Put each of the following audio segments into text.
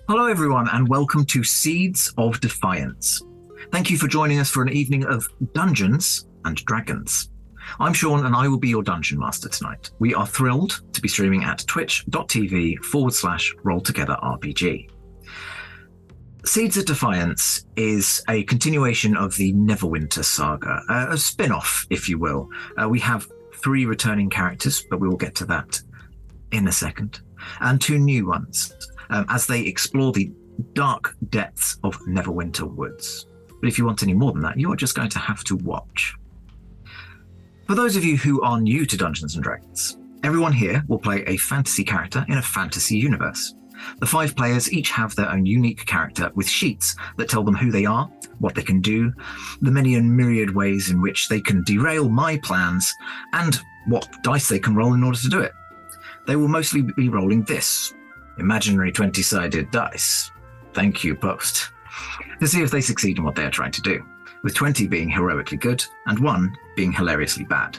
Hello, everyone, and welcome to Seeds of Defiance. Thank you for joining us for an evening of Dungeons and Dragons. I'm Sean, and I will be your Dungeon Master tonight. We are thrilled to be streaming at twitch.tv/rolltogetherrpg. Seeds of Defiance is a continuation of the Neverwinter saga, a spin-off, if you will. We have 3 returning characters, but we will get to that in a second, and 2 new ones. As they explore the dark depths of Neverwinter Woods. But if you want any more than that, you are just going to have to watch. For those of you who are new to Dungeons & Dragons, everyone here will play a fantasy character in a fantasy universe. The 5 players each have their own unique character with sheets that tell them who they are, what they can do, the many and myriad ways in which they can derail my plans, and what dice they can roll in order to do it. They will mostly be rolling this. Imaginary 20-sided dice. Thank you, Post. To see if they succeed in what they are trying to do, with 20 being heroically good and 1 being hilariously bad.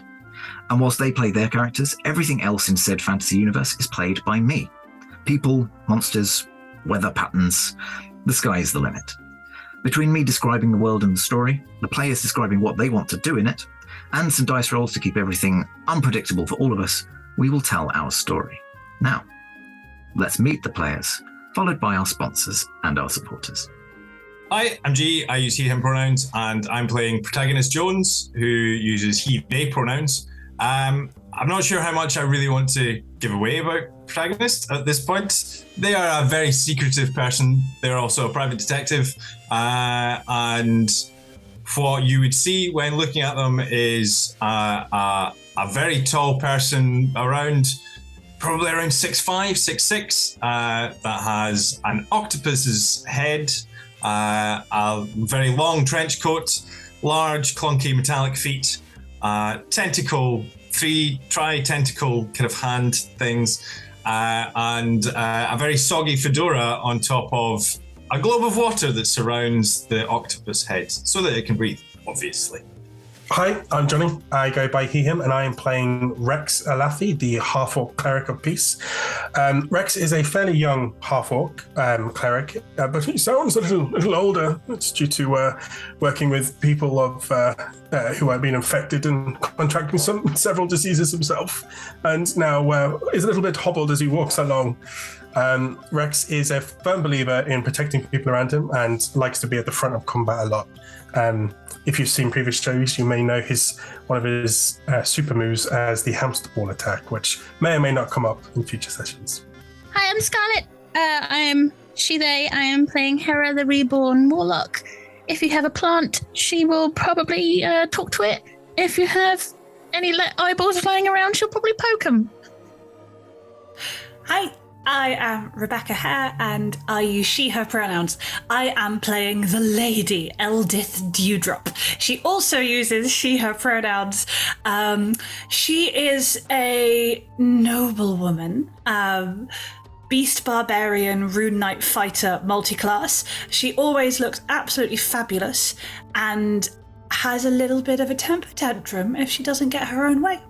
And whilst they play their characters, everything else in said fantasy universe is played by me. People, monsters, weather patterns, the sky is the limit. Between me describing the world and the story, the players describing what they want to do in it, and some dice rolls to keep everything unpredictable for all of us, we will tell our story. Now, let's meet the players, followed by our sponsors and our supporters. Hi, I'm G. I use he, him pronouns, and I'm playing protagonist Jones, who uses he, they pronouns. I'm not sure how much I really want to give away about protagonist at this point. They are a very secretive person. They're also a private detective, and what you would see when looking at them is a very tall person probably around 6'5", 6'6", that has an octopus's head, a very long trench coat, large, clunky, metallic feet, tentacle, 3 tri-tentacle kind of hand things, and a very soggy fedora on top of a globe of water that surrounds the octopus head so that it can breathe, obviously. Hi, I'm Johnny. I go by he, him, and I am playing Rex Alafi, the half-orc cleric of peace. Rex is a fairly young half-orc cleric, but he sounds a little older. It's due to working with people of who have been infected and contracting several diseases himself, and now is a little bit hobbled as he walks along. Rex is a firm believer in protecting people around him and likes to be at the front of combat a lot. If you've seen previous shows, you may know one of his super moves as the hamster ball attack, which may or may not come up in future sessions. Hi, I'm Scarlett. I am she, they. I am playing Hera the Reborn Warlock. If you have a plant, she will probably talk to it. If you have any eyeballs flying around, she'll probably poke them. Hi, I am Rebecca Hare, and I use she, her pronouns. I am playing the Lady Eldith Dewdrop. She also uses she, her pronouns. She is a noble woman, beast barbarian, rune knight fighter, multi-class. She always looks absolutely fabulous and has a little bit of a temper tantrum if she doesn't get her own way.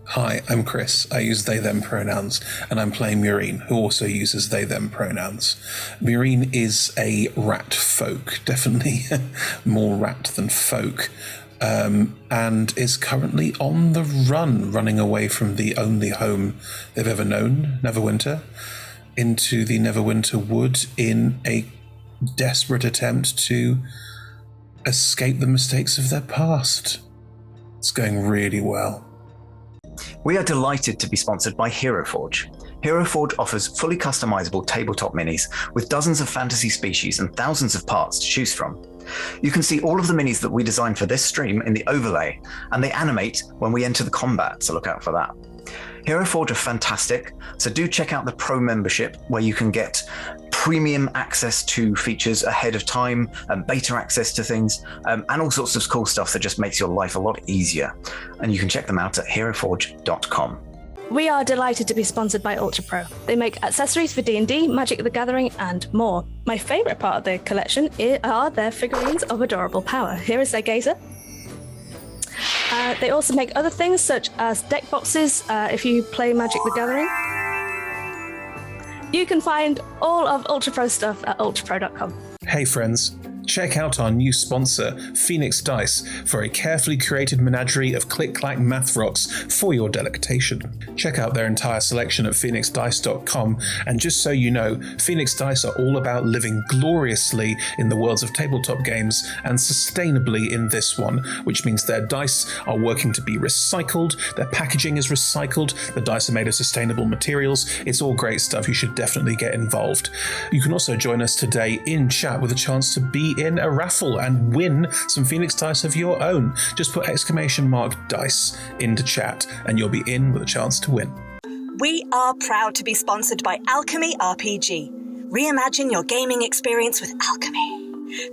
Hi, I'm Chris. I use they, them pronouns, and I'm playing Murine, who also uses they, them pronouns. Murine is a rat folk, definitely more rat than folk, and is currently on the run, running away from the only home they've ever known, Neverwinter, into the Neverwinter Wood in a desperate attempt to escape the mistakes of their past. It's going really well. We are delighted to be sponsored by HeroForge. HeroForge offers fully customizable tabletop minis with dozens of fantasy species and thousands of parts to choose from. You can see all of the minis that we designed for this stream in the overlay, and they animate when we enter the combat, so look out for that. HeroForge are fantastic, so do check out the Pro membership where you can get premium access to features ahead of time, and beta access to things, and all sorts of cool stuff that just makes your life a lot easier. And you can check them out at heroforge.com. We are delighted to be sponsored by Ultra Pro. They make accessories for D&D, Magic the Gathering, and more. My favourite part of their collection are their figurines of adorable power. Here is their gazer. They also make other things such as deck boxes if you play Magic the Gathering. You can find all of Ultra Pro stuff at ultrapro.com. Hey friends, check out our new sponsor, Phoenix Dice, for a carefully curated menagerie of click-clack math rocks for your delectation. Check out their entire selection at phoenixdice.com, and just so you know, Phoenix Dice are all about living gloriously in the worlds of tabletop games and sustainably in this one, which means their dice are working to be recycled, their packaging is recycled, the dice are made of sustainable materials. It's all great stuff. You should definitely get involved. You can also join us today in chat with a chance to be in a raffle and win some Phoenix Dice of your own. Just put !dice into chat and you'll be in with a chance to win. We are proud to be sponsored by Alchemy RPG. Reimagine your gaming experience with Alchemy.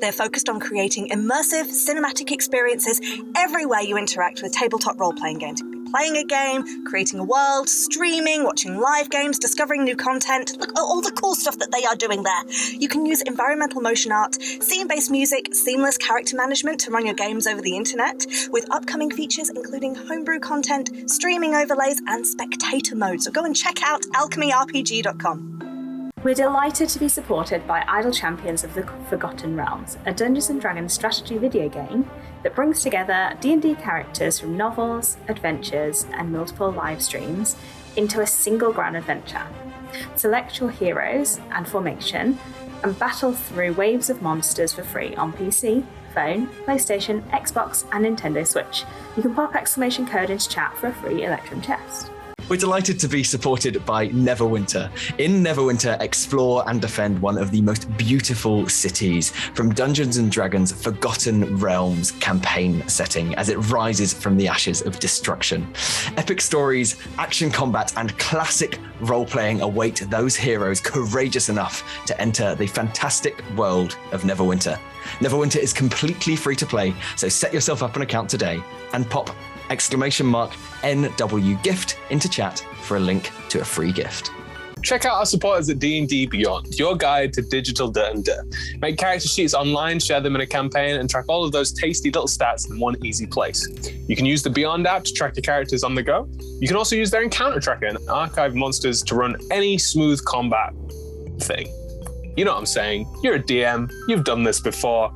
They're focused on creating immersive cinematic experiences everywhere you interact with tabletop role-playing games. Playing a game, creating a world, streaming, watching live games, discovering new content. Look at all the cool stuff that they are doing there. You can use environmental motion art, scene-based music, seamless character management to run your games over the internet, with upcoming features including homebrew content, streaming overlays, and spectator mode. So go and check out alchemyrpg.com. We're delighted to be supported by Idle Champions of the Forgotten Realms, a Dungeons & Dragons strategy video game that brings together D&D characters from novels, adventures, and multiple live streams into a single grand adventure. Select your heroes and formation and battle through waves of monsters for free on PC, phone, PlayStation, Xbox, and Nintendo Switch. You can pop exclamation code into chat for a free Electrum chest. We're delighted to be supported by Neverwinter. In Neverwinter, explore and defend one of the most beautiful cities from Dungeons & Dragons' Forgotten Realms campaign setting as it rises from the ashes of destruction. Epic stories, action combat, and classic role-playing await those heroes courageous enough to enter the fantastic world of Neverwinter. Neverwinter is completely free to play, so set yourself up an account today and pop !NW gift into chat for a link to a free gift. Check out our supporters at D&D Beyond, your guide to digital D&D. Make character sheets online, share them in a campaign, and track all of those tasty little stats in one easy place. You can use the Beyond app to track your characters on the go. You can also use their encounter tracker and archive monsters to run any smooth combat thing. You know what I'm saying. You're a DM. You've done this before.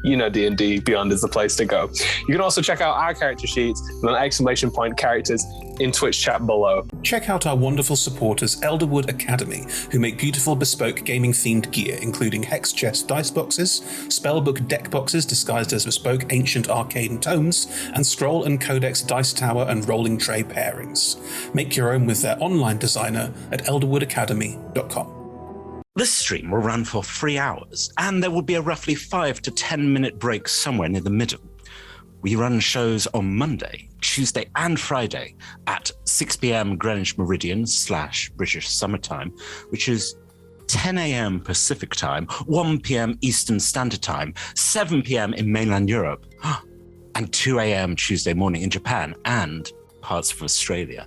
You know D&D Beyond is the place to go. You can also check out our character sheets with an ! characters in Twitch chat below. Check out our wonderful supporters, Elderwood Academy, who make beautiful bespoke gaming-themed gear, including hex chest dice boxes, spellbook deck boxes disguised as bespoke ancient arcane tomes, and scroll and codex dice tower and rolling tray pairings. Make your own with their online designer at elderwoodacademy.com. This stream will run for 3 hours, and there will be a roughly 5 to 10 minute break somewhere near the middle. We run shows on Monday, Tuesday, and Friday at 6 p.m. Greenwich Meridian / British Summertime, which is 10 a.m. Pacific Time, 1 p.m. Eastern Standard Time, 7 p.m. in mainland Europe, and 2 a.m. Tuesday morning in Japan and parts of Australia.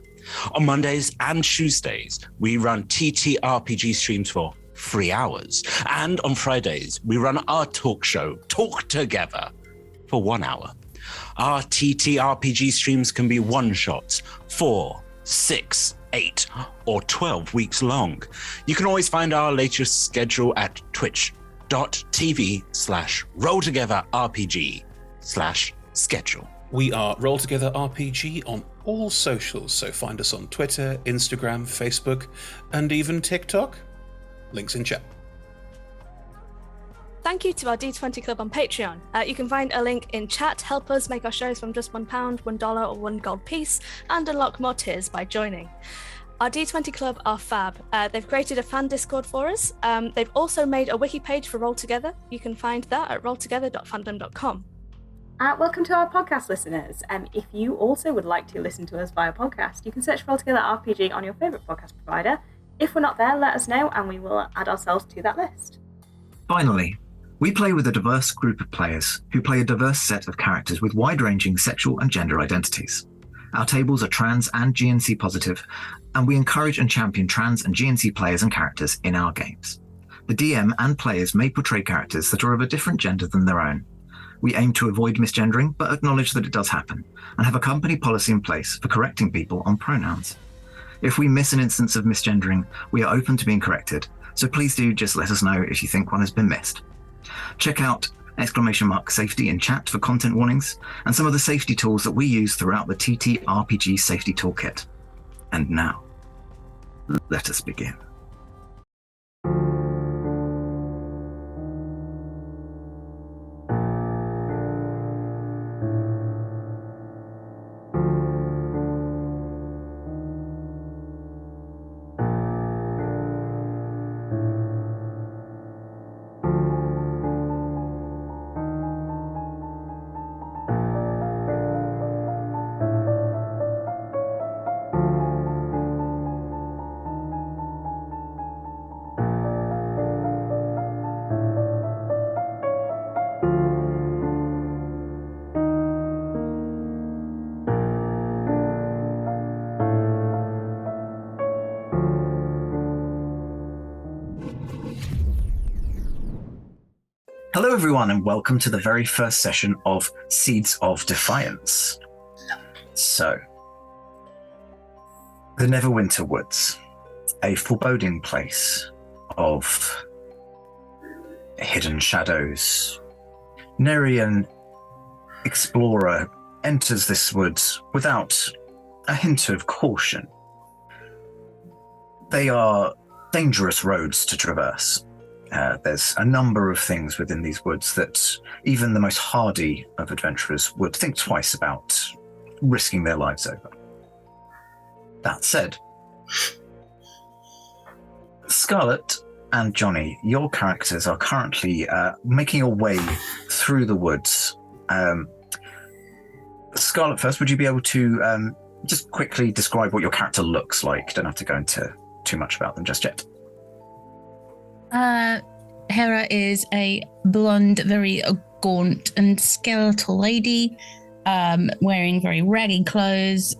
On Mondays and Tuesdays, we run TTRPG streams for 3 hours. And on Fridays, we run our talk show, Talk Together, for 1 hour. Our TTRPG streams can be one-shots, 4, 6, 8, or 12 weeks long. You can always find our latest schedule at twitch.tv/rolltogetherrpg/schedule. We are Roll Together RPG on all socials, so find us on Twitter, Instagram, Facebook, and even TikTok. Links in chat. Thank you to our D20 Club on Patreon. You can find a link in chat. Help us make our shows from just £1, $1, or $1 gold piece, and unlock more tiers by joining. Our D20 Club are fab. They've created a fan Discord for us. They've also made a wiki page for Roll Together. You can find that at rolltogether.fandom.com. Welcome to our podcast listeners. If you also would like to listen to us via podcast, you can search Roll Together RPG on your favourite podcast provider. If we're not there, let us know and we will add ourselves to that list. Finally, we play with a diverse group of players who play a diverse set of characters with wide-ranging sexual and gender identities. Our tables are trans and GNC positive, and we encourage and champion trans and GNC players and characters in our games. The DM and players may portray characters that are of a different gender than their own. We aim to avoid misgendering, but acknowledge that it does happen, and have a company policy in place for correcting people on pronouns. If we miss an instance of misgendering, we are open to being corrected, so please do just let us know if you think one has been missed. Check out !safety in chat for content warnings and some of the safety tools that we use throughout the TTRPG safety toolkit. And now, let us begin. Hello everyone and welcome to the very first session of Seeds of Defiance. So, the Neverwinter Woods, a foreboding place of hidden shadows. Nerian explorer enters this woods without a hint of caution. They are dangerous roads to traverse. There's a number of things within these woods that even the most hardy of adventurers would think twice about risking their lives over. That said, Scarlett and Johnny, your characters are currently making your way through the woods. Scarlett, first, would you be able to just quickly describe what your character looks like? Don't have to go into too much about them just yet. Hera is a blonde, very gaunt and skeletal lady, wearing very raggy clothes,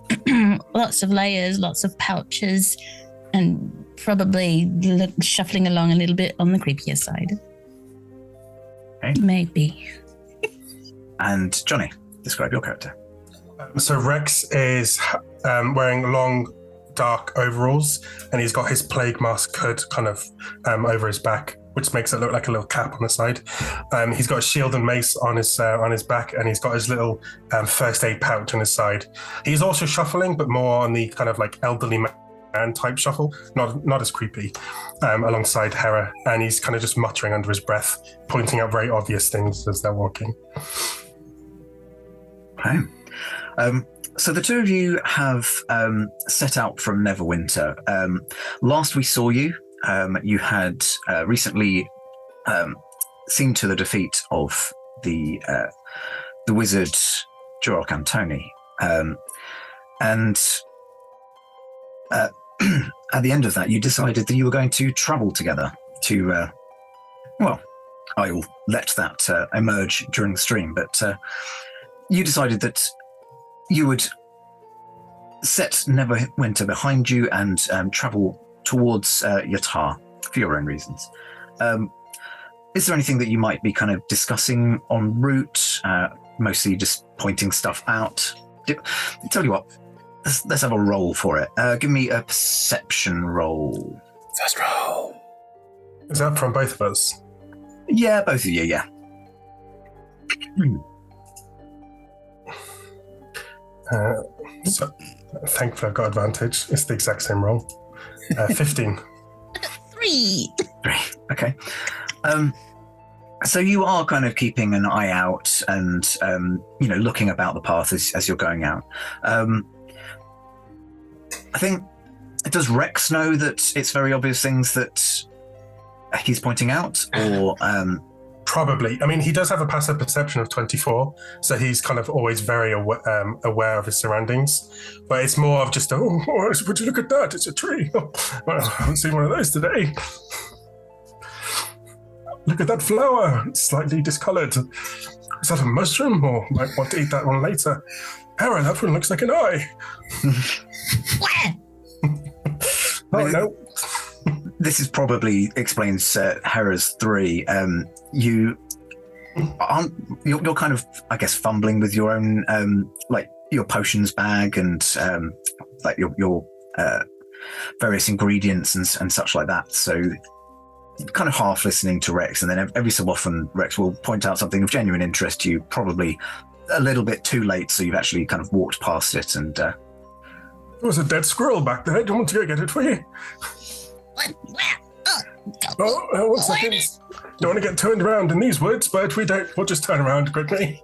lots of layers, lots of pouches, and probably shuffling along a little bit on the creepier side. Okay. Maybe. And Johnny, describe your character. So Rex is wearing long, dark overalls, and he's got his plague mask hood kind of over his back, which makes it look like a little cap on the side. He's got a shield and mace on his back, and he's got his little first aid pouch on his side. He's also shuffling, but more on the kind of like elderly man type shuffle, not as creepy, alongside Hera, and he's kind of just muttering under his breath, pointing out very obvious things as they're walking. Okay. So the two of you have set out from Neverwinter. Last we saw you, you had recently seen to the defeat of the wizard Jorok Antoni, and at the end of that, you decided that you were going to travel together to. Well, I'll let that emerge during the stream, but you decided that you would set Neverwinter behind you and travel towards Yatar for your own reasons. Is there anything that you might be kind of discussing en route? Mostly just pointing stuff out? Tell you what, let's have a roll for it. Give me a perception roll. First roll. Is that from both of us? Yeah, both of you, yeah. So, thankfully I've got advantage. It's the exact same roll. 15. 3. Okay. So you are kind of keeping an eye out and, looking about the path as you're going out. I think, does Rex know that it's very obvious things that he's pointing out, or... Probably. I mean, he does have a passive perception of 24, so he's kind of always very aware of his surroundings. But it's more of just, would you look at that? It's a tree. Well, I haven't seen one of those today. Look at that flower. It's slightly discolored. Is that a mushroom, or might want to eat that one later? Hera, that one looks like an eye. Oh, no. This is probably explains Hera's 3. You're kind of, I guess, fumbling with your own, like your potions bag and like your various ingredients and such like that. So kind of half listening to Rex, and then every so often Rex will point out something of genuine interest to you, probably a little bit too late, so you've actually kind of walked past it. And there was a dead squirrel back there. Do you want to go get it for you? What? Oh, 1 second. Don't want to get turned around in these woods, but we don't. We'll just turn around quickly.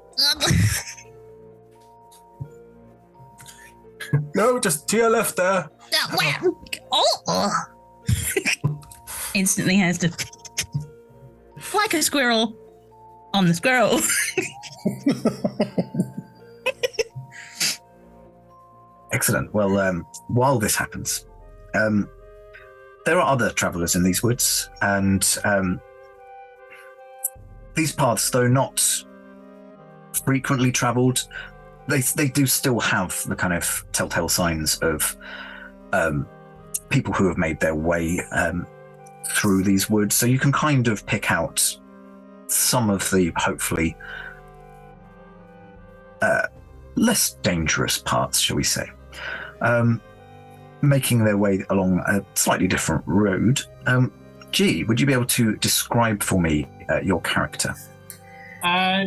No, just to your left there. Instantly has to, like a squirrel on the squirrel. Excellent. Well, while this happens, there are other travelers in these woods, and these paths, though not frequently traveled, they do still have the kind of telltale signs of people who have made their way through these woods. So you can kind of pick out some of the hopefully less dangerous parts, shall we say, making their way along a slightly different road. G, would you be able to describe for me your character?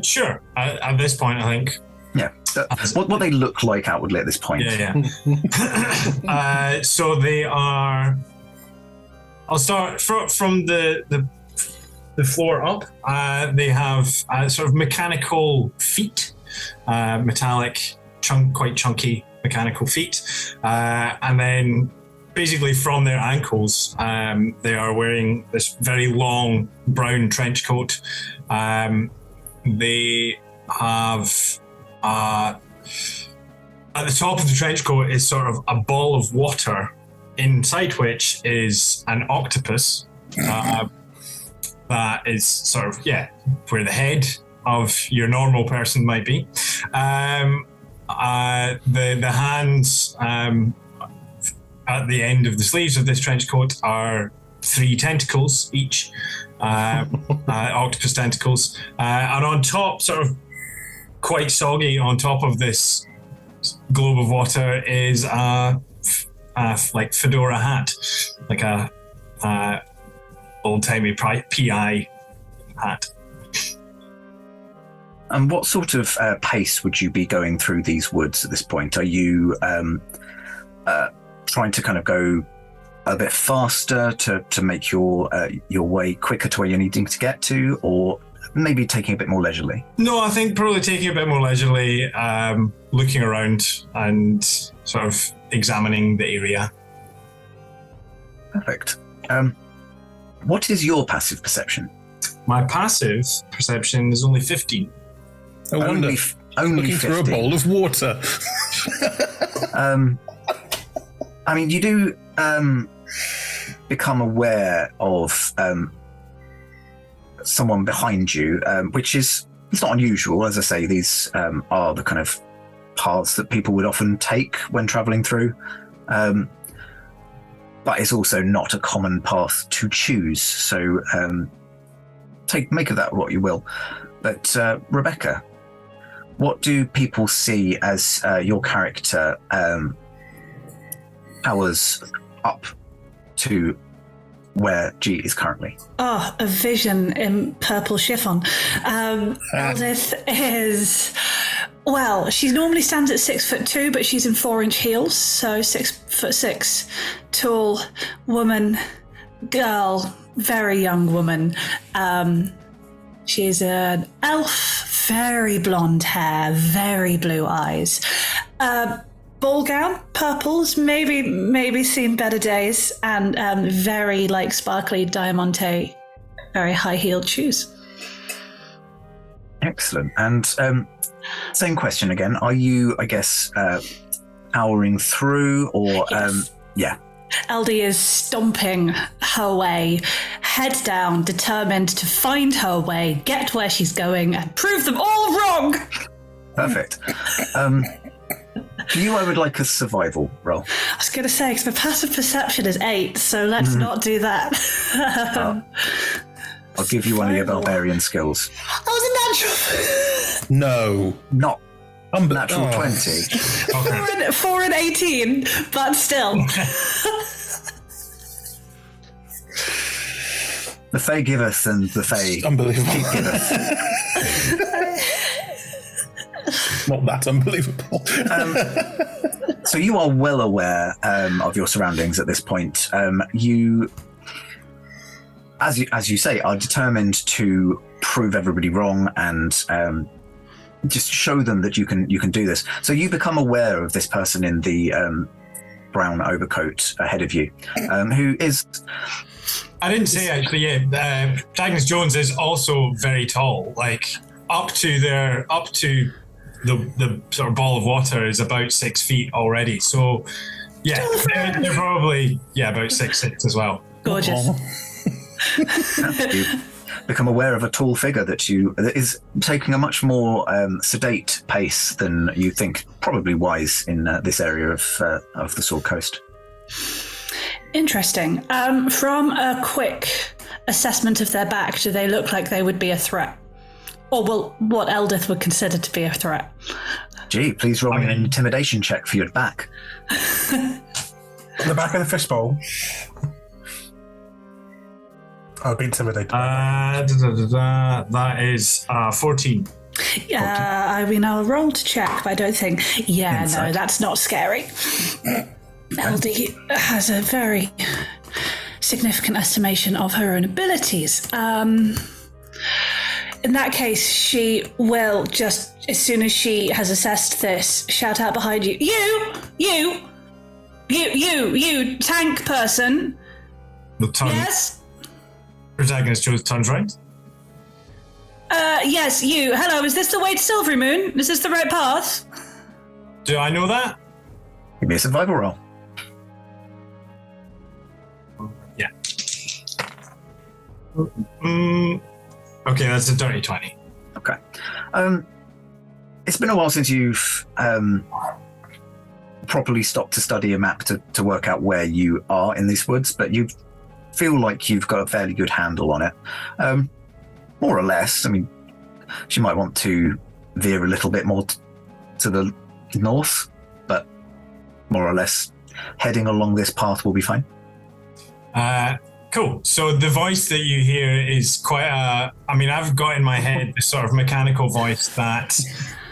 Sure. At this point, I think. Yeah. What they look like outwardly at this point. Yeah. So they are. I'll start from the floor up. They have sort of mechanical feet, metallic, quite chunky mechanical feet, and then basically from their ankles, they are wearing this very long brown trench coat. They have at the top of the trench coat is sort of a ball of water, inside which is an octopus that is sort of where the head of your normal person might be. The hands at the end of the sleeves of this trench coat are 3 tentacles each, octopus tentacles, and on top, sort of quite soggy on top of this globe of water, is a like fedora hat, like a old-timey PI hat. And what sort of pace would you be going through these woods at this point? Are you trying to kind of go a bit faster to make your way quicker to where you're needing to get to, or maybe taking a bit more leisurely? No, I think probably taking a bit more leisurely, looking around and sort of examining the area. Perfect. What is your passive perception? My passive perception is only 15. I wonder. Only looking 50. through a bowl of water. I mean, you do become aware of someone behind you, which is, it's not unusual. As I say, these are the kind of paths that people would often take when traveling through. But it's also not a common path to choose. So make of that what you will. But Rebecca, what do people see as your character powers up to where G is currently? Oh, a vision in purple chiffon. Eldith is, well, she normally stands at 6'2", but she's in 4-inch heels, so 6'6", tall woman, girl, very young woman. She's an elf, very blonde hair, very blue eyes. Ball gown, purples, maybe seen better days, and very like sparkly diamante, very high-heeled shoes. Excellent. And same question again. Are you, I guess, powering through, or Yes. Yeah? Eldie is stomping her way, head down, determined to find her way, get where she's going, and prove them all wrong. Perfect. I would like a survival roll. I was going to say, because my passive perception is 8, so let's not do that. I'll give you one of your barbarian skills. That was a natural. No. Not natural 20. 4 and 18, but still. The Fae giveth and the Fae Unbelievable. giveth. Not that unbelievable. So you are well aware of your surroundings at this point. You, as you say, are determined to prove everybody wrong and just show them that you can do this. So you become aware of this person in the brown overcoat ahead of you, who is. I didn't say actually. Yeah, Protagonist Jones is also very tall. Like up to the sort of ball of water is about 6 feet already. So yeah, they're probably about 6'6" as well. Gorgeous. You become aware of a tall figure that is taking a much more sedate pace than you think probably wise in this area of the Sword Coast. Interesting. From a quick assessment of their back, do they look like they would be a threat? Or well, what Eldith would consider to be a threat? Gee, please roll me an intimidation check for your back. The back of the fishbowl. I'll be intimidated. That is 14. Yeah, I mean, I'll roll to check, but I don't think. Yeah, Insight. no, that's not scary. LD has a very significant estimation of her own abilities. In that case, she will just, as soon as she has assessed this, shout out behind you, you, tank person. Yes? Protagonist turns right. Yes, you. Hello, is this the way to Silvery Moon? Is this the right path? Do I know that? Give me a survival roll. Yeah. Okay, that's a dirty 20. Okay. It's been a while since you've properly stopped to study a map to work out where you are in these woods, but you feel like you've got a fairly good handle on it. More or less. I mean, she might want to veer a little bit more to the north, but more or less heading along this path will be fine. Cool. So the voice that you hear is quite I've got in my head this sort of mechanical voice that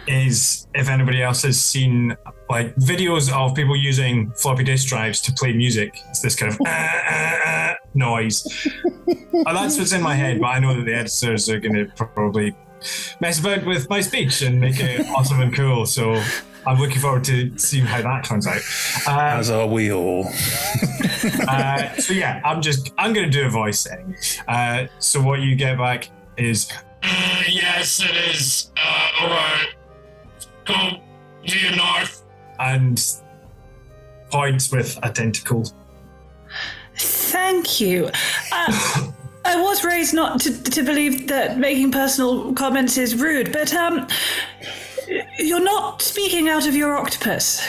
is, if anybody else has seen like videos of people using floppy disk drives to play music, it's this kind of noise. That's what's in my head, but I know that the editors are going to probably mess about with my speech and make it awesome and cool. So I'm looking forward to seeing how that turns out. As are we all. So yeah, I'm going to do a voice thing. So what you get back is, yes, it is. All right. Go due north. And points with a tentacle. Thank you. I was raised not to believe that making personal comments is rude, but you're not speaking out of your octopus.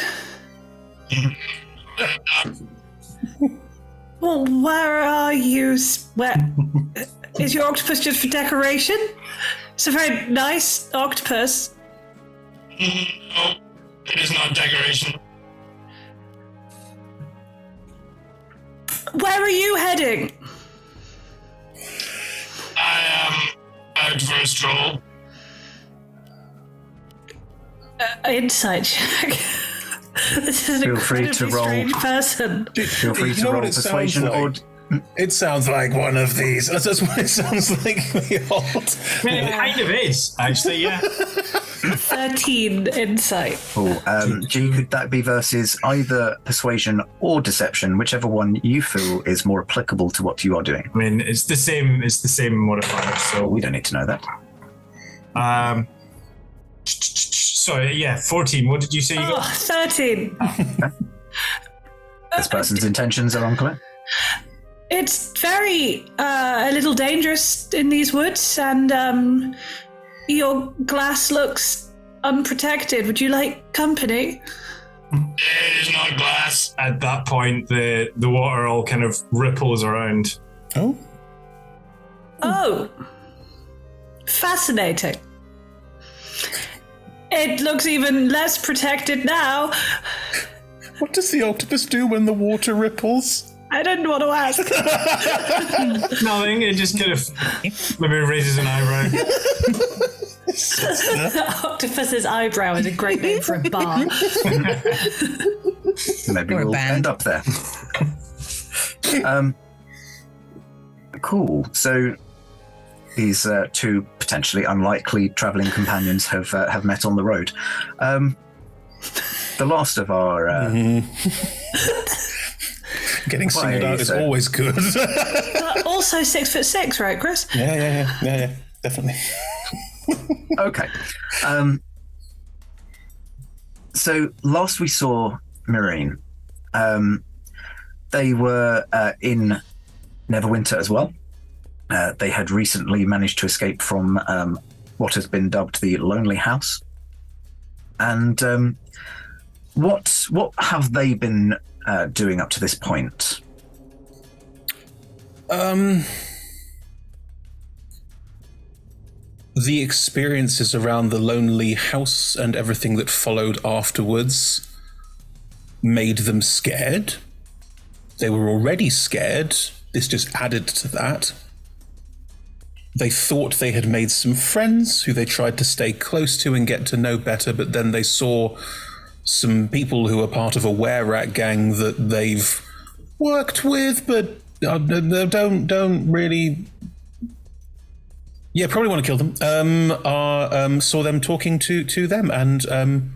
Well, where are you? Where is your octopus just for decoration? It's a very nice octopus. No, it is not decoration. Where are you heading? I am out for a stroll. Insight check. This is an Feel free to incredibly roll. strange person. Feel free You to know roll what it sounds persuasion or. It sounds like one of these. That's what it sounds like. The old. I mean, it kind of is, actually, yeah. 13 insight. Cool. G, could that be versus either persuasion or deception, whichever one you feel is more applicable to what you are doing? I mean, it's the same modifier, so we don't need to know that. Sorry, yeah, 14. What did you say you got? 13. This person's intentions are unclear. It's very a little dangerous in these woods, and your glass looks unprotected. Would you like company? It is not glass. At that point, the water all kind of ripples around. Oh, fascinating. It looks even less protected now. What does the octopus do when the water ripples? I didn't want to ask. Nothing. It just kind of maybe raises an eyebrow. Octopus's eyebrow is a great name for a bar. Maybe we'll end up there. Cool. So these two potentially unlikely travelling companions have met on the road. The last of our getting singled out is always good. Also 6'6", right, Chris? Yeah, definitely. Okay. So last we saw Marine, they were in Neverwinter as well. They had recently managed to escape from what has been dubbed the Lonely House. And what have they been doing up to this point? The experiences around the Lonely House and everything that followed afterwards made them scared. They were already scared. This just added to that. They thought they had made some friends who they tried to stay close to and get to know better, but then they saw some people who are part of a were-rat gang that they've worked with, but don't really... Yeah, probably want to kill them. Saw them talking to them and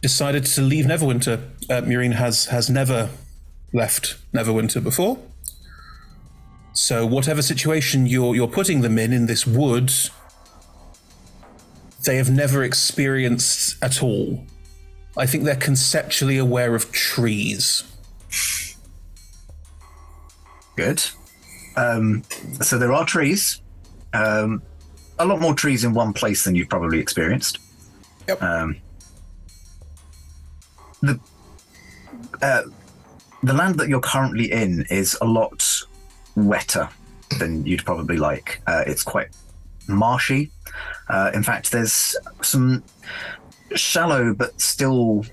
decided to leave Neverwinter. Murine has never left Neverwinter before. So whatever situation you're putting them in this wood, they have never experienced at all. I think they're conceptually aware of trees. Good. So there are trees. A lot more trees in one place than you've probably experienced. Yep. The land that you're currently in is a lot wetter than you'd probably like. It's quite marshy. In fact, there's some shallow but still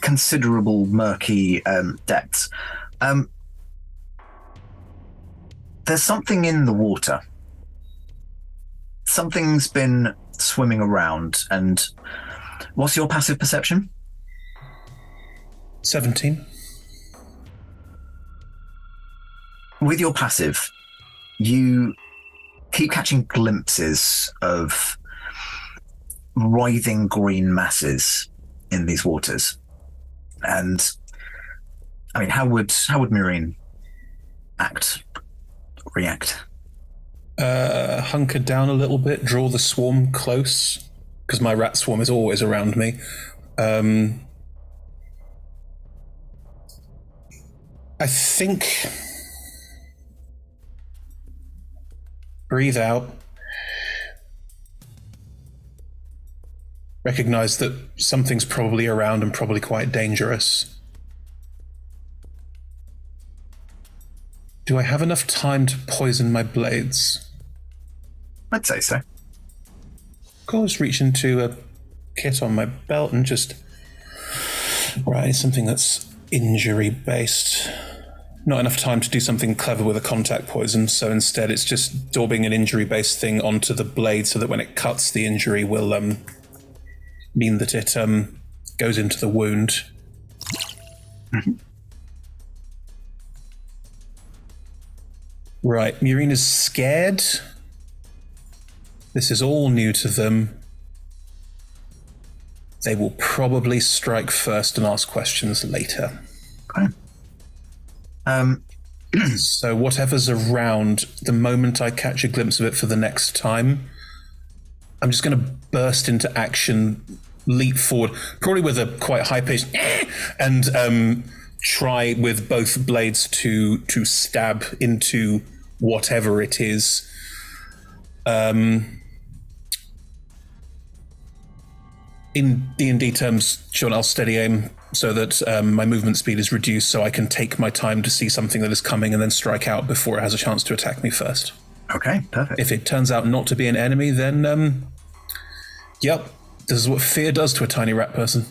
considerable murky depths. There's something in the water. Something's been swimming around. And what's your passive perception? 17. With your passive, you keep catching glimpses of writhing green masses in these waters. And I mean, how would Marine react? Hunker down a little bit, draw the swarm close, because my rat swarm is always around me. I think breathe out. Recognize that something's probably around and probably quite dangerous. Do I have enough time to poison my blades? I'd say so. Of course, reach into a kit on my belt and just... Right, something that's injury-based. Not enough time to do something clever with a contact poison, so instead it's just daubing an injury-based thing onto the blade so that when it cuts, the injury will mean that it goes into the wound. Mm-hmm. Right, Murine is scared. This is all new to them. They will probably strike first and ask questions later. Okay. So whatever's around, the moment I catch a glimpse of it for the next time, I'm just going to burst into action, leap forward, probably with a quite high-paced and try with both blades to stab into whatever it is. In D&D terms, Sean, I'll steady aim so that my movement speed is reduced so I can take my time to see something that is coming and then strike out before it has a chance to attack me first. Okay, perfect. If it turns out not to be an enemy, then, yep, this is what fear does to a tiny rat person.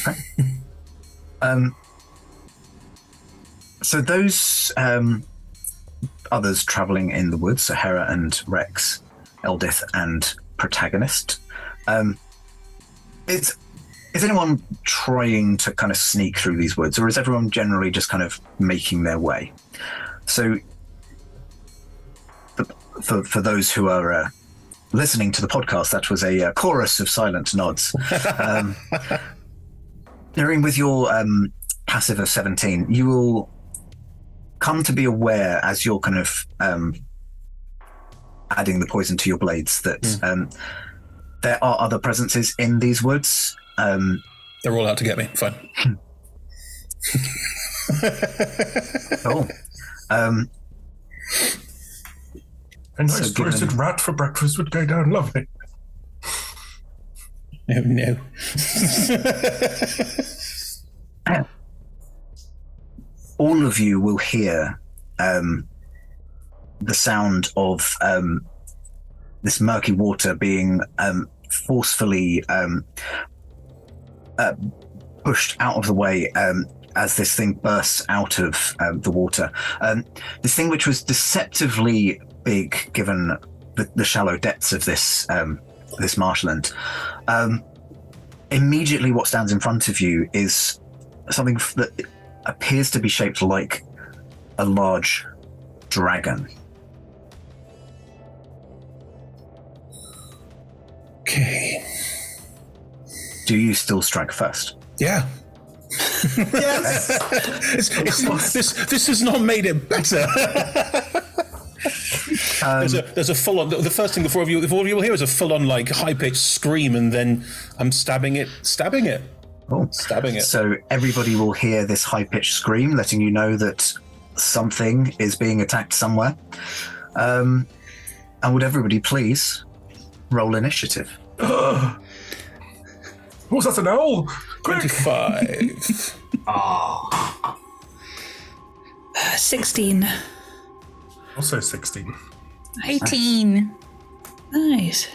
Okay. So those others traveling in the woods, so Hera and Rex, Eldith and Protagonist, is anyone trying to kind of sneak through these woods, or is everyone generally just kind of making their way? So for those who are listening to the podcast, that was a chorus of silent nods. During with your passive of 17, you will come to be aware as you're kind of adding the poison to your blades that there are other presences in these woods. They're all out to get me. Fine. Cool. A nice roasted rat for breakfast would go down lovely. Oh, no. All of you will hear the sound of this murky water being forcefully pushed out of the way as this thing bursts out of the water. This thing, which was deceptively big given the shallow depths of this marshland, immediately what stands in front of you is something that appears to be shaped like a large dragon. Okay. Do you still strike first? Yeah. Yes. This has not made it better. There's a full-on. The first thing the four of you will hear is a full-on like high-pitched scream, and then I'm stabbing it. Oh, stabbing it. So everybody will hear this high-pitched scream, letting you know that something is being attacked somewhere. And would everybody please roll initiative? What's that, an owl? 25. 16. Also 16. 18. Nice.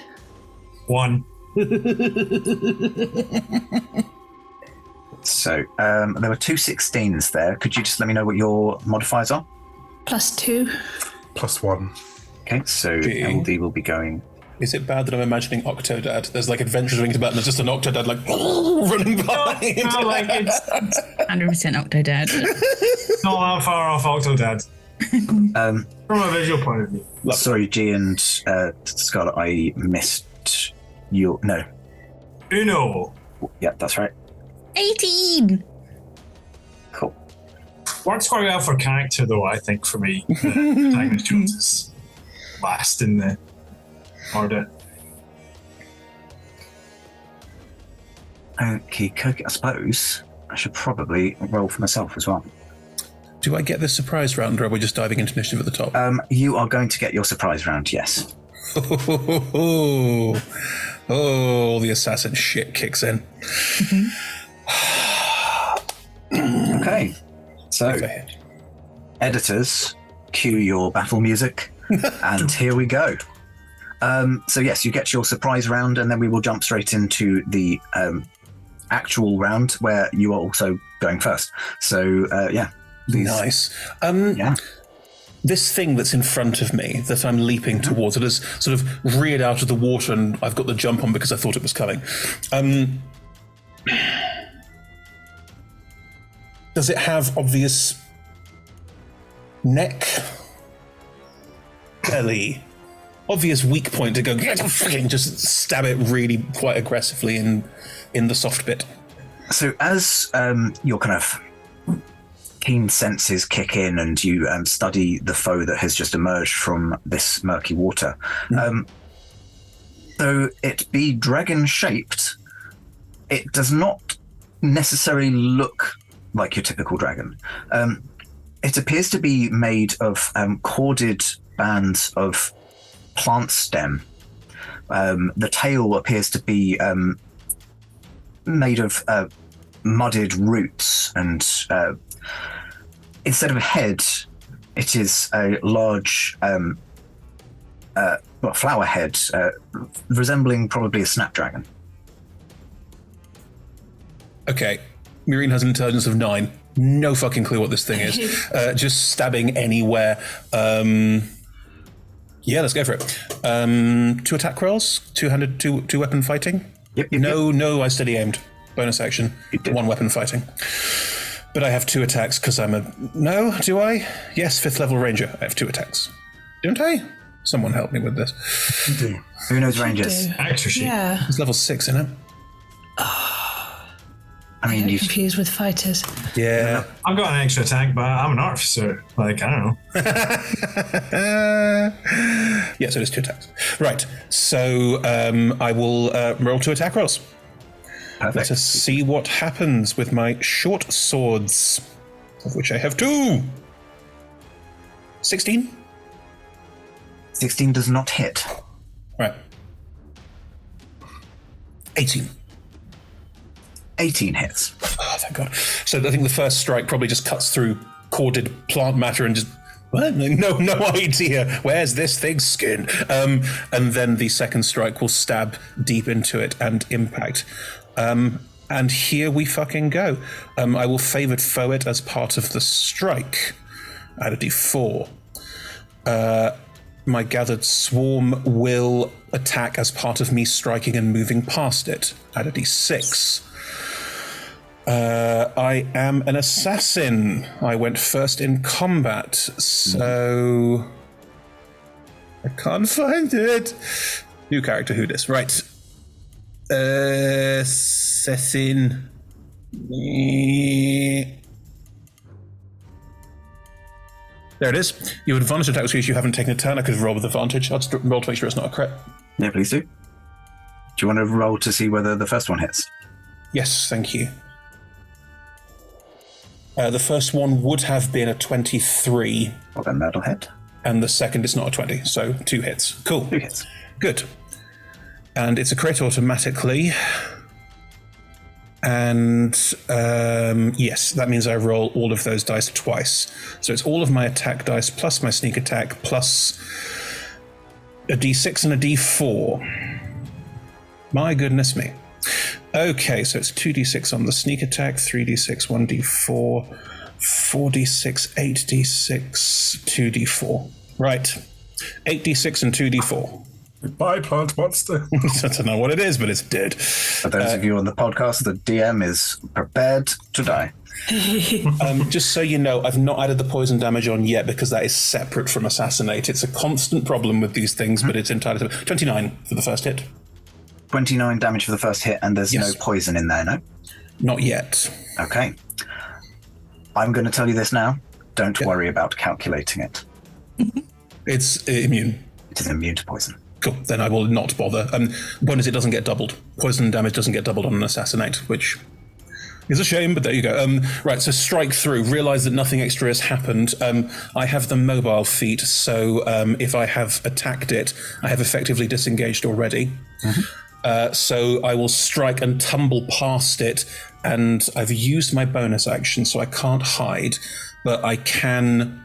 1. So there were 2 16s there. Could you just let me know what your modifiers are? +2. +1. Okay, so LD will be going. Is it bad that I'm imagining Octodad? There's like adventures rings about, and there's just an Octodad like running behind. No, like it's 100% Octodad. not that far off Octodad. From a visual point of view. Sorry, G and Scarlet, I missed your... No. Uno. Yeah, that's right. 18! Cool. Works quite well for character, though, I think, for me. Protagonist Jones is last in the order. Okay, I suppose I should probably roll for myself as well. Do I get this surprise round, or are we just diving into initiative at the top? You are going to get your surprise round, yes. Oh, the assassin shit kicks in. Okay, so editors, cue your battle music, and here we go. So yes, you get your surprise round, and then we will jump straight into the actual round where you are also going first. So yeah. Nice. This thing that's in front of me that I'm leaping towards, it has sort of reared out of the water, and I've got the jump on because I thought it was coming. Does it have obvious neck, belly, obvious weak point to go just stab it really quite aggressively in the soft bit? So as your kind of keen senses kick in and you study the foe that has just emerged from this murky water, though it be dragon-shaped, it does not necessarily look like your typical dragon. It appears to be made of corded bands of plant stem. The tail appears to be made of mudded roots, and instead of a head, it is a large flower head, resembling probably a snapdragon. Okay, Murine has an intelligence of 9. No fucking clue what this thing is. Just stabbing anywhere. Yeah, let's go for it. 2 attack rolls, two-handed, two weapon fighting. Yep. No, I steady aimed. Bonus action, 1 weapon fighting. But I have 2 attacks because I'm a... No, do I? Yes, 5th level ranger. I have 2 attacks. Don't I? Someone help me with this. Who knows rangers? Extra sheet. Yeah. It's level 6, isn't it? I mean, you're confused with fighters. Yeah. I've got an extra attack, but I'm an artificer. Like, I don't know. Yeah, so there's 2 attacks. Right, so I will roll 2 attack rolls. Perfect. Let us see what happens with my short swords, of which I have 2. 16? 16 does not hit. Right. 18. 18 hits. Oh, thank God. So I think the first strike probably just cuts through corded plant matter and just... What? No idea. Where's this thing's skin? And then the second strike will stab deep into it and impact. And here we fucking go. I will favored foe it as part of the strike. Add a d4. My gathered swarm will attack as part of me striking and moving past it. Add a d6. I am an assassin. I went first in combat, so I can't find it. New character, who dis? Right. Assassin. There it is. You have advantage attack because you haven't taken a turn. I could roll with advantage. I'll just roll to make sure it's not a crit. Yeah, please do. Do you want to roll to see whether the first one hits? Yes, thank you. The first one would have been a 23. Well, then that'll hit. And the second is not a 20, so 2 hits. Cool. 2 hits. Good. And it's a crit automatically. And yes, that means I roll all of those dice twice. So it's all of my attack dice plus my sneak attack plus a d6 and a d4. My goodness me. Okay, so it's 2d6 on the sneak attack, 3d6, 1d4, 4d6, 8d6, 2d4. Right. 8d6 and 2d4. Goodbye, plant monster. I don't know what it is, but it's dead. For those of you on the podcast, the DM is prepared to die. Just so you know, I've not added the poison damage on yet because that is separate from Assassinate. It's a constant problem with these things, but it's entirely... 29 for the first hit. 29 damage for the first hit, and there's no poison in there, no? Not yet. Okay. I'm going to tell you this now. Don't worry about calculating it. It's immune. It is immune to poison. Cool, then I will not bother. Bonus, it doesn't get doubled. Poison damage doesn't get doubled on an Assassinate, which is a shame, but there you go. Right, so strike through. Realise that nothing extra has happened. I have the mobile feat, so if I have attacked it, I have effectively disengaged already. Mm-hmm. So I will strike and tumble past it, and I've used my bonus action, so I can't hide, but I can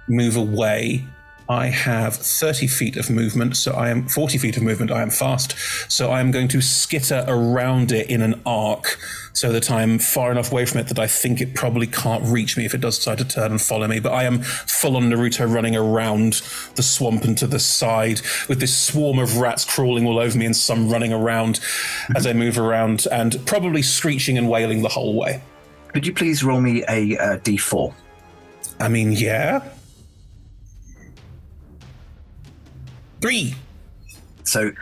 move away. I have 30 feet of movement, so I am 40 feet of movement. I am fast, so I am going to skitter around it in an arc so that I'm far enough away from it that I think it probably can't reach me if it does decide to turn and follow me. But I am full on Naruto running around the swamp and to the side with this swarm of rats crawling all over me and some running around as I move around and probably screeching and wailing the whole way. Could you please roll me a d4? I mean, yeah. 3. So,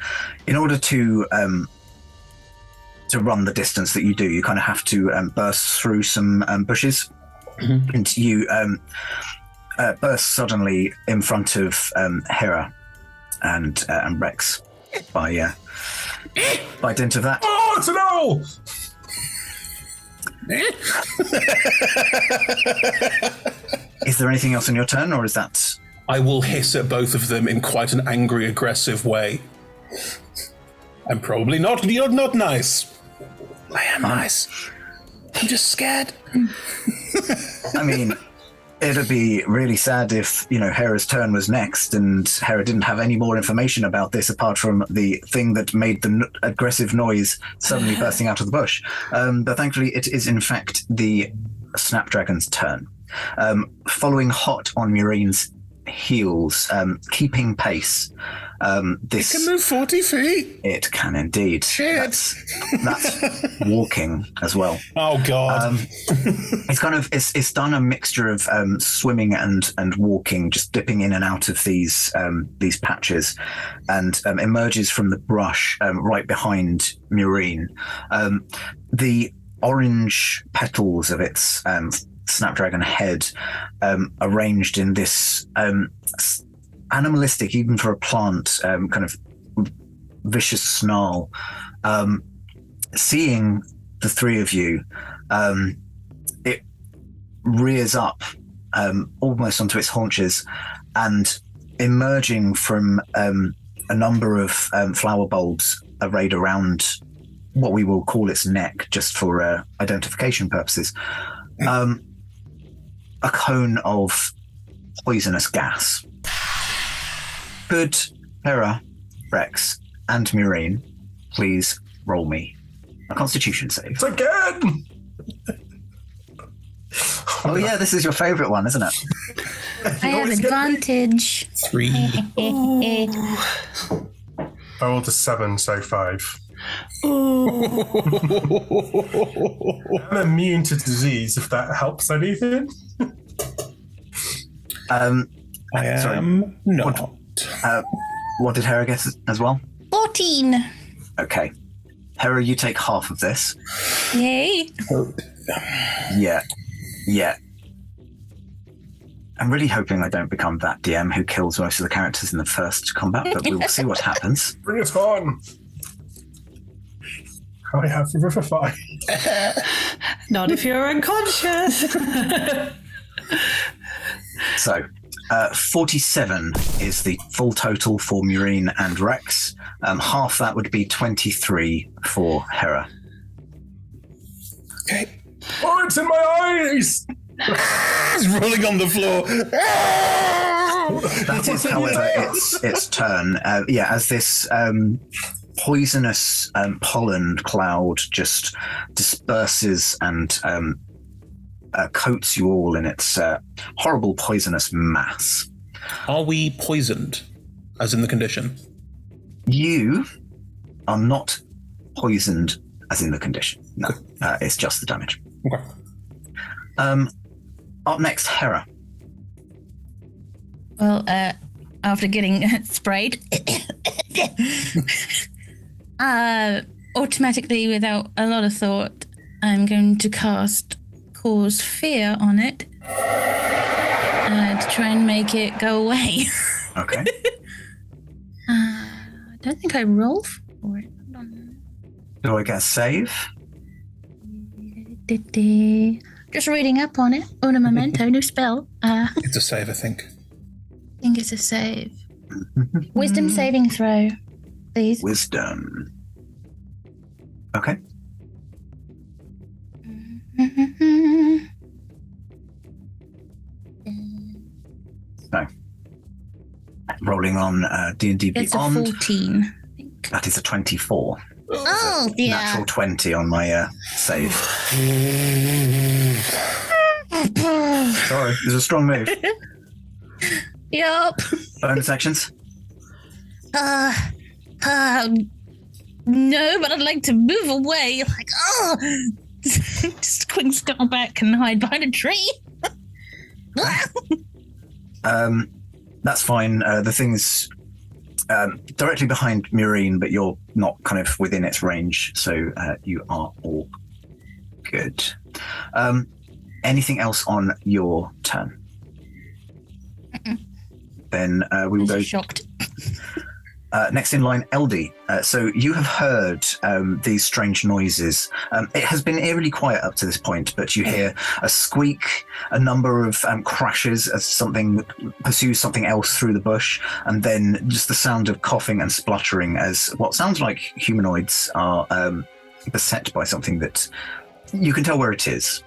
in order to run the distance that you do, you kind of have to burst through some bushes, and you burst suddenly in front of Hera and Rex by dint of that. Oh, it's an owl! Is there anything else on your turn, or is that... I will hiss at both of them in quite an angry, aggressive way. I'm probably not nice. I am nice. I'm just scared. I mean, it'd be really sad if, Hera's turn was next and Hera didn't have any more information about this apart from the thing that made the aggressive noise suddenly bursting out of the bush. But thankfully, it is in fact the Snapdragon's turn. Following hot on Mureen's heels, keeping pace. This It can move 40 feet. It can indeed. Shit. That's walking as well. Oh God. It's done a mixture of swimming and walking, just dipping in and out of these patches, and emerges from the brush right behind Mureen. The orange petals of its snapdragon head, arranged in this animalistic, even for a plant, kind of vicious snarl. Seeing the three of you, it rears up almost onto its haunches, and emerging from a number of flower bulbs arrayed around what we will call its neck, just for identification purposes, a cone of poisonous gas. Could Hera, Rex, and Mureen please roll me a Constitution save? It's again! Oh yeah, this is your favourite one, isn't it? I have advantage. 3. I rolled a 7, so 5. I'm immune to disease, if that helps anything. I am not. What did Hera get as well? 14. Okay. Hera, you take half of this. Yay. Yeah. I'm really hoping I don't become that DM who kills most of the characters in the first combat, but we will see what happens. Bring it on! I have Revivify. Not if you're unconscious. So, 47 is the full total for Mureen and Rex. Half that would be 23 for Hera. Okay. Oh, it's in my eyes! It's rolling on the floor. That is, however, its turn. As this poisonous pollen cloud just disperses and coats you all in its horrible poisonous mass. Are we poisoned, as in the condition? You are not poisoned, as in the condition. No, it's just the damage. Okay. Up next, Hera. Well, after getting sprayed, automatically, without a lot of thought, I'm going to cast Cause Fear on it to try and make it go away. Okay. I don't think I roll for it. Hold on. Do I get a save? Just reading up on it. Una memento, new spell. It's a save, I think. I think it's a save. Wisdom saving throw, please. Wisdom. Okay. So, rolling on D&D It's Beyond. a 14. That is a 24. Oh, yeah. Natural 20 on my save. Sorry, it was a strong move. Yup. Bonus actions? No, but I'd like to move away. Like, just quick step back and hide behind a tree. That's fine. The thing's directly behind Mureen, but you're not kind of within its range, so you are all good. Anything else on your turn? Then we will go. Shocked. Next in line, Eldie. So you have heard these strange noises. It has been eerily quiet up to this point, but you hear a squeak, a number of crashes as something pursues something else through the bush, and then just the sound of coughing and spluttering as what sounds like humanoids are beset by something that you can tell where it is.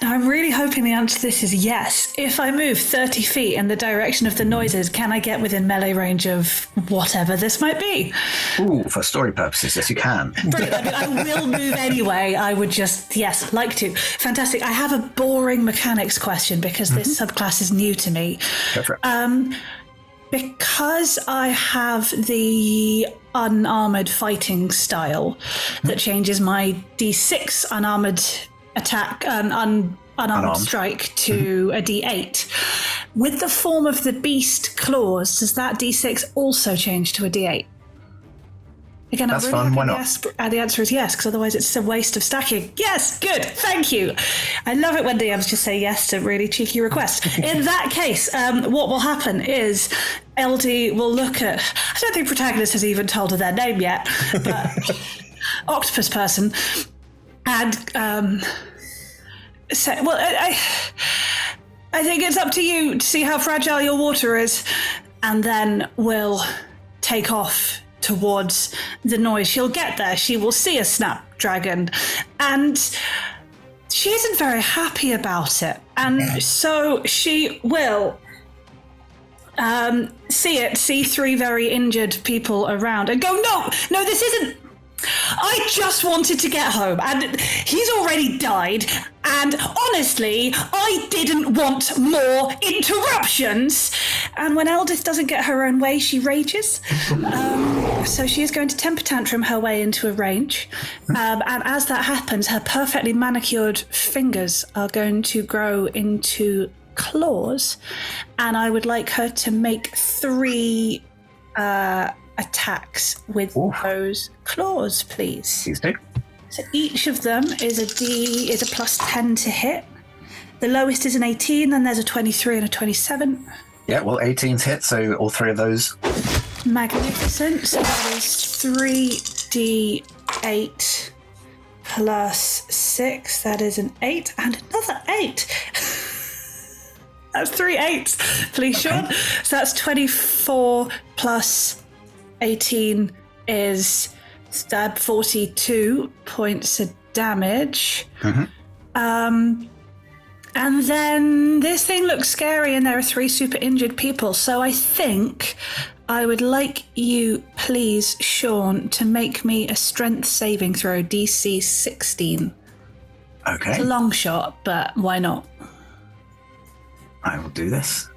Now, I'm really hoping the answer to this is yes. If I move 30 feet in the direction of the noises, can I get within melee range of whatever this might be? Ooh, for story purposes, yes, you can. Brilliant. I mean, I will move anyway. I would just, yes, like to. Fantastic. I have a boring mechanics question because this subclass is new to me. Go for it. Because I have the unarmored fighting style that changes my D6 unarmored attack, unarmed strike to a D8. With the form of the beast claws, does that D6 also change to a D8? Again, That's I'm really fun. Why happy not? the answer is yes, because otherwise it's a waste of stacking. Yes, good, thank you. I love it when DMs just say yes to really cheeky requests. In that case, what will happen is LD will look at, I don't think protagonist has even told her their name yet, but octopus person, and say, well, I think it's up to you to see how fragile your water is, and then we'll take off towards the noise. She'll get there. She will see a snapdragon, and she isn't very happy about it. And so she will see 3 very injured people around and go, no, this isn't. I just wanted to get home, and he's already died, and honestly, I didn't want more interruptions. And when Eldith doesn't get her own way, she rages. So she is going to temper tantrum her way into a range. And as that happens, her perfectly manicured fingers are going to grow into claws, and I would like her to make 3 attacks with those claws, please. Please do. So each of them is a plus 10 to hit. The lowest is an 18, then there's a 23 and a 27. Yeah, well, 18's hit, so all 3 of those. Magnificent. So that is 3d8 plus 6. That is an 8 and another 8. That's 3 8s. Please, Sean. So that's 24 plus 18 is 42 points of damage. And then this thing looks scary, and there are 3 super injured people. So I think I would like you, please, Sean, to make me a strength saving throw, DC 16. Okay. It's a long shot, but why not? I will do this.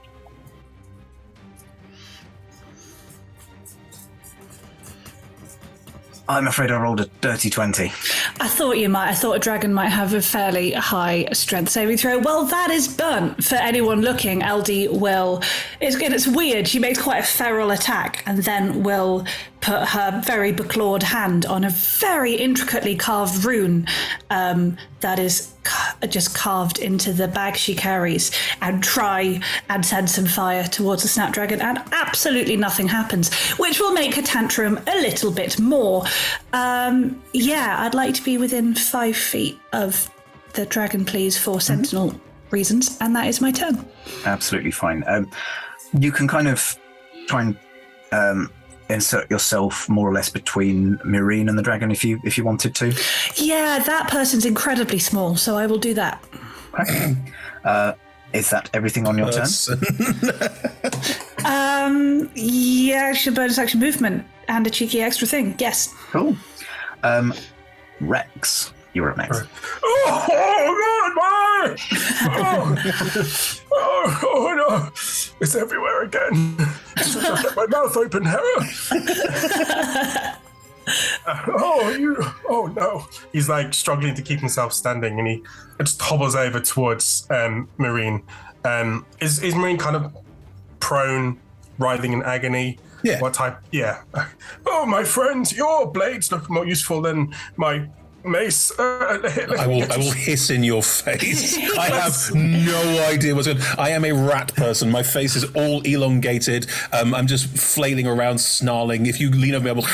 I'm afraid I rolled a dirty 20. I thought you might. I thought a dragon might have a fairly high strength saving throw. Well, that is burnt for anyone looking. LD will... It's weird. She makes quite a feral attack and then will put her very beclawed hand on a very intricately carved rune that is just carved into the bag she carries, and try and send some fire towards the snapdragon, and absolutely nothing happens, which will make her tantrum a little bit more. I'd like to be within 5 feet of the dragon, please, for sentinel reasons, and that is my turn. Absolutely fine. You can kind of try and insert yourself more or less between Murine and the dragon if you wanted to. Yeah, that person's incredibly small, so I will do that. Okay. Is that everything on your turn? Action, bonus action movement, and a cheeky extra thing. Yes. Cool. Rex, you're up next. Oh no! It's everywhere again. I'll get my mouth open, Hera. Oh no! He's like struggling to keep himself standing, and he just hobbles over towards Marine. Is Marine kind of prone, writhing in agony? Yeah. What type? Yeah. Oh, my friend, your blades look more useful than my mace. I will hiss in your face. I have no idea what's going on. I am a rat person. My face is all elongated. I'm just flailing around, snarling. If you lean over me, I will...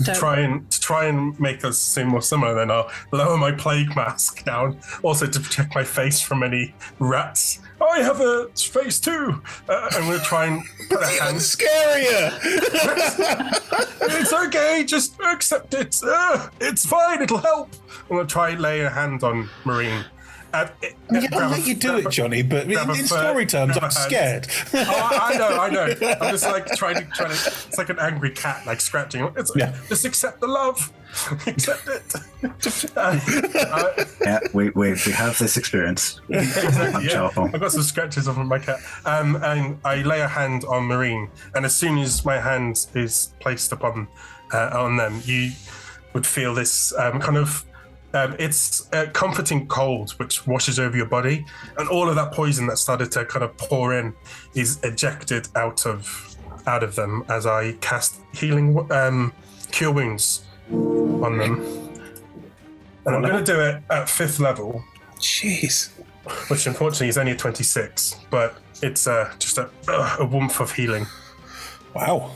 To try and make us seem more similar, then I'll lower my plague mask down, also to protect my face from any rats. I have a face too. I'm going to try and put a hand... scarier! It's okay, just accept it. It's fine, it'll help. I'm going to try and lay a hand on Marine I'll let you do it, Johnny, but in story terms, I'm scared. I know. I'm just like trying to. It's like an angry cat, like scratching. Just accept the love. Accept it. We have this experience. Exactly, I've got some scratches on my cat. And I lay a hand on Marine, and as soon as my hand is placed upon on them, you would feel this kind of. It's a comforting cold which washes over your body, and all of that poison that started to kind of pour in is ejected out of them as I cast healing cure wounds on them. And I'm going to do it at 5th level. Jeez. Which unfortunately is only a 26, but it's just a warmth of healing. Wow.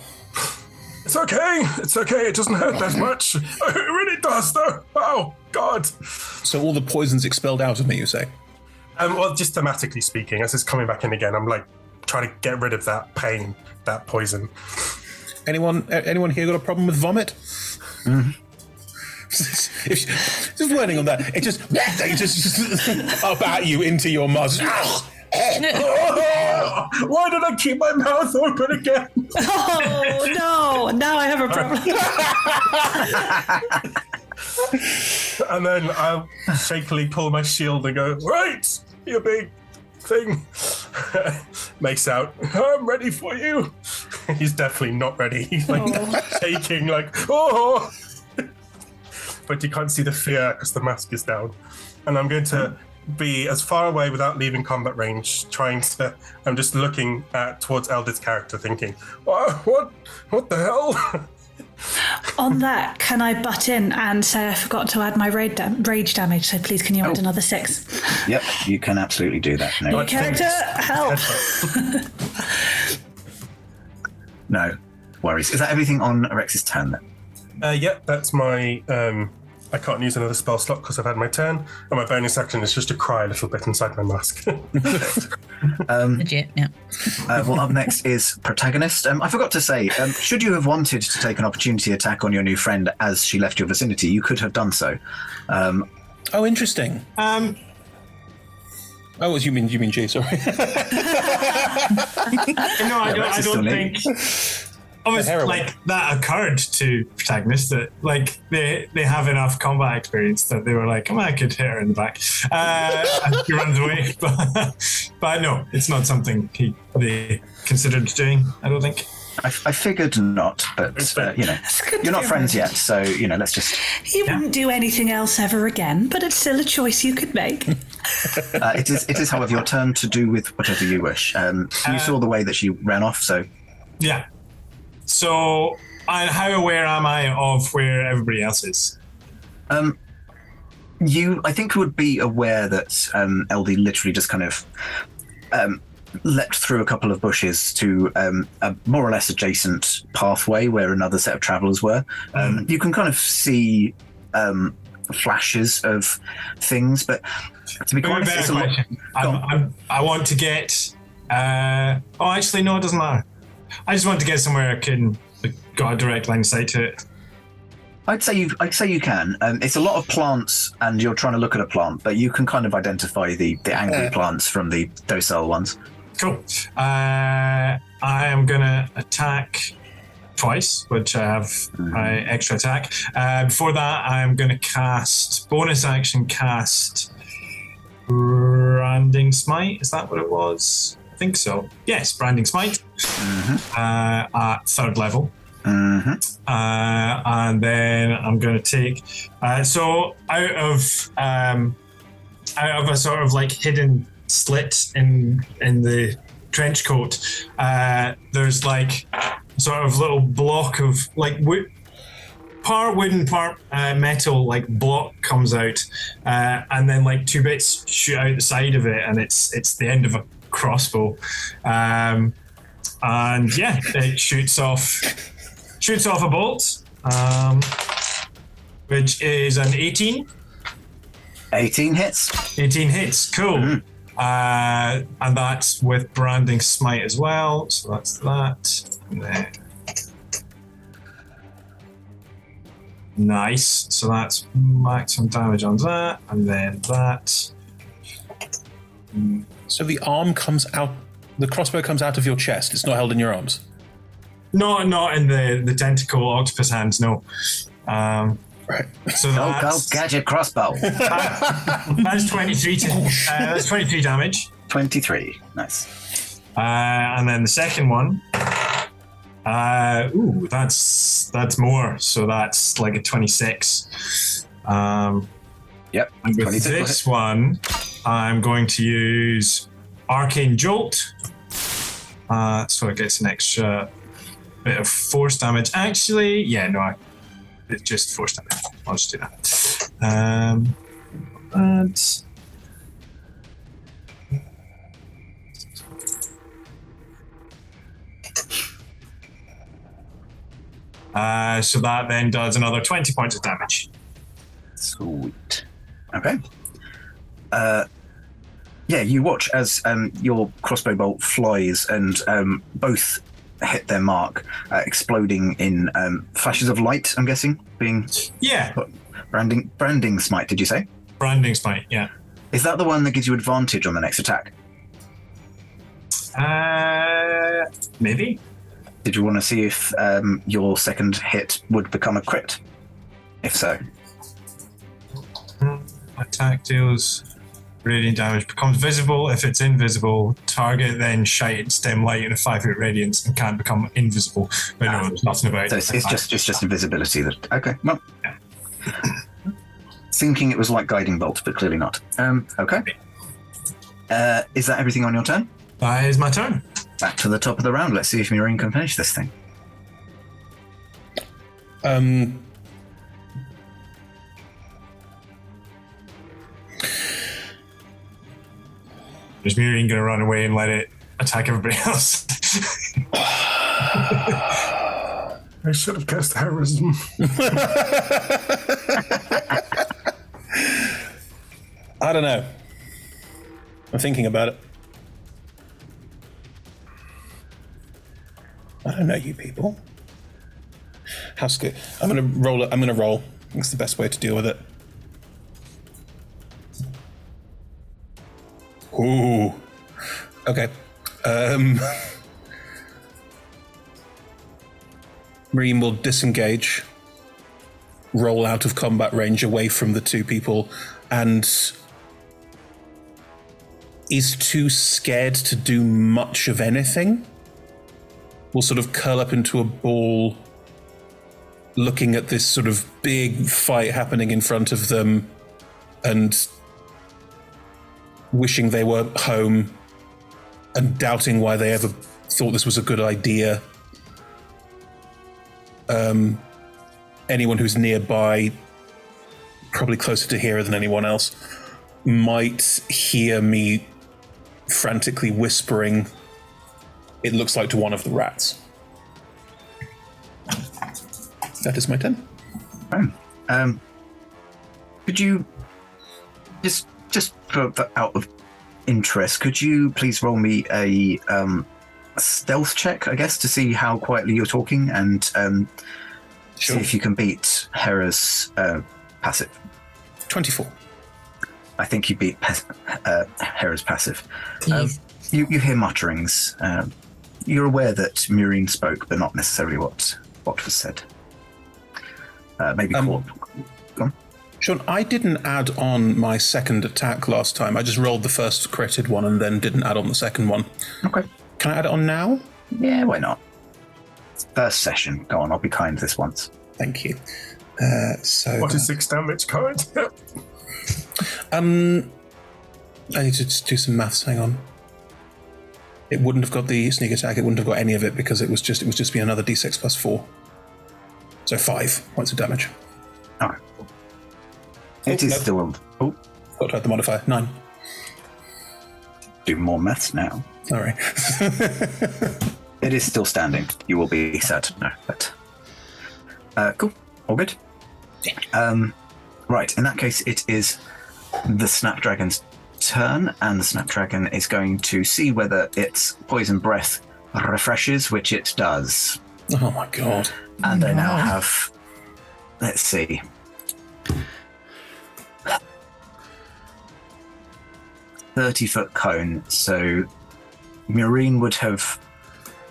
It's okay. It doesn't hurt that much. It really does, though. Oh, God. So all the poison's expelled out of me, you say? Well, just thematically speaking, as it's coming back in again, I'm like trying to get rid of that pain, that poison. Anyone here got a problem with vomit? Mm-hmm. Just wording on that, it just up at you into your mouth. Why did I keep my mouth open again? Oh, no. Now I have a problem. And then I'll shakily pull my shield and go, right, you big thing. Makes out, I'm ready for you. He's definitely not ready. He's like shaking, like, oh. But you can't see the fear because the mask is down. And I'm going to be as far away without leaving combat range, I'm just looking towards Eldith's character thinking, what the hell? On that, can I butt in and say I forgot to add my rage damage, so please can you add another 6? Yep, you can absolutely do that. No, character, help! No worries. Is that everything on Rex's turn then? Yep, that's my... I can't use another spell slot because I've had my turn, and my bonus action is just to cry a little bit inside my mask. Legit, yeah. Well, up next is Protagonist. I forgot to say, should you have wanted to take an opportunity attack on your new friend as she left your vicinity, you could have done so. Oh, interesting. Oh, you mean G? Sorry. No, I don't think. Obviously, like that occurred to Protagonist that like they have enough combat experience that they were like, I could hit her in the back. And she runs away, but no, it's not something they considered doing. I don't think. I figured not, but you're not friends yet, so let's just. You wouldn't do anything else ever again, but it's still a choice you could make. It is, however, your turn to do with whatever you wish. You saw the way that she ran off, so. Yeah. So, how aware am I of where everybody else is? You, I think, would be aware that LD literally just kind of leapt through a couple of bushes to a more or less adjacent pathway where another set of travellers were. You can kind of see flashes of things, but to be quite honest, it's a lot. I want to get. Actually, no, it doesn't matter. I just want to get somewhere I can got a direct line of sight to it. I'd say you can. It's a lot of plants, and you're trying to look at a plant, but you can kind of identify the angry plants from the docile ones. Cool. I am gonna attack twice, which I have my extra attack. Before that, I am gonna bonus action cast Branding Smite. Is that what it was? I think so. Yes, Branding Smite at 3rd level. And then I'm going to take so out of a sort of like hidden slit in the trench coat, there's like a sort of little block of like wood, part wooden, part metal, like block comes out, and then like 2 bits shoot out the side of it, and it's the end of a crossbow, and yeah, it shoots off a bolt, which is an 18. 18 hits. 18 hits, cool. And that's with Branding Smite as well, so that's that. And then nice, so that's maximum damage on that, and then that. So the arm comes out, the crossbow comes out of your chest. It's not held in your arms. No, not in the tentacle octopus hands. No. Right. So Go gadget crossbow. that's 23. That's 23 damage. 23. Nice. And then the second one. That's more. So that's like a 26. Yep. And with this one, I'm going to use Arcane Jolt. So it gets an extra bit of force damage. Actually, it's just force damage. I'll just do that. So that then does another 20 points of damage. Sweet. Okay. You watch as your crossbow bolt flies and both hit their mark, exploding in flashes of light, I'm guessing, being... Yeah. Branding smite, did you say? Branding smite, yeah. Is that the one that gives you advantage on the next attack? Maybe. Did you want to see if your second hit would become a crit? If so. Attack deals radiant damage, becomes visible. If it's invisible, target then shines dim light in a 5-foot radius and can't become invisible. But no, there's nothing about so it. It's just invisibility. Okay, well. Yeah. Thinking it was like guiding bolt, but clearly not. Okay. Is that everything on your turn? That is my turn. Back to the top of the round. Let's see if Murine can finish this thing. Is Murine going to run away and let it attack everybody else? I should have cast heroism. I don't know. I'm thinking about it. I don't know you people. How scared? I'm gonna roll it. I'm gonna roll. It's the best way to deal with it. Ooh. Okay. Marine will disengage, roll out of combat range away from the two people, and is too scared to do much of anything. Will sort of curl up into a ball, looking at this sort of big fight happening in front of them and wishing they were home and doubting why they ever thought this was a good idea. Anyone who's nearby, probably closer to Hera than anyone else, might hear me frantically whispering, "It looks like to one of the rats." That is my turn. Could you just for out of interest, could you please roll me a stealth check, I guess, to see how quietly you're talking and see if you can beat Hera's passive. 24. I think you beat Hera's passive. You hear mutterings. You're aware that Murine spoke, but not necessarily what was said. Maybe Go on. Sean, I didn't add on my second attack last time. I just rolled the first critted one and then didn't add on the second one. Okay. Can I add it on now? Yeah, why not? First session. Go on, I'll be kind this once. Thank you. So 46 damage, current. I need to just do some maths. Hang on. It wouldn't have got the sneak attack. It wouldn't have got any of it because it was just be another d6 plus 4. So 5 points of damage. Okay. It is still. Got to add the modifier. 9. Do more maths now. Sorry. It is still standing. You will be sad to know, but cool. All good. Right. In that case, it is the Snapdragon's turn, and the Snapdragon is going to see whether its poison breath refreshes, which it does. Oh my god. And I now have, let's see. 30-foot cone, so Maureen would have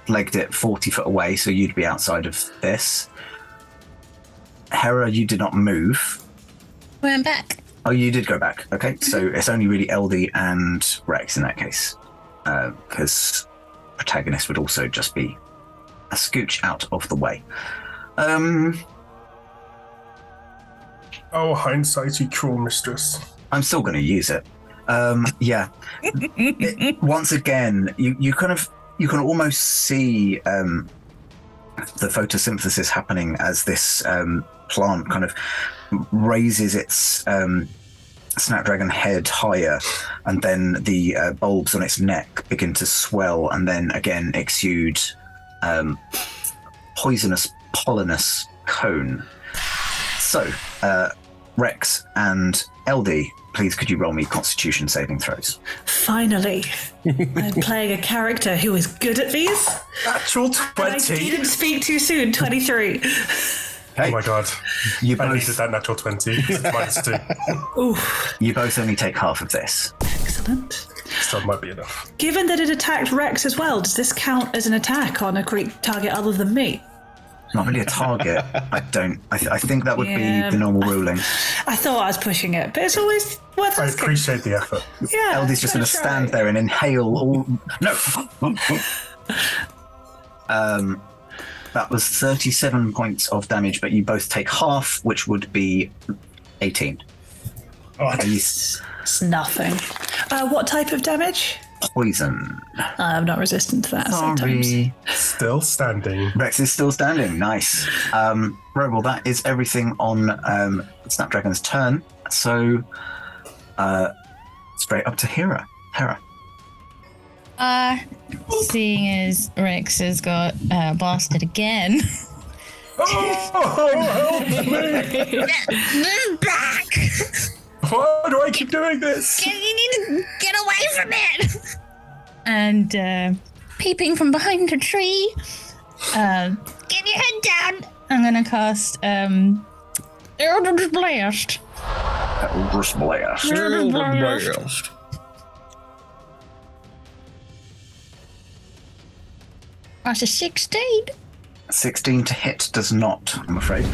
legged it 40 foot away, so you'd be outside of this. Hera, you did not move. Went back. Oh, you did go back. Okay, so it's only really LD and Rex in that case, because protagonist would also just be a scooch out of the way. Oh, hindsight, you cruel mistress. I'm still going to use it. Yeah. Once again, you can almost see the photosynthesis happening as this plant kind of raises its snapdragon head higher, and then the bulbs on its neck begin to swell and then again exude poisonous, pollenous cone. So, Rex and LD, please could you roll me Constitution saving throws? Finally, I'm playing a character who is good at these. Natural 20. I didn't speak too soon. 23. Oh my god. You I both, needed that natural 20. -2. Ooh, you both only take half of this. excellent. Still might be enough. Given that it attacked Rex as well, does this count as an attack on a target other than me? Not really a target. I think that would be the normal ruling. I thought I was pushing it, but it's always worth I asking. appreciate the effort. Yeah, LD's just going to try. stand there and inhale all... No! That was 37 points of damage, but you both take half, which would be 18. Oh, It's nothing. What type of damage? Poison. I'm not resistant to that sometimes. Sorry. still standing. Rex is still standing. Nice. Right, well, that is everything on Snapdragon's turn. So, straight up to Hera. Hera. Seeing as Rex has got blasted again. Oh, help me! Move back! Why do I keep doing this? You need to get away from it! And peeping from behind a tree, get your head down. I'm gonna cast Eldritch Blast. Eldritch Blast. That's a 16. 16 to hit does not, I'm afraid.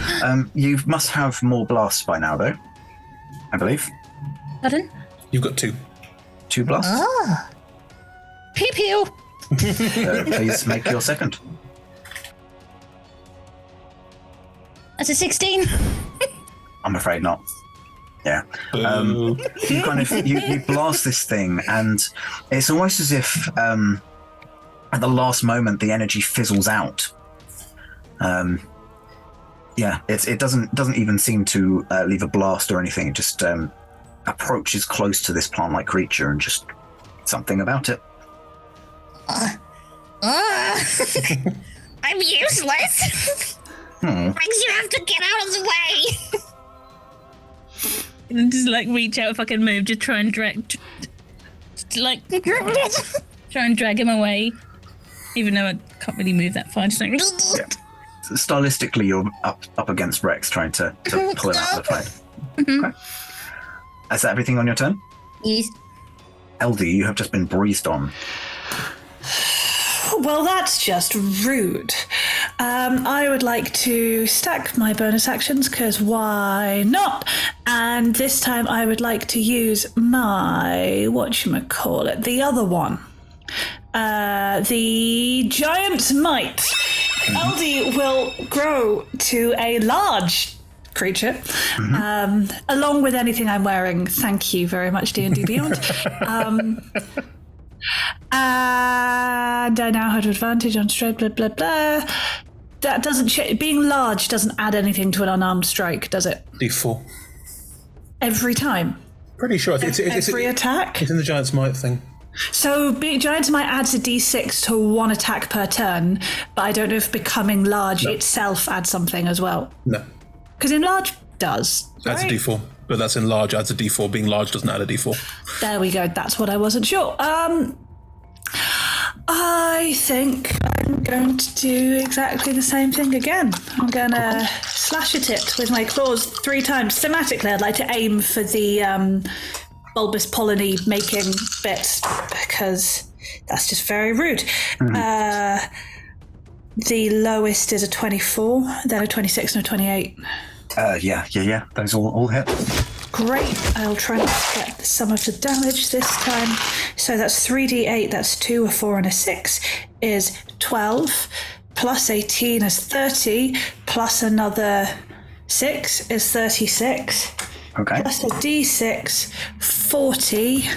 You must have more blasts by now, though. I believe. Pardon? You've got 2. 2 blasts. Ah. Pew pew. Please make your second. That's a 16. I'm afraid not. Yeah. You kind of you blast this thing, and it's almost as if at the last moment the energy fizzles out. Yeah, it doesn't even seem to leave a blast or anything. It just approaches close to this plant-like creature, and just something about it. I'm useless. Rex, you have to get out of the way. And just like reach out if I can move, just try and drag, try and drag him away. Even though I can't really move that far, just like. Yeah. So stylistically, you're up against Rex, trying to pull him out of the fight. Okay. Is that everything on your turn? Yes. LD, you have just been breezed on. Well, that's just rude. I would like to stack my bonus actions, because why not? And this time I would like to use my, whatchamacallit, the other one. The Giant Might. LD will grow to a large creature, along with anything I'm wearing. Thank you very much, D&D Beyond. And I now have advantage on strike, blah, blah, blah. That doesn't being large doesn't add anything to an unarmed strike, does it? D4. Every time? Pretty sure. It's Every attack? It's in the Giant's Might thing. So Giant's Might adds a d6 to one attack per turn, but I don't know if becoming large itself adds something as well. No. Because enlarge does. Adds right? a D4, but that's in large adds a D4. Being large doesn't add a D4. There we go. That's what I wasn't sure. I think I'm going to do exactly the same thing again. I'm going to slash at it with my claws 3 times. Thematically, I'd like to aim for the bulbous polleny making bit, because that's just very rude. The lowest is a 24, then a 26 and a 28. Yeah. Those all hit. Great. I'll try and get some of the damage this time. So that's 3d8, that's 2, a 4, and a 6, is 12, plus 18 is 30, plus another 6 is 36. Okay. Plus a d6, 40.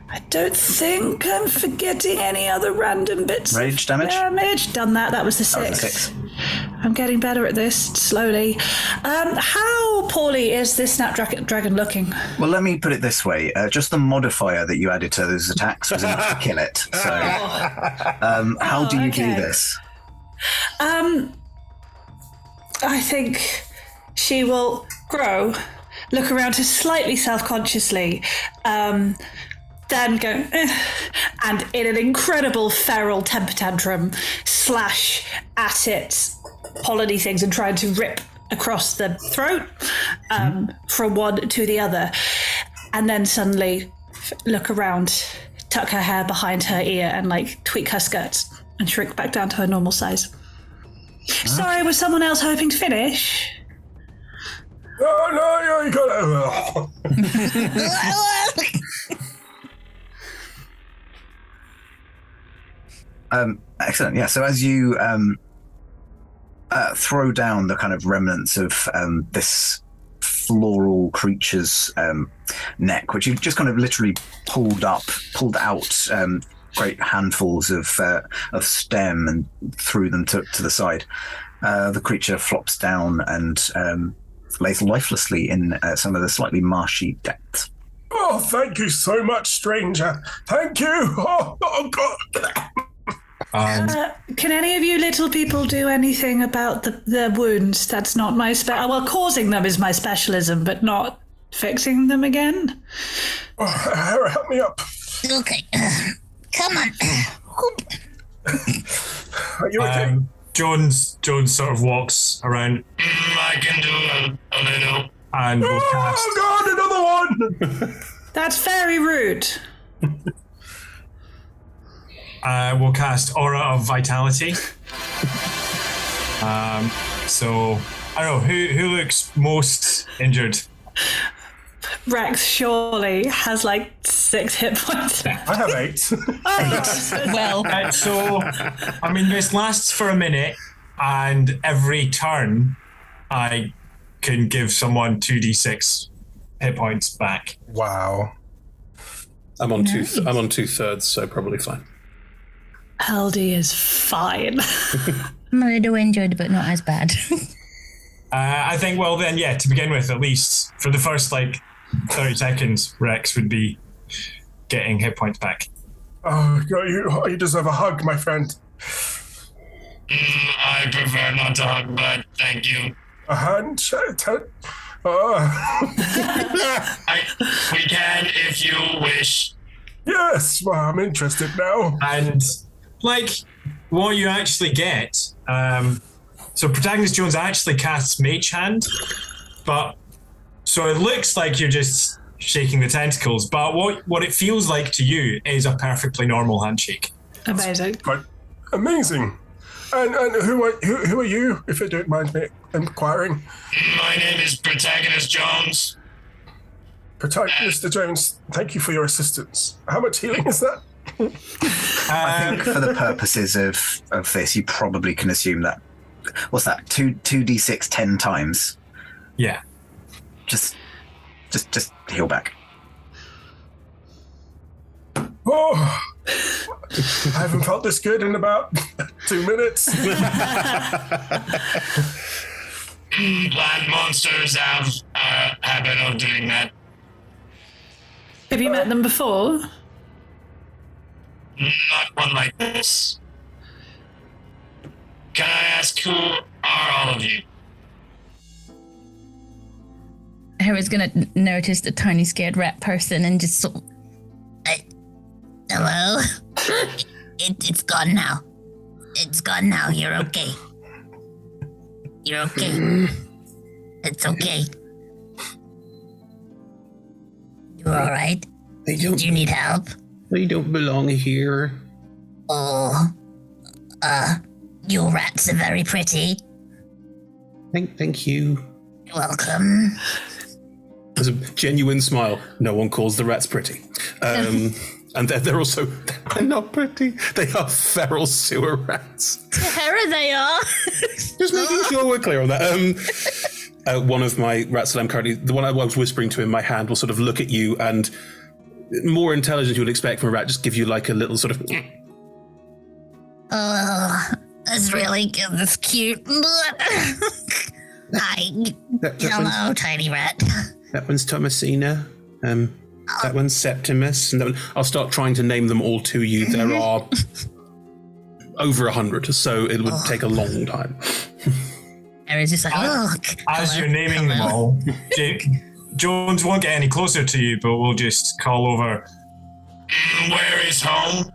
I don't think I'm forgetting any other random bits. Rage damage? Done that. That was the 6. That was the 6. I'm getting better at this slowly. How poorly is this snapdragon looking? Well, let me put it this way. Just the modifier that you added to those attacks was enough to kill it. So, how do you do this? I think she will grow, look around her slightly self-consciously, then go, and in an incredible feral temper tantrum, slash at its polleny things and trying to rip across the throat from one to the other. And then suddenly look around, tuck her hair behind her ear and like tweak her skirts and shrink back down to her normal size. Sorry, was someone else hoping to finish? Oh, no, you got it. Excellent. Yeah. So as you throw down the kind of remnants of this floral creature's neck, which you've just kind of literally pulled out great handfuls of stem and threw them to the side. The creature flops down and lays lifelessly in some of the slightly marshy depths. Oh, thank you so much, stranger. Thank you. Oh God. Can any of you little people do anything about the wounds? That's not my causing them is my specialism, but not fixing them again. Oh, Hera, help me up. Okay. Come on. Are you okay? Jones sort of walks around. I can do a little. And we'll cast. Oh God, another one! That's very rude. We'll cast Aura of Vitality. So I don't know who looks most injured. Rex surely has like 6 hit points. I have 8. Well, so I mean, this lasts for a minute, and every turn, I can give someone 2d6 hit points back. Wow. I'm on 2/3, so probably fine. LD is fine. I'm a little injured, but not as bad. I think, well then, yeah, to begin with, at least for the first 30 seconds, Rex would be getting hit points back. Oh, you deserve a hug, my friend. I prefer not to hug, but thank you. A handshake? We can if you wish. Yes, well, I'm interested now. And what you actually get, so Protagonist Jones actually casts Mage Hand, but so it looks like you're just shaking the tentacles, but what it feels like to you is a perfectly normal handshake. Amazing. Right. Amazing. And who are you, if you don't mind me inquiring? My name is Protagonist Jones. Mr. Jones, thank you for your assistance. How much healing is that? I think for the purposes of this, you probably can assume that. What's that? 2d6 10 times. Yeah. Just heal back. Oh, I haven't felt this good in about 2 minutes. Plant monsters have a habit of doing that. Have you met them before? Not one like this. Can I ask, who are all of you? Hera's gonna notice the tiny scared rat person and just sort of, hello? It's gone now. It's gone now. You're okay. You're okay. It's okay. You all right? Do you need help? They don't belong here. Oh, your rats are very pretty. Thank you. You're welcome. There's a genuine smile. No one calls the rats pretty. And they're also, they're not pretty. They are feral sewer rats. Hera, they are. Just making sure we're clear on that. One of my rats that I'm currently, the one I was whispering to in my hand, will sort of look at you and, more intelligent you would expect from a rat, just give you like a little sort of... Oh, that's really good. That's cute. Hi. Hello, tiny rat. That one's Thomasina. That one's Septimus. And that one, I'll start trying to name them all to you. There are over 100, so it would take a long time. Hera's just like, as you're naming them all, Jake, Jones won't get any closer to you, but we'll just call over. Where is home?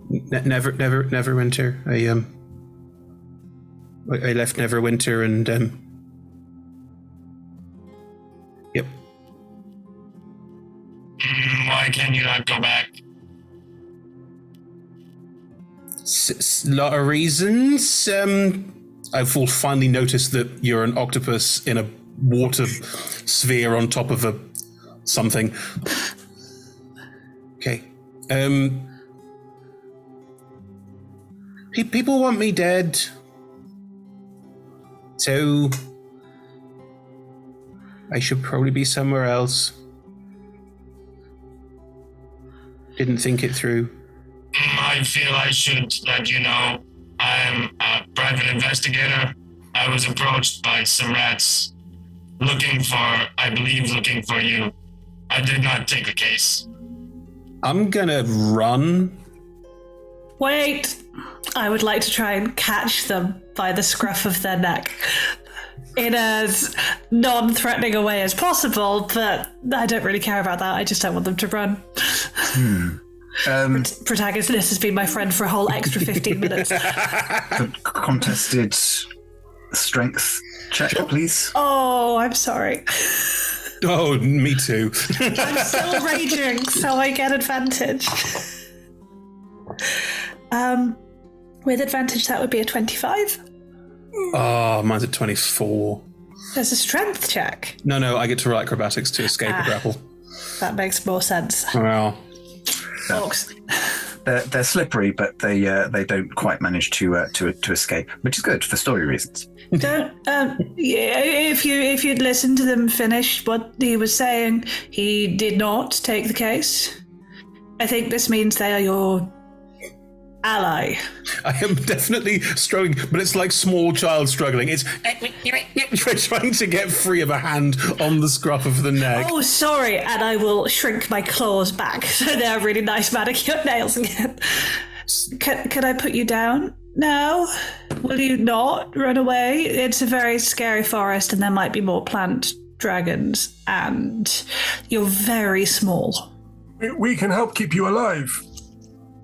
Neverwinter. I left Neverwinter and yep. Why can you not go back? Lot of reasons. I've finally noticed that you're an octopus in a water sphere on top of a something. Okay. People want me dead. So I should probably be somewhere else. Didn't think it through. I feel I should let you know I'm a private investigator. I was approached by some rats looking for you. I did not take the case. I'm gonna run. Wait! I would like to try and catch them by the scruff of their neck in as non-threatening a way as possible, but I don't really care about that. I just don't want them to run. Protagonist has been my friend for a whole extra 15 minutes. Contested strength check, please. Oh, I'm sorry. Oh, me too. I'm still raging, so I get advantage. With advantage, that would be a 25. Oh, mine's at 24. There's a strength check. No, I get to roll acrobatics to escape a grapple. That makes more sense. Well, Orcs. They're slippery, but they don't quite manage to escape, which is good for story reasons. Don't. If you'd listened to them finish what he was saying, he did not take the case. I think this means they are your ally. I am definitely struggling, but it's like small child struggling. It's trying to get free of a hand on the scruff of the neck. Oh, sorry, and I will shrink my claws back so they're really nice manicured nails again. Can I put you down now? Will you not run away? It's a very scary forest, and there might be more plant dragons, and you're very small. We can help keep you alive.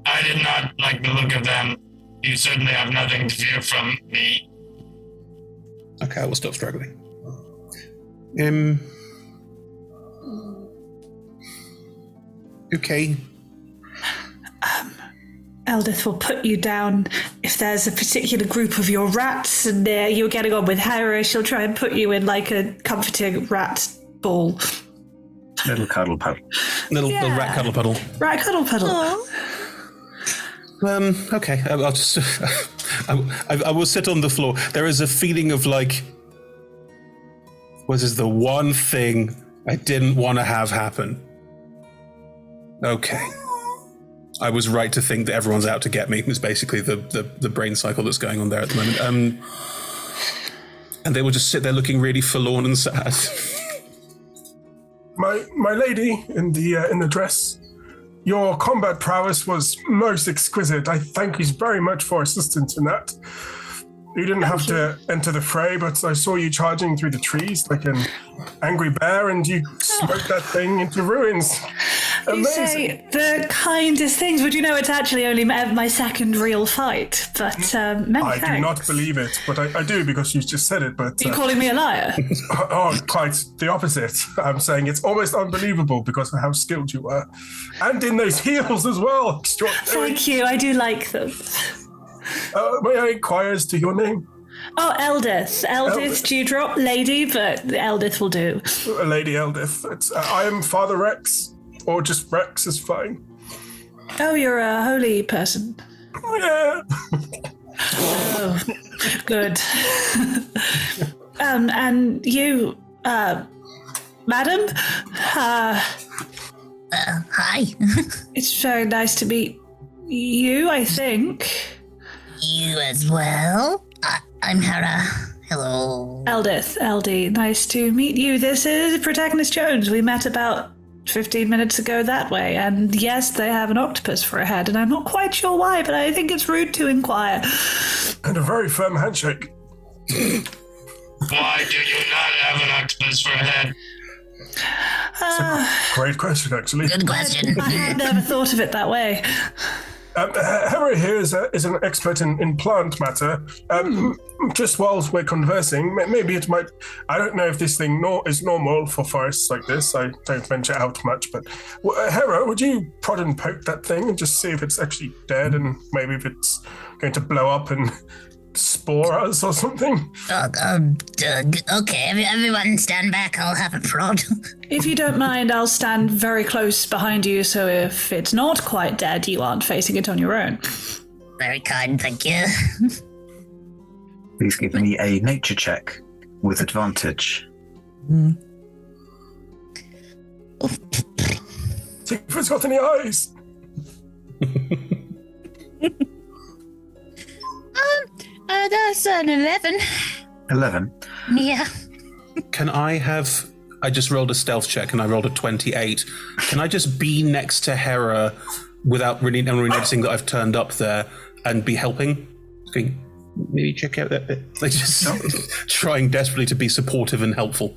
I did not like the look of them. You certainly have nothing to fear from me. Okay, I will stop struggling. Okay. Eldith will put you down if there's a particular group of your rats and you're getting on with Hera. She'll try and put you in like a comforting rat ball. Little cuddle puddle. Little rat cuddle puddle. Rat cuddle puddle. Okay, I'll just... I will sit on the floor. There is a feeling of like... What is the one thing I didn't want to have happen? Okay. I was right to think that everyone's out to get me. It was basically the brain cycle that's going on there at the moment. And they will just sit there looking really forlorn and sad. My lady in the dress, your combat prowess was most exquisite. I thank you very much for assistance in that. You didn't have to enter the fray, but I saw you charging through the trees like an angry bear, and you smoked that thing into ruins. You say the kindest things, but you know it's actually only my second real fight. But many I thanks. do not believe it, but I do because you just said it. But Are you calling me a liar? Oh, quite the opposite. I'm saying it's almost unbelievable because of how skilled you are, and in those heels as well. Thank you. I do like them. May I inquire as to your name? Oh, Eldith. Eldith Dewdrop, lady, but Eldith will do. Lady Eldith. I am Father Rex, or just Rex is fine. Oh, you're a holy person. Yeah. Oh, good. And you, madam? Hi. It's very nice to meet you, I think. You as well? I'm Hera. Hello. Eldith, LD, nice to meet you. This is Protagonist Jones. We met about 15 minutes ago that way, and yes, they have an octopus for a head, and I'm not quite sure why, but I think it's rude to inquire. And a very firm handshake. Why do you not have an octopus for a head? Great question, actually. Good question. I had never thought of it that way. Hera here is an expert in plant matter. Just whilst we're conversing, maybe it might... I don't know if this thing is normal for forests like this. I don't venture out much, but... Hera, would you prod and poke that thing and just see if it's actually dead and maybe if it's going to blow up and spore us or something? Okay, everyone stand back. I'll have a prod. If you don't mind, I'll stand very close behind you, so if it's not quite dead, you aren't facing it on your own. Very kind, thank you. Please give me a nature check with advantage. See if it's got any eyes. That's an 11. 11? Yeah. Can I have... I just rolled a stealth check and I rolled a 28. Can I just be next to Hera without really noticing that I've turned up there and be helping? Okay, maybe check out that bit. Like just trying desperately to be supportive and helpful.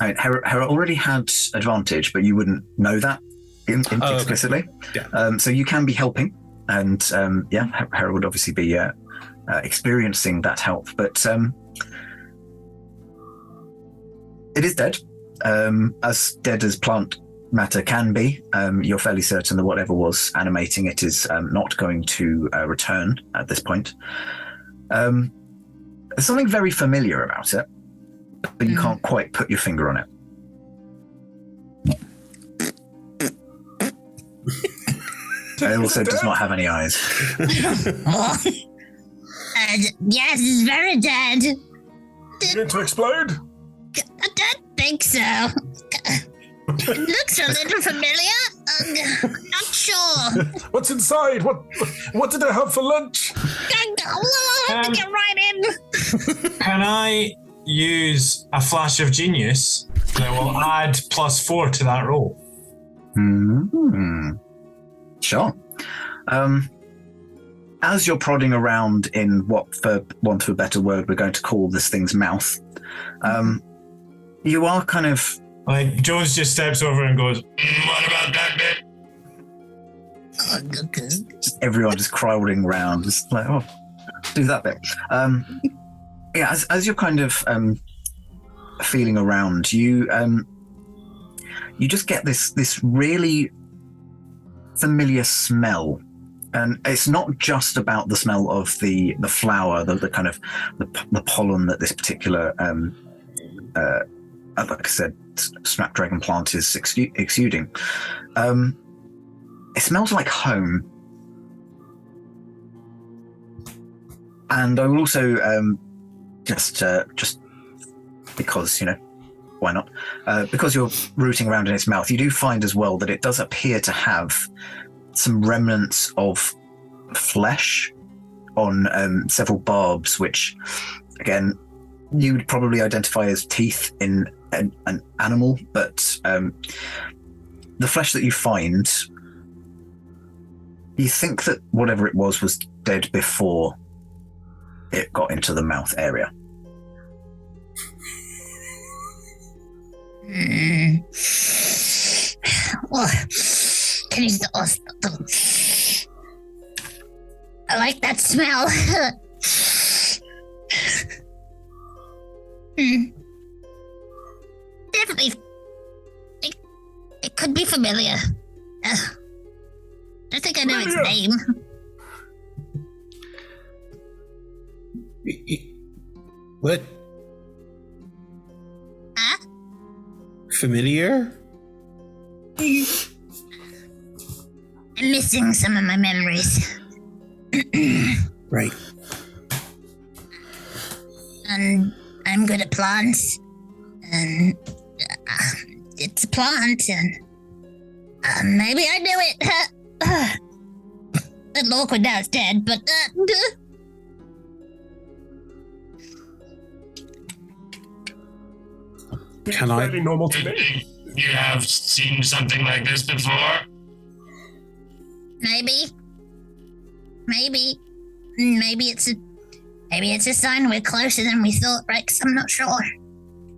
Right, Hera already had advantage, but you wouldn't know that explicitly. Okay. Yeah. So you can be helping, and Hera would obviously be experiencing that help, but it is dead, as dead as plant matter can be. You're fairly certain that whatever was animating it is not going to return at this point. There's something very familiar about it, but you can't quite put your finger on it. It also does not have any eyes. Yes, it's very dead. You going to explode? I don't think so. It looks a little familiar. Not sure. What's inside? What did I have for lunch? I'll have to get right in. Can I use a flash of genius that will add +4 to that roll? Sure. As you're prodding around in what, for want of a better word, we're going to call this thing's mouth, you are kind of... Like, Jones just steps over and goes, what about that bit? Just everyone just crowding around, just like, oh, do that bit. As you're kind of feeling around, you just get this really familiar smell. And it's not just about the smell of the flower, the kind of the pollen that this particular, like I said, snapdragon plant is exuding. It smells like home. And I will also just because, why not? Because you're rooting around in its mouth, you do find as well that it does appear to have some remnants of flesh on several barbs, which, again, you would probably identify as teeth in an animal, but the flesh that you find, you think that whatever it was dead before it got into the mouth area. Well, can you I like that smell. Definitely. It could be familiar. I think I know its name. What? Huh? Familiar? I'm missing some of my memories. Right. And I'm good at plants. And it's a plant, and maybe I knew it. That awkward now it's dead, but Can I? Fairly normal to me. You have seen something like this before? Maybe it's a sign we're closer than we thought, Rex. I'm not sure.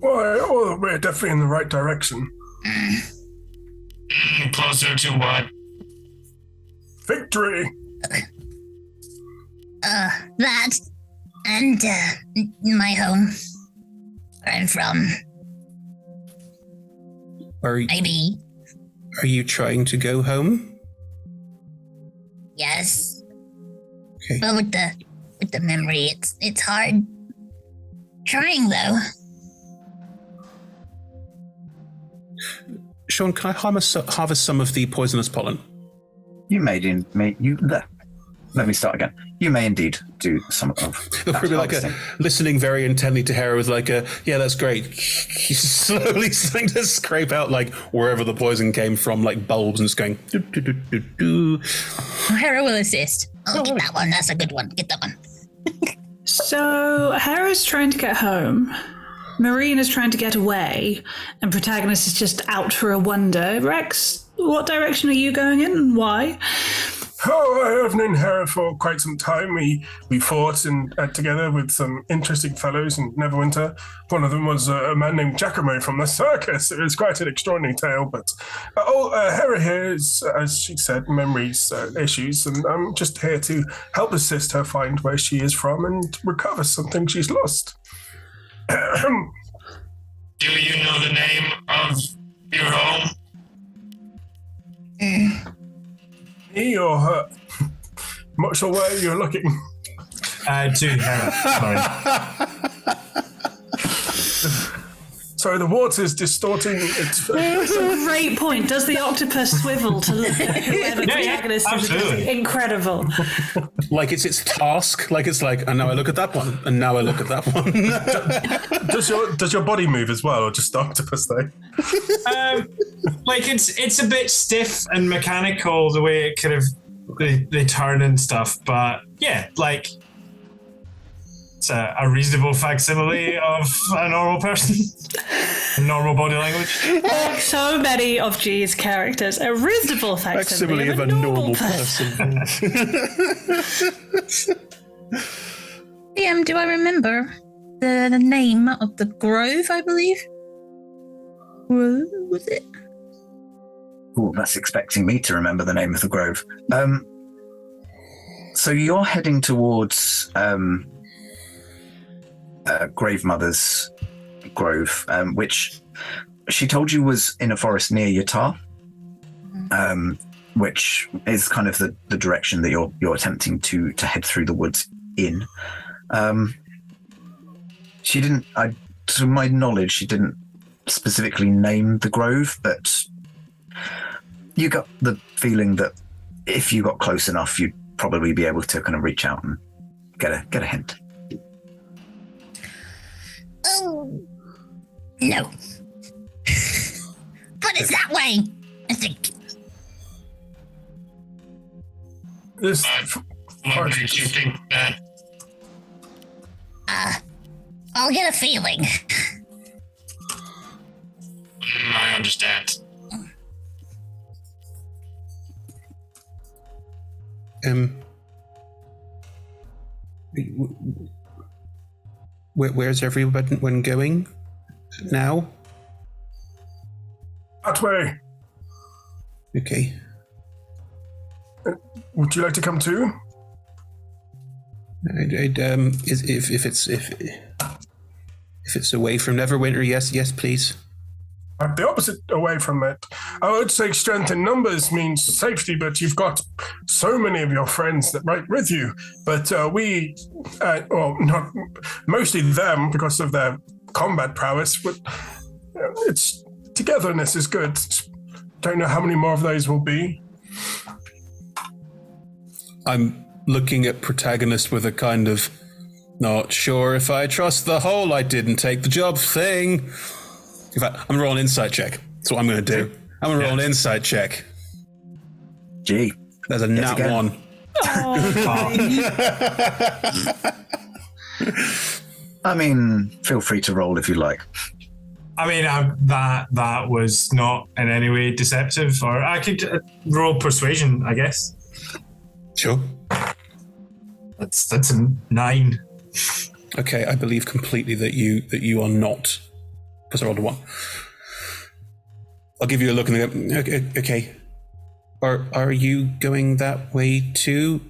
Well, we're definitely in the right direction. Closer to what? Victory. That and my home, where I'm from. Maybe. Are you trying to go home? Yes. Okay. But with the memory, it's hard. Trying though. Sean, can I harvest some of the poisonous pollen? Let me start again. You may indeed do some of that. Probably listening very intently to Hera with yeah, that's great. He's slowly starting to scrape out wherever the poison came from, bulbs, and just going do do do do do. Hera will assist. Get that one. That's a good one. Get that one. So Hera's trying to get home. Marine is trying to get away, and Protagonist is just out for a wander. Rex, what direction are you going in, and why? Oh, I have known Hera for quite some time. We fought together with some interesting fellows in Neverwinter. One of them was a man named Giacomo from the circus. It was quite an extraordinary tale, but Hera here is, as she said, memories issues, and I'm just here to help assist her find where she is from and recover something she's lost. Do you know the name of your home? Me or her? Not sure where you're looking. To Hera, sorry. Sorry, the water's distorting. It's a great point. Does the octopus swivel to look at whoever Protagonist is? Incredible. It's its task. And now I look at that one, and now I look at that one. Does your body move as well, or just the octopus though? It's a bit stiff and mechanical the way it kind of they turn and stuff, but yeah, it's a reasonable facsimile of a normal person. Normal body language. Like so many of G's characters, a reasonable facsimile of a normal person. Do I remember the name of the grove, I believe? Grove, was it? Oh, that's expecting me to remember the name of the grove. So you're heading towards Grave Mother's grove, which she told you was in a forest near Yatar, which is kind of the direction that you're attempting to head through the woods in. She didn't, to my knowledge, she didn't specifically name the grove, but you got the feeling that if you got close enough, you'd probably be able to kind of reach out and get a hint. Oh, no. But it's that way, I think. What makes you think that? I'll get a feeling. I understand. Where's everyone going now? That way. Okay. Would you like to come too? If it's away from Neverwinter, yes, please. The opposite away from it. I would say strength in numbers means safety, but you've got so many of your friends that ride with you. But not mostly them because of their combat prowess. But it's togetherness is good. Don't know how many more of those will be. I'm looking at Protagonist with a kind of not sure if I trust the whole I didn't take the job thing. In fact, I'm going to roll an insight check. That's what I'm going to do. I'm going to roll an insight check. Gee. There's a nat 1. I mean, feel free to roll if you like. I mean, that was not in any way deceptive, or I could roll persuasion, I guess. Sure. That's a 9. Okay, I believe completely that you are not. Because I rolled a 1. I'll give you a look and go, okay. Are you going that way too,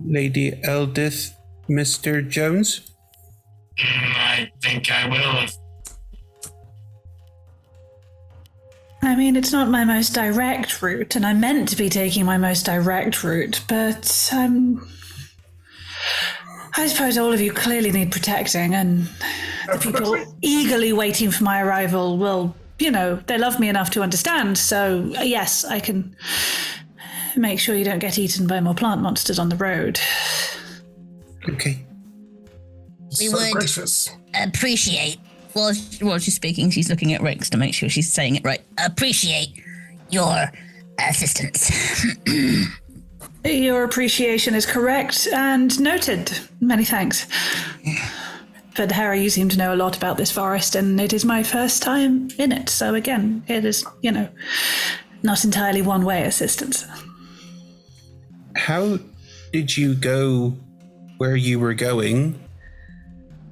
Lady Eldith, Mr. Jones? I think I will. I mean, it's not my most direct route, and I meant to be taking my most direct route, but I suppose all of you clearly need protecting, and the people eagerly waiting for my arrival will, they love me enough to understand, so yes, I can make sure you don't get eaten by more plant monsters on the road. Okay. We So would gracious. appreciate, while she's speaking, she's looking at Rex to make sure she's saying it right, appreciate your assistance. Your appreciation is correct and noted. Many thanks. But Harry, you seem to know a lot about this forest, and it is my first time in it. So again, it is, not entirely one-way assistance. How did you go where you were going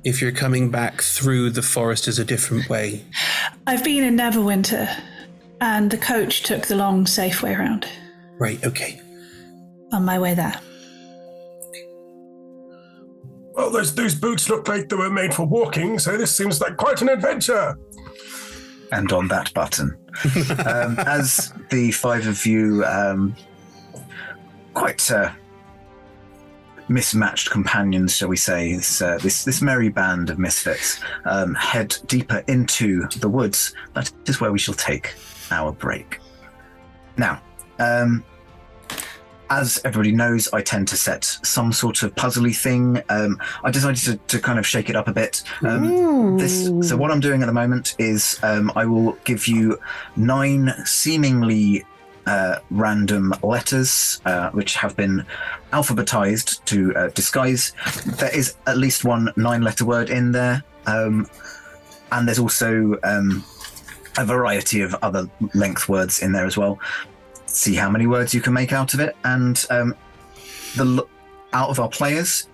if you're coming back through the forest as a different way? I've been in Neverwinter, and the coach took the long, safe way around. Right, okay. On my way there. Well, those boots look like they were made for walking, so this seems like quite an adventure. And on that button, as the 5 of you, quite mismatched companions, shall we say, this merry band of misfits, head deeper into the woods, that is where we shall take our break. Now, as everybody knows, I tend to set some sort of puzzly thing. I decided to kind of shake it up a bit. So what I'm doing at the moment is I will give you 9 seemingly random letters, which have been alphabetized to disguise. There is at least one 9-letter word in there. And there's also a variety of other length words in there as well. See how many words you can make out of it, and out of our players,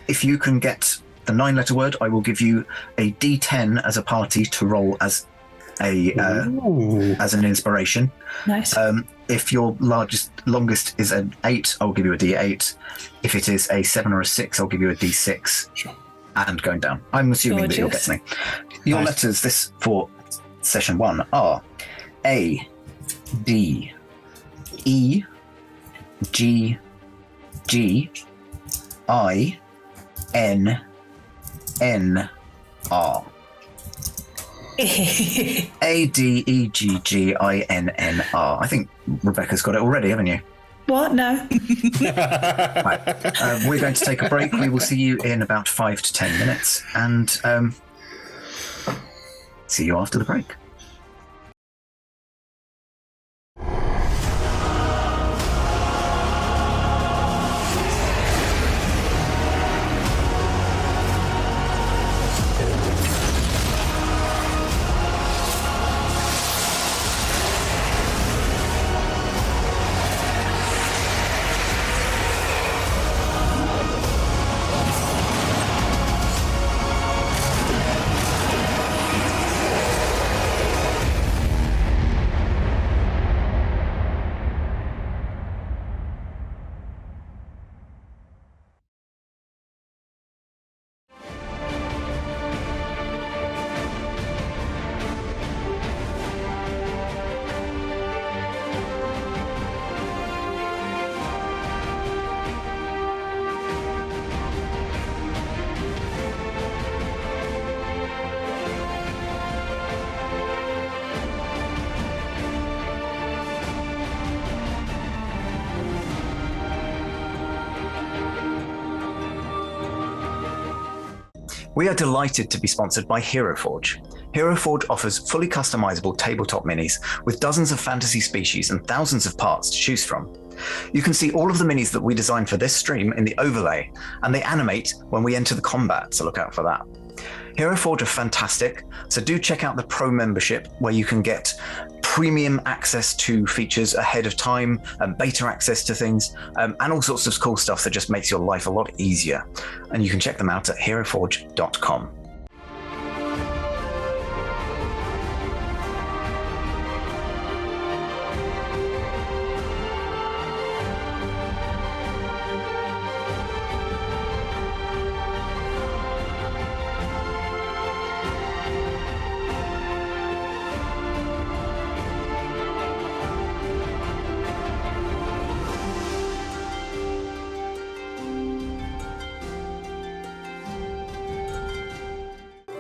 if you can get the 9-letter word, I will give you a D10 as a party to roll as as an inspiration. Nice. If your longest is an 8, I'll give you a D8. If it is a 7 or a 6, I'll give you a D6. Sure. And going down. I'm assuming that you'll get me. Your letters this for session 1 are A, D, E, G, G, I, N, N, R. A, D, E, G, G, I, N, N, R. I think Rebecca's got it already, haven't you? What? No. Right. We're going to take a break. We will see you in about 5 to 10 minutes, and see you after the break. We are delighted to be sponsored by HeroForge. HeroForge offers fully customizable tabletop minis with dozens of fantasy species and thousands of parts to choose from. You can see all of the minis that we designed for this stream in the overlay, and they animate when we enter the combat, so look out for that. HeroForge are fantastic, so do check out the Pro membership where you can get premium access to features ahead of time, and beta access to things, and all sorts of cool stuff that just makes your life a lot easier. And you can check them out at heroforge.com.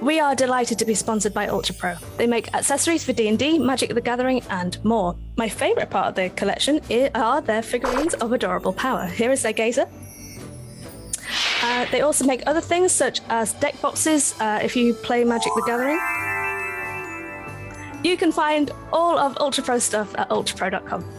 We are delighted to be sponsored by Ultra Pro. They make accessories for D&D, Magic the Gathering, and more. My favourite part of the collection are their figurines of adorable power. Here is their gazer. They also make other things such as deck boxes if you play Magic the Gathering. You can find all of Ultra Pro stuff at ultrapro.com.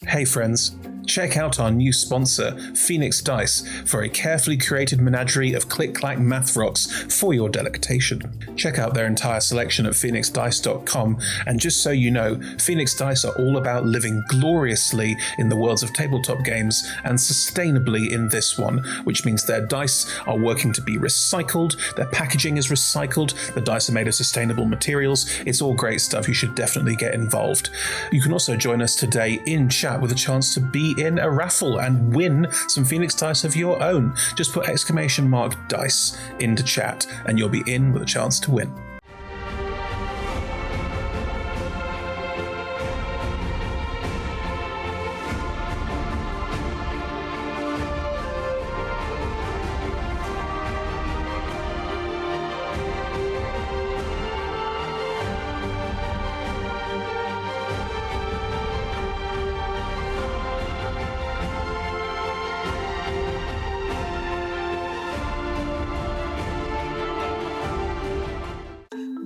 Hey friends, check out our new sponsor, Phoenix Dice, for a carefully curated menagerie of click-clack math rocks for your delectation. Check out their entire selection at phoenixdice.com, and just so you know, Phoenix Dice are all about living gloriously in the worlds of tabletop games and sustainably in this one, which means their dice are working to be recycled, their packaging is recycled, the dice are made of sustainable materials. It's all great stuff. You should definitely get involved. You can also join us today in chat with a chance to be in a raffle and win some Phoenix Dice of your own. Just put !dice into chat and you'll be in with a chance to win.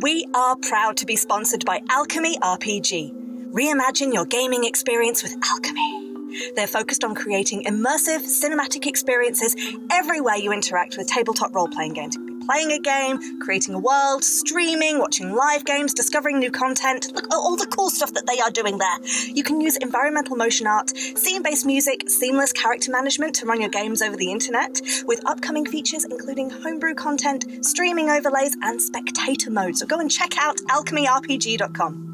We are proud to be sponsored by Alchemy RPG. Reimagine your gaming experience with Alchemy. They're focused on creating immersive, cinematic experiences everywhere you interact with tabletop role-playing games. You could be playing a game, creating a world, streaming, watching live games, discovering new content. Look at all the cool stuff that they are doing there. You can use environmental motion art, scene-based music, seamless character management to run your games over the internet, with upcoming features including homebrew content, streaming overlays, and spectator mode. So go and check out alchemyrpg.com.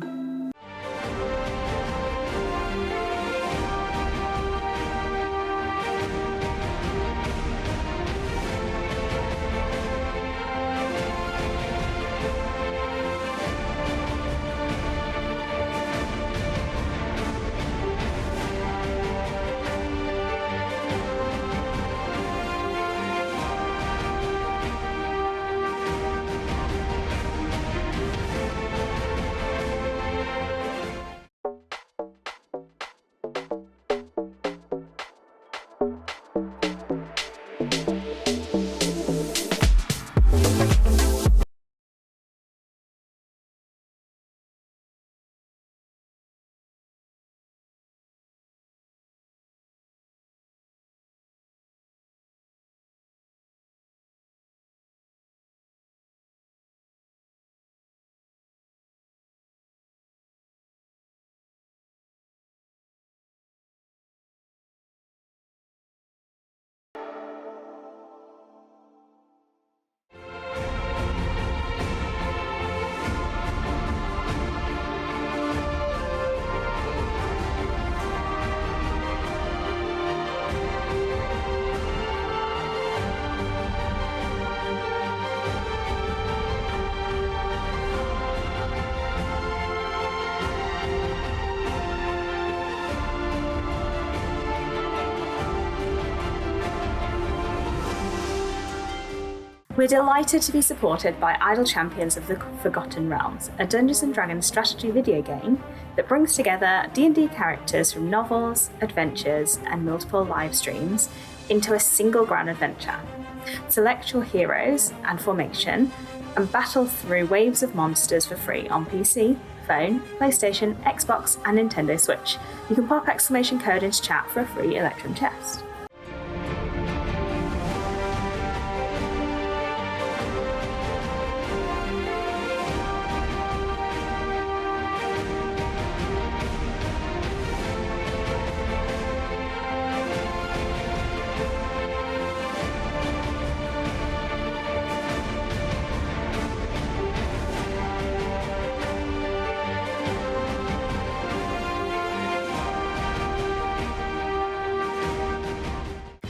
We're delighted to be supported by Idle Champions of the Forgotten Realms, a Dungeons & Dragons strategy video game that brings together D&D characters from novels, adventures, and multiple live streams into a single grand adventure. Select your heroes and formation and battle through waves of monsters for free on PC, phone, PlayStation, Xbox, and Nintendo Switch. You can pop exclamation code into chat for a free Electrum test.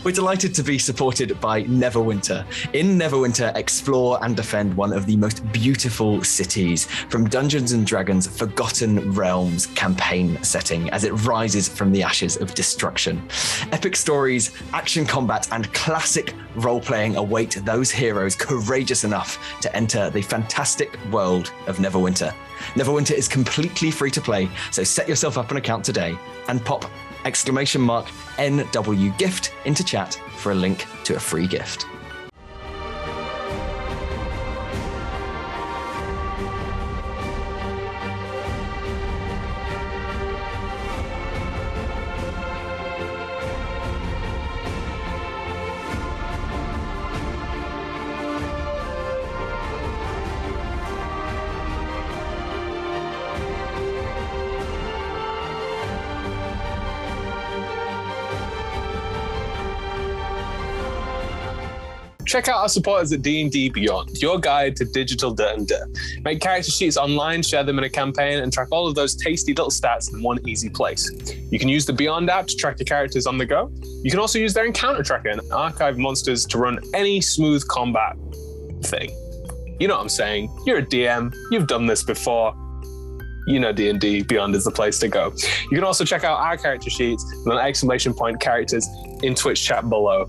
We're delighted to be supported by Neverwinter. In Neverwinter, explore and defend one of the most beautiful cities from Dungeons & Dragons Forgotten Realms campaign setting as it rises from the ashes of destruction. Epic stories, action combat, and classic role-playing await those heroes courageous enough to enter the fantastic world of Neverwinter. Neverwinter is completely free to play, so set yourself up an account today and pop !NW gift into chat for a link to a free gift. Check out our supporters at D&D Beyond, your guide to digital D&D. Make character sheets online, share them in a campaign, and track all of those tasty little stats in one easy place. You can use the Beyond app to track your characters on the go. You can also use their encounter tracker and archive monsters to run any smooth combat thing. You know what I'm saying. You're a DM. You've done this before. You know D&D Beyond is the place to go. You can also check out our character sheets with an exclamation point characters in Twitch chat below.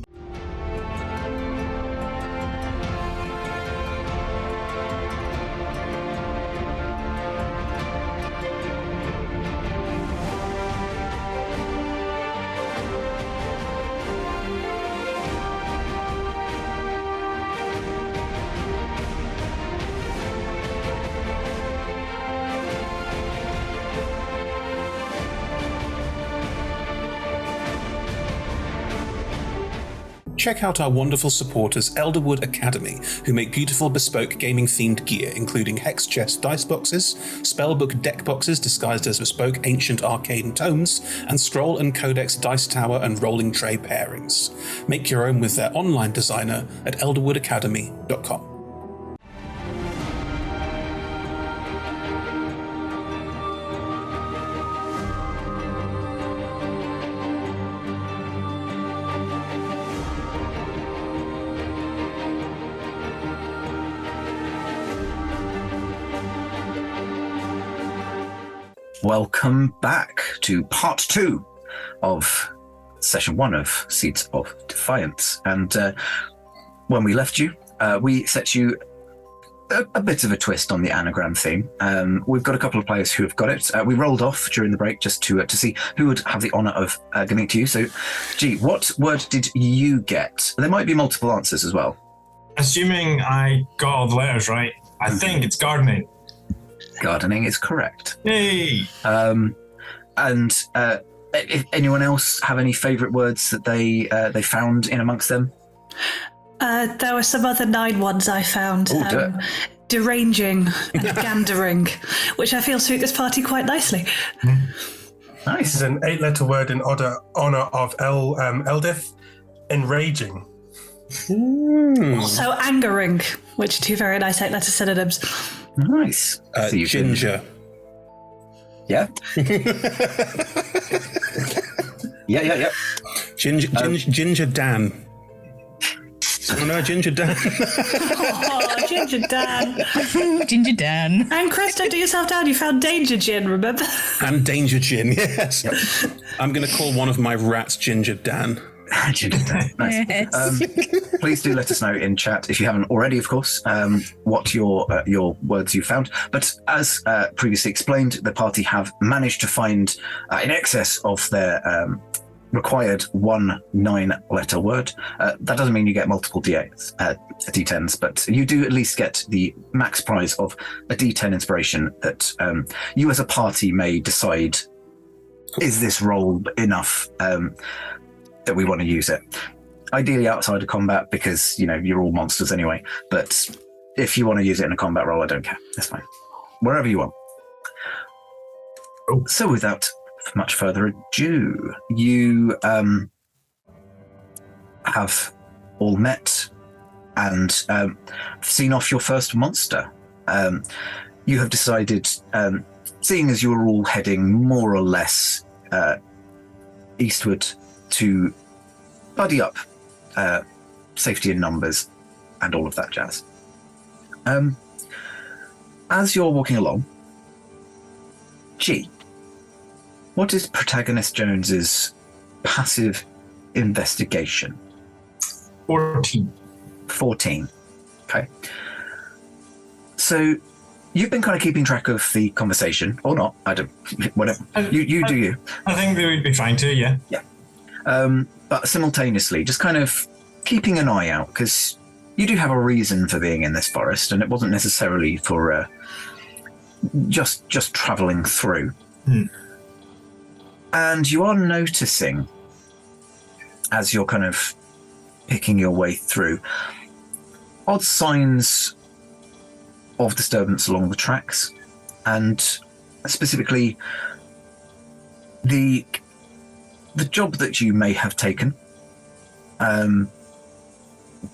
Check out our wonderful supporters Elderwood Academy, who make beautiful bespoke gaming-themed gear, including hex chest dice boxes, spellbook deck boxes disguised as bespoke ancient arcane tomes, and scroll and codex dice tower and rolling tray pairings. Make your own with their online designer at elderwoodacademy.com. Welcome back to part 2 of session 1 of Seeds of Defiance. And when we left you, we set you a bit of a twist on the anagram theme. We've got a couple of players who have got it. We rolled off during the break just to see who would have the honour of giving it to you. So, G, what word did you get? There might be multiple answers as well. Assuming I got all the letters right, I think it's gardening. Gardening is correct. Yay! If anyone else have any favourite words that they found in amongst them? There were some other 9 ones I found. Deranging and gandering, which I feel suit this party quite nicely. Nice. This is an 8-letter word in honour of Eldith. Enraging. Also angering, which are 2 very nice 8-letter synonyms. Nice. Ginger. Yeah. Yeah. Ginger Dan. Oh no, Ginger Dan. Oh, Ginger Dan. Ginger Dan. And Chris, don't do yourself down. You found Danger Gin, remember? And Danger Gin, yes. Yep. I'm going to call one of my rats Ginger Dan. Nice. Yes. Please do let us know in chat, if you haven't already, of course, what your words you found. But as previously explained, the party have managed to find in excess of their required 1 9-letter word. That doesn't mean you get multiple D10s, but you do at least get the max prize of a D10 inspiration that you as a party may decide, is this roll enough that we want to use it? Ideally outside of combat, because you're all monsters anyway, but if you want to use it in a combat roll, I don't care. That's fine. Wherever you want. So without much further ado, you have all met and seen off your first monster. You have decided, seeing as you are all heading more or less eastward, to buddy up, safety in numbers, and all of that jazz. As you're walking along, G, what is Protagonist Jones's passive investigation? 14. 14. Okay. So you've been kind of keeping track of the conversation, or not? I don't. Whatever. You do you. I think they would be fine too. Yeah. Yeah. But simultaneously, just kind of keeping an eye out, because you do have a reason for being in this forest, and it wasn't necessarily for just traveling through. And you are noticing, as you're kind of picking your way through, odd signs of disturbance along the tracks, and specifically the job that you may have taken.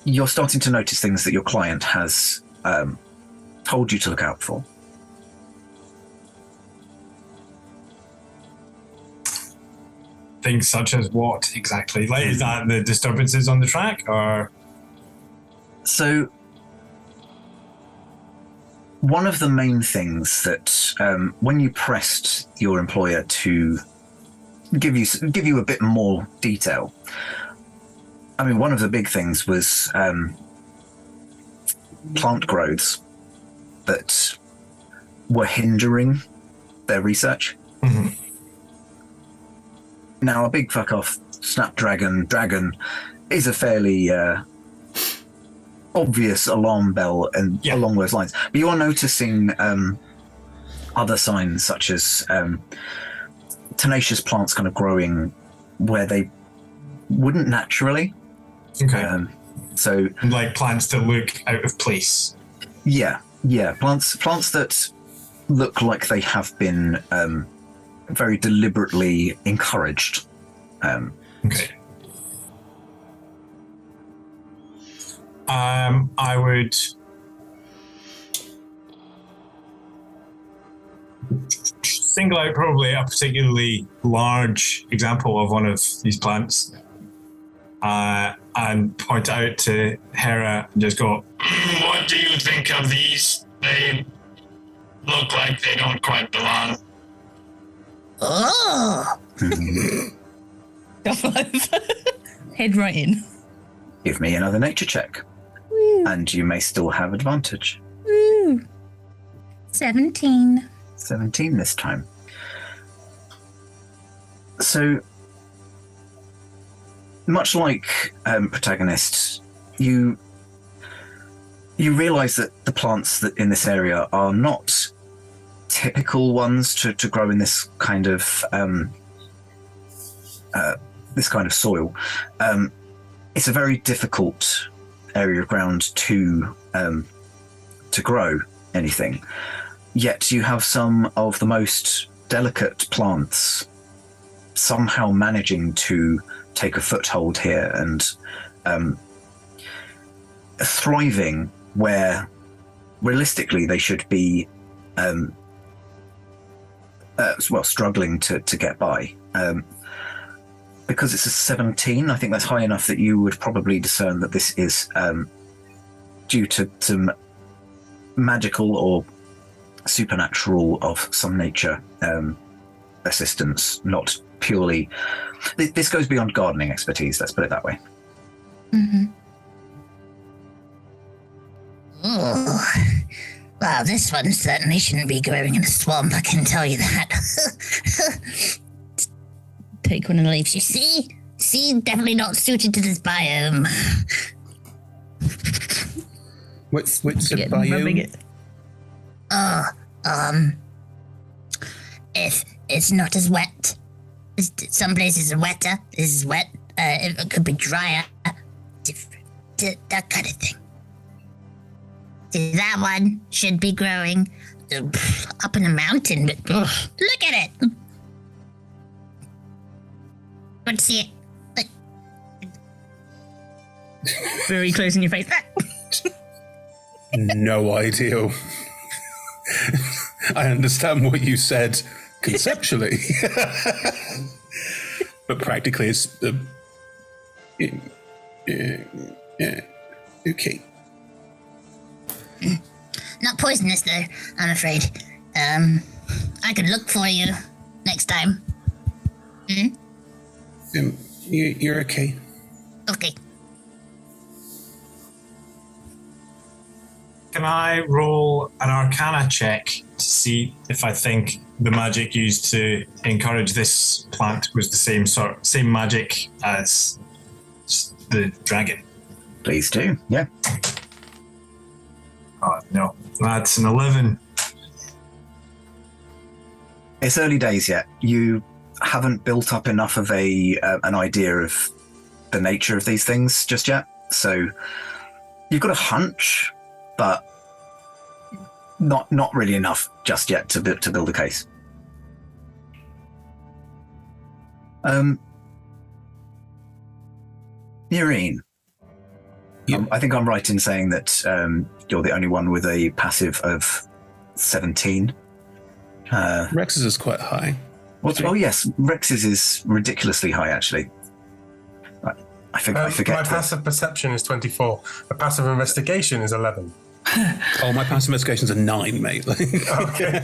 You're starting to notice things that your client has told you to look out for. Things such as what exactly? Like, is that the disturbances on the track, or? So, one of the main things that when you pressed your employer to give you a bit more detail, I mean, one of the big things was plant growths that were hindering their research. Mm-hmm. Now, a big fuck off Snapdragon Dragon is a fairly obvious alarm bell and along those lines. But you are noticing other signs, such as tenacious plants kind of growing where they wouldn't naturally. Okay. So, like plants that look out of place. Yeah. Plants that look like they have been very deliberately encouraged. Okay. I would single out probably a particularly large example of one of these plants and point it out to Hera and just go, what do you think of these? They look like they don't quite belong. Oh. Head right in. Give me another nature check. Woo. And you may still have advantage. Woo. 17. 17 this time. So, much like Protagonist, you realize that the plants that in this area are not typical ones to grow in this kind of soil. It's a very difficult area of ground to grow anything. Yet you have some of the most delicate plants somehow managing to take a foothold here and thriving where realistically they should be struggling to get by. Because it's a 17, I think that's high enough that you would probably discern that this is due to some magical or supernatural of some nature assistance, not purely. This goes beyond gardening expertise. Let's put it that way. Mm-hmm. Oh, well, this one certainly shouldn't be growing in a swamp, I can tell you that. Take one of the leaves. You see, definitely not suited to this biome. What's the biome? If it's not as wet. Some places are wetter. This is wet. It could be drier. That kind of thing. See, that one should be growing up in the mountain, but look at it. Want to see it? Very close in your face. No idea. I understand what you said conceptually, but practically it's okay. Not poisonous, though, I'm afraid. I could look for you next time. You're okay. Okay. Can I roll an Arcana check to see if I think the magic used to encourage this plant was the same magic as the dragon? Please do. Yeah. Oh, no. That's an 11. It's early days yet. You haven't built up enough of an idea of the nature of these things just yet. So you've got a hunch, but not really enough just yet to build a case. Irene, I think I'm right in saying that you're the only one with a passive of 17. Rex's is quite high. Oh yes, Rex's is ridiculously high actually. I forget. My passive perception is 24. My passive investigation is 11. Oh, my passive investigation's a 9, mate. Okay.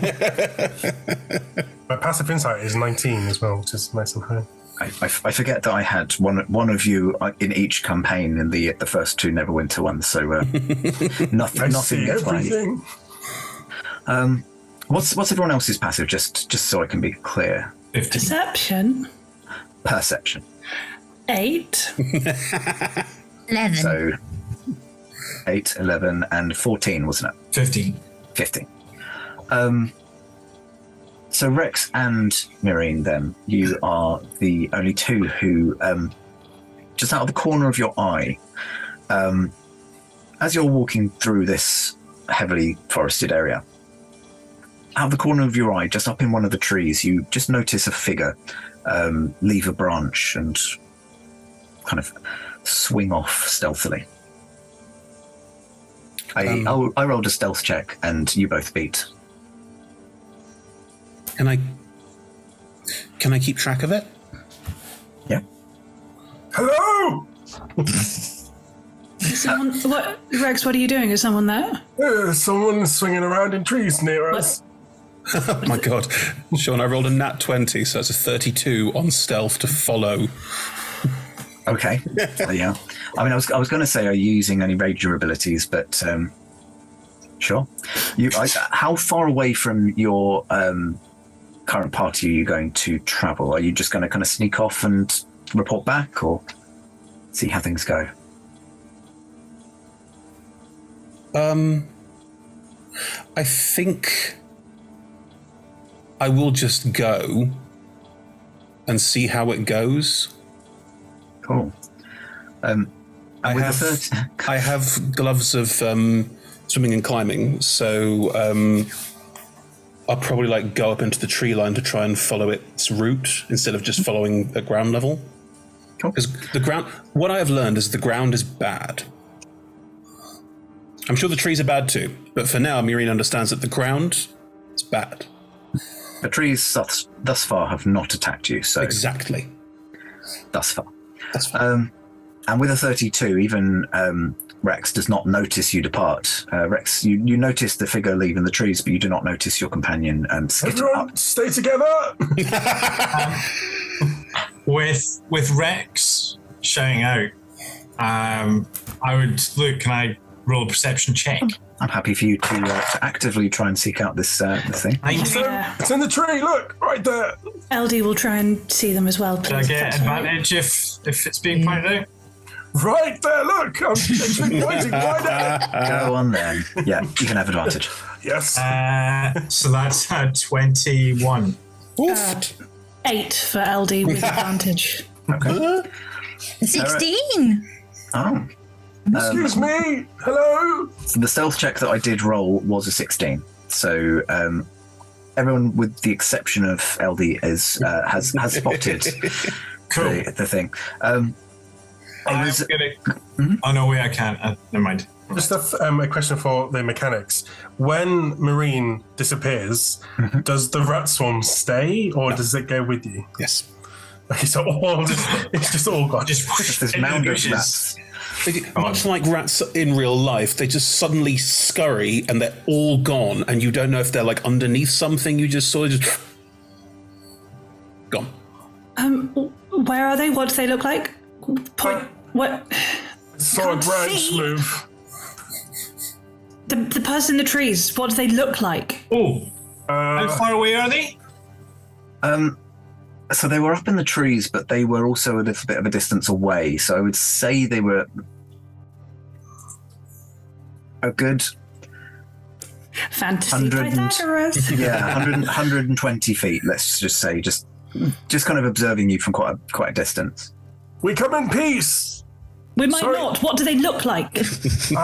My passive insight is 19 as well, which is nice and high. I forget that I had one of you in each campaign in the first two Neverwinter ones, so nothing. Everything. What's everyone else's passive? Just so I can be clear. 15. Perception. 8. 11. So 8, 11, and 14, wasn't it? 15. So Rex and Myrene, then, you are the only two who, just out of the corner of your eye, as you're walking through this heavily forested area, out of the corner of your eye, just up in one of the trees, you just notice a figure leave a branch and kind of swing off stealthily. I rolled a stealth check, and you both beat. Can I keep track of it? Yeah. Hello! Rex, what are you doing? Is someone there? Someone's swinging around in trees near us. Oh my god. Sean, I rolled a nat 20, so that's a 32 on stealth to follow. Okay. Yeah. I mean, I was going to say, are you using any ranger abilities, but sure. How far away from your current party are you going to travel? Are you just going to kind of sneak off and report back, or see how things go? I think I will just go and see how it goes. Cool. I have gloves of swimming and climbing, so I'll probably go up into the tree line to try and follow its route instead of just following at ground level. Cool. Because what I have learned is the ground is bad. I'm sure the trees are bad too, but for now, Myrene understands that the ground is bad. The trees thus far have not attacked you, so exactly. Thus far. And with a 32, even Rex does not notice you depart. Rex, you notice the figure leaving the trees, but you do not notice your companion skitter Everyone, up. stay together! With Rex shouting out, I would look. Can I roll a perception check? I'm happy for you to actively try and seek out this thing. It's in the tree. Look, right there. LD will try and see them as well. Please. Do I get advantage if it's being pointed out? Right there. Look, I'm literally pointing right at it. Go on then. Yeah, you can have advantage. Yes. So that's 21. 8 for LD with advantage. Okay. 16. Oh. Excuse me. Hello. So the stealth check that I did roll was a 16. So everyone, with the exception of LD, has spotted the thing. Oh no, wait, I can't. Never mind. Just a question for the mechanics. When Marine disappears, does the rat swarm stay, or does it go with you? Yes. Okay, so it's just all gone. Just this mound of rats. Much like rats in real life, they just suddenly scurry and they're all gone, and you don't know if they're like underneath something. You just sort of just gone. Where are they? What do they look like? Point. What? Saw a branch move. The person in the trees. What do they look like? Oh, how far away are they? So they were up in the trees, but they were also a little bit of a distance away. So I would say they were a good fantasy Pythagoras. Yeah, 120 feet. Let's just say, just kind of observing you from quite a distance. We come in peace. We might not. What do they look like? So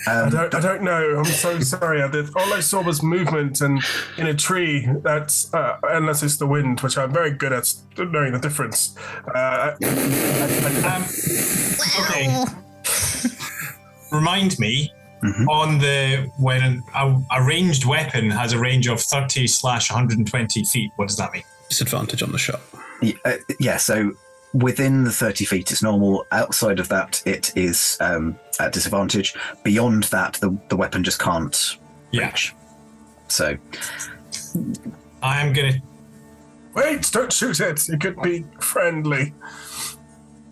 I don't know. I'm so sorry. All I saw was movement and in a tree. That's unless it's the wind, which I'm very good at knowing the difference. Okay. Remind me on when a ranged weapon has a range of 30/120 feet. What does that mean? Disadvantage on the shot. Yeah. So within the 30 feet, it's normal. Outside of that, it is at disadvantage. Beyond that, the weapon just can't reach. So I am gonna wait. Don't shoot it. It could be friendly.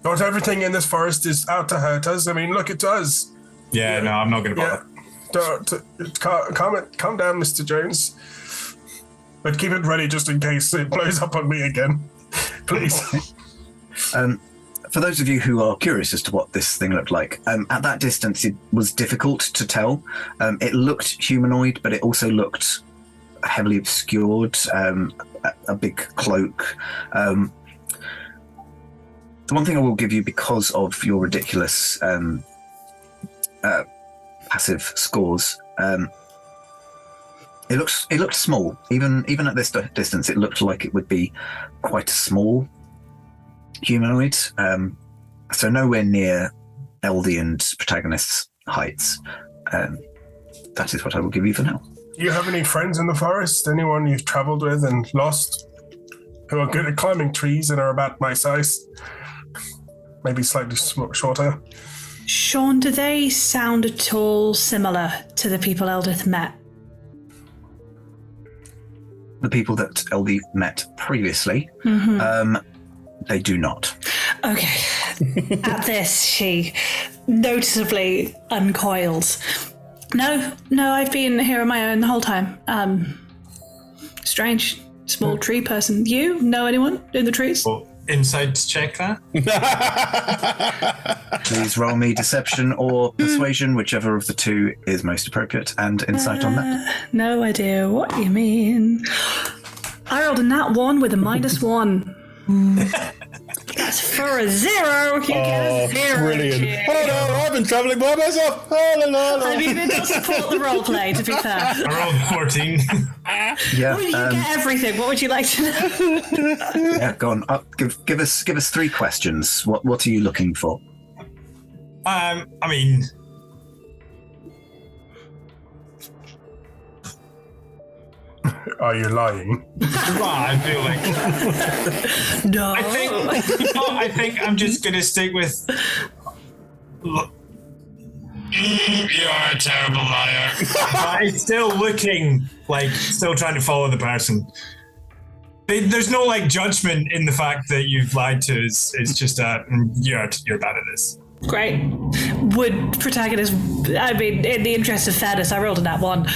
Not everything in this forest is out to hurt us. I mean, look, it does. Yeah, no, I'm not going to bother. Calm down, Mr. Jones. But keep it ready just in case it blows up on me again. Please. For those of you who are curious as to what this thing looked like, at that distance it was difficult to tell. It looked humanoid, but it also looked heavily obscured, a big cloak. The one thing I will give you, because of your ridiculous passive scores, it looked small. Even at this distance, it looked like it would be quite a small humanoid. So nowhere near LD and protagonist's heights. That is what I will give you for now. Do you have any friends in the forest? Anyone you've traveled with and lost who are good at climbing trees and are about my size? Maybe slightly shorter. Sean, do they sound at all similar to the people Eldith met? The people that LD met previously, they do not. Okay. At this, she noticeably uncoils. No, I've been here on my own the whole time. Strange. Small tree person. You know anyone in the trees? Inside check that. Please roll me deception or persuasion, whichever of the two is most appropriate, and insight on that. No idea what you mean. I rolled a nat 1 with a -1. That's for a 0. You get a 0. Brilliant. Oh no, I've been travelling by myself. I mean, it does support the roleplay, to be fair. I rolled 14. Yeah. Well, you get everything. What would you like to know? Yeah, go on. Give us 3 questions. What are you looking for? I mean, Are you lying? I feel like no. I think I'm just gonna stick with. You're a terrible liar. I'm still looking like, still trying to follow the person. There's no like judgment in the fact that you've lied to us. It's just you're bad at this. Great. Would protagonist, I mean, in the interest of fairness, I rolled a nat 1.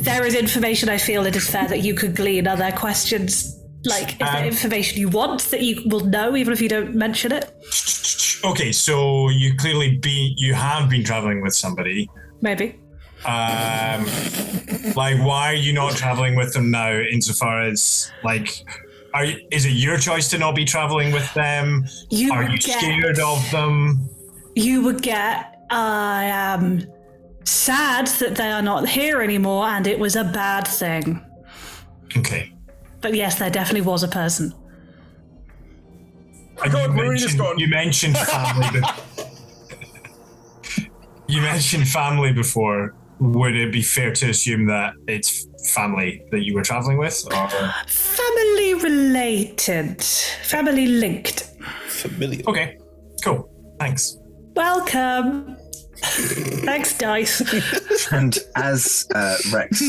There is information I feel it is fair that you could glean. Are there questions, like, is there information you want that you will know even if you don't mention it? Okay, so you have been traveling with somebody. Maybe. Like, why are you not traveling with them now insofar as, like, is it your choice to not be traveling with them? Are you scared of them? You would get, I am sad that they are not here anymore and it was a bad thing. Okay. But yes, there definitely was a person. You mentioned family. You mentioned family before. Would it be fair to assume that it's family that you were traveling with? Or? Family related. Family linked. Familiar. Okay, cool. Thanks. Welcome. Thanks, Dice. And as Rex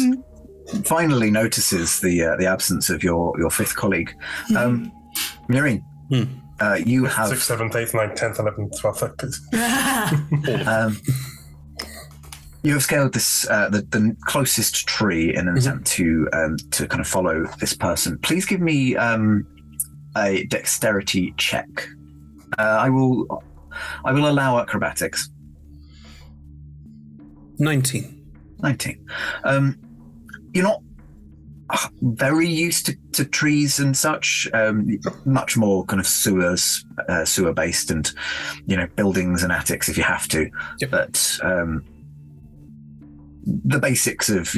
finally notices the absence of your fifth colleague, Murine, you have 6th, 7th, 8th, 9th, 10th, 11th, 12th. You have scaled this the closest tree in an attempt to kind of follow this person. Please give me a dexterity check. I will allow acrobatics. 19. You're not very used to trees and such. Much more kind of sewer based, and buildings and attics if you have to. Yep. But the basics of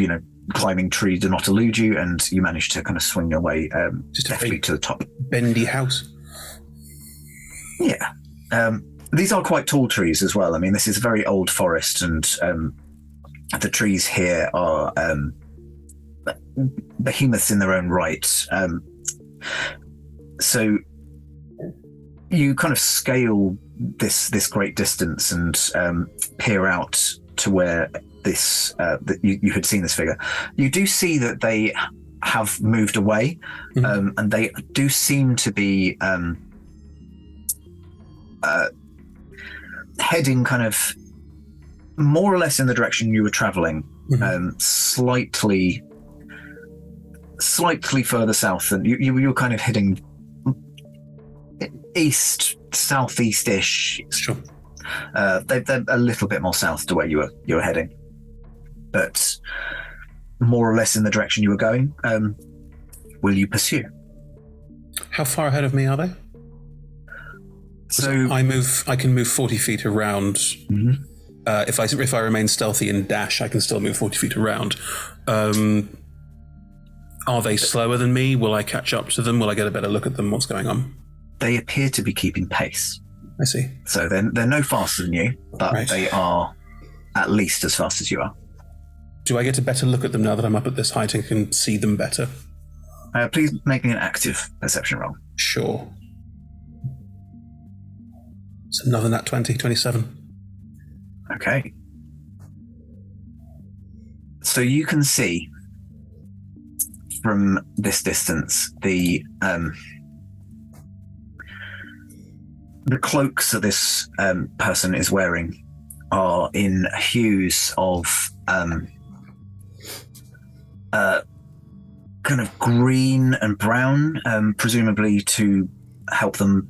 climbing tree do not elude you, and you manage to kind of swing your way deftly to the top. Bendy house. Yeah. These are quite tall trees as well. I mean, this is a very old forest, and the trees here are behemoths in their own right. So you kind of scale this great distance and peer out to where this that you had seen this figure. You do see that they have moved away, and they do seem to be heading kind of more or less in the direction you were traveling, slightly further south than you were kind of heading east, southeast-ish. Sure. They're a little bit more south to where you were heading, but more or less in the direction you were going. Will you pursue? How far ahead of me are they? So I can move 40 feet around. If I remain stealthy and dash, I can still move 40 feet around. Are they slower than me? Will I catch up to them? Will I get a better look at them? What's going on? They appear to be keeping pace. I see. So they're no faster than you, but they are at least as fast as you are. Do I get a better look at them now that I'm up at this height and can see them better? Please make me an active perception roll. Sure. It's another nat 20, 27. Okay. So you can see from this distance the cloaks that this person is wearing are in hues of kind of green and brown, presumably to help them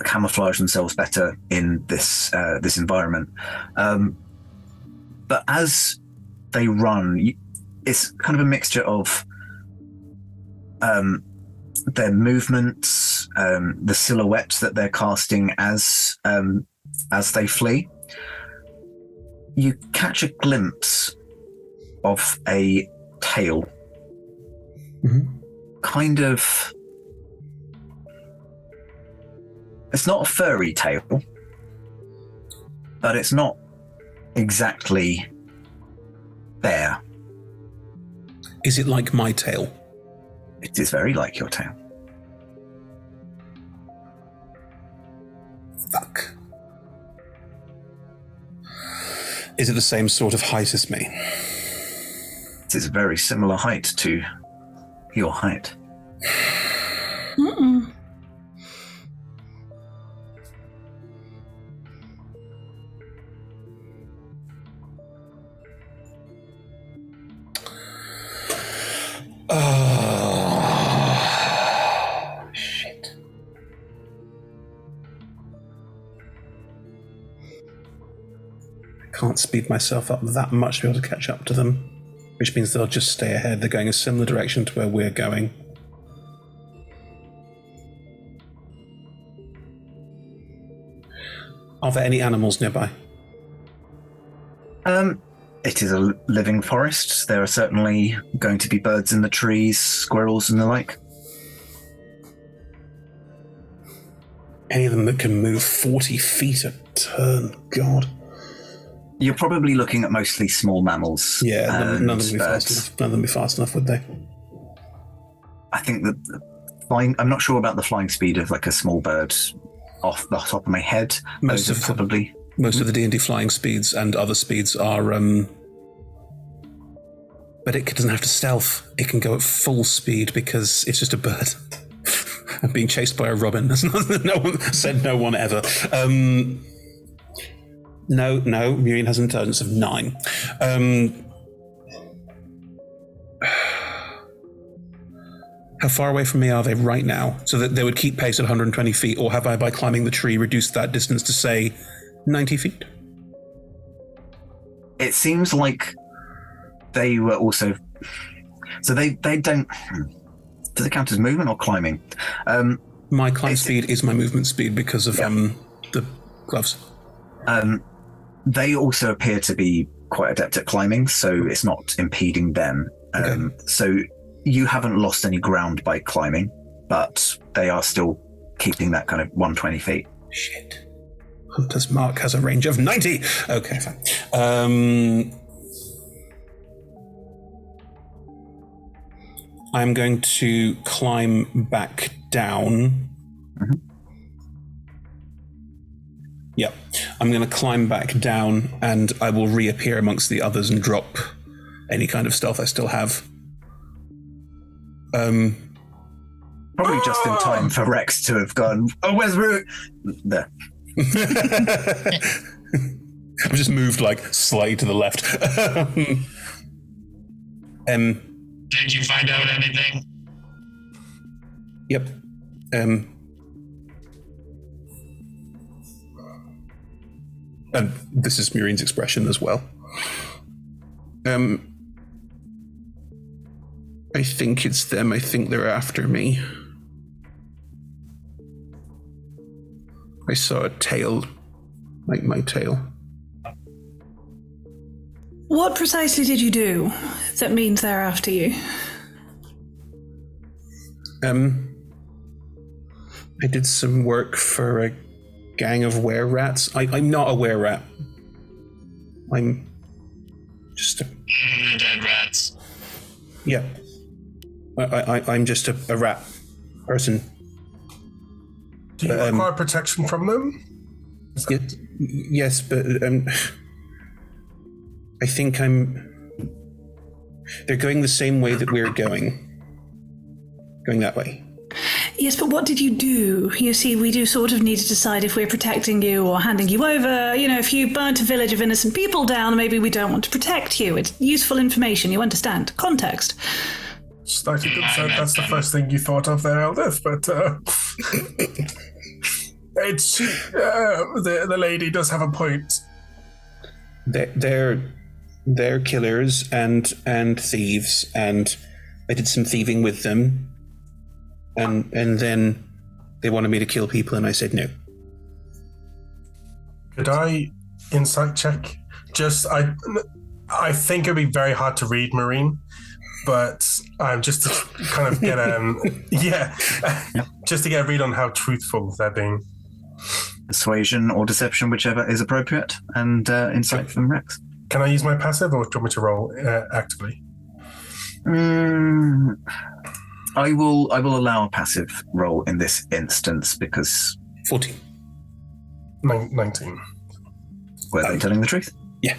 camouflage themselves better in this environment. But as they run, it's kind of a mixture of their movements, the silhouettes that they're casting as they flee. You catch a glimpse of a tail, kind of. It's not a furry tail, but it's not exactly bare. Is it like my tail? It is very like your tail. Fuck. Is it the same sort of height as me? It is a very similar height to your height. can't speed myself up that much to be able to catch up to them, which means they'll just stay ahead. They're going a similar direction to where we're going. Are there any animals nearby? It is a living forest. There are certainly going to be birds in the trees, squirrels and the like. Any of them that can move 40 feet a turn, God. You're probably looking at mostly small mammals. Yeah, none of them would be fast enough. None of them would be fast enough, would they? I think that flying. I'm not sure about the flying speed of like a small bird off the top of my head. Most of the D&D flying speeds and other speeds are. But it doesn't have to stealth. It can go at full speed because it's just a bird. I'm being chased by a robin. No one said no one ever. No, Muriel has an intelligence of 9. How far away from me are they right now? So that they would keep pace at 120 feet, or have I, by climbing the tree, reduced that distance to, say, 90 feet? It seems like they were also... So they don't... Does it count as movement or climbing? My climb speed is my movement speed because of the gloves. They also appear to be quite adept at climbing, so it's not impeding them. Okay. So you haven't lost any ground by climbing, but they are still keeping that kind of 120 feet. Shit. Hunter's Mark has a range of 90! Okay, fine. I'm going to climb back down. Mm-hmm. Yep. I'm going to climb back down and I will reappear amongst the others and drop any kind of stealth I still have. Probably just in time for Rex to have gone, oh, where's Root? There. I've just moved like slightly to the left. Did you find out anything? Yep. And this is Murine's expression as well. I think it's them. I think they're after me. I saw a tail, like my tail. What precisely did you do that means they're after you? I did some work for a gang of were-rats. I'm not a were-rat. I'm just a... Dead rats. Yeah. I'm just a rat person. Do you require protection from them? Yes, but I think they're going the same way that we're going. Going that way. Yes, but what did you do? You see, we do sort of need to decide if we're protecting you or handing you over. You know, if you burnt a village of innocent people down, maybe we don't want to protect you. It's useful information, you understand. Context. Slightly good, so that's the first thing you thought of there, Eldith, but it's the lady does have a point. They're killers and thieves, and I did some thieving with them, and then they wanted me to kill people, and I said no. Could I insight check? I think it'd be very hard to read Marine, but just to kind of get just to get a read on how truthful they're being. Persuasion or deception, whichever is appropriate, and insight from Rex. Can I use my passive, or do you want me to roll actively? I will allow a passive roll in this instance because 14. 19. Were they telling the truth? Yeah.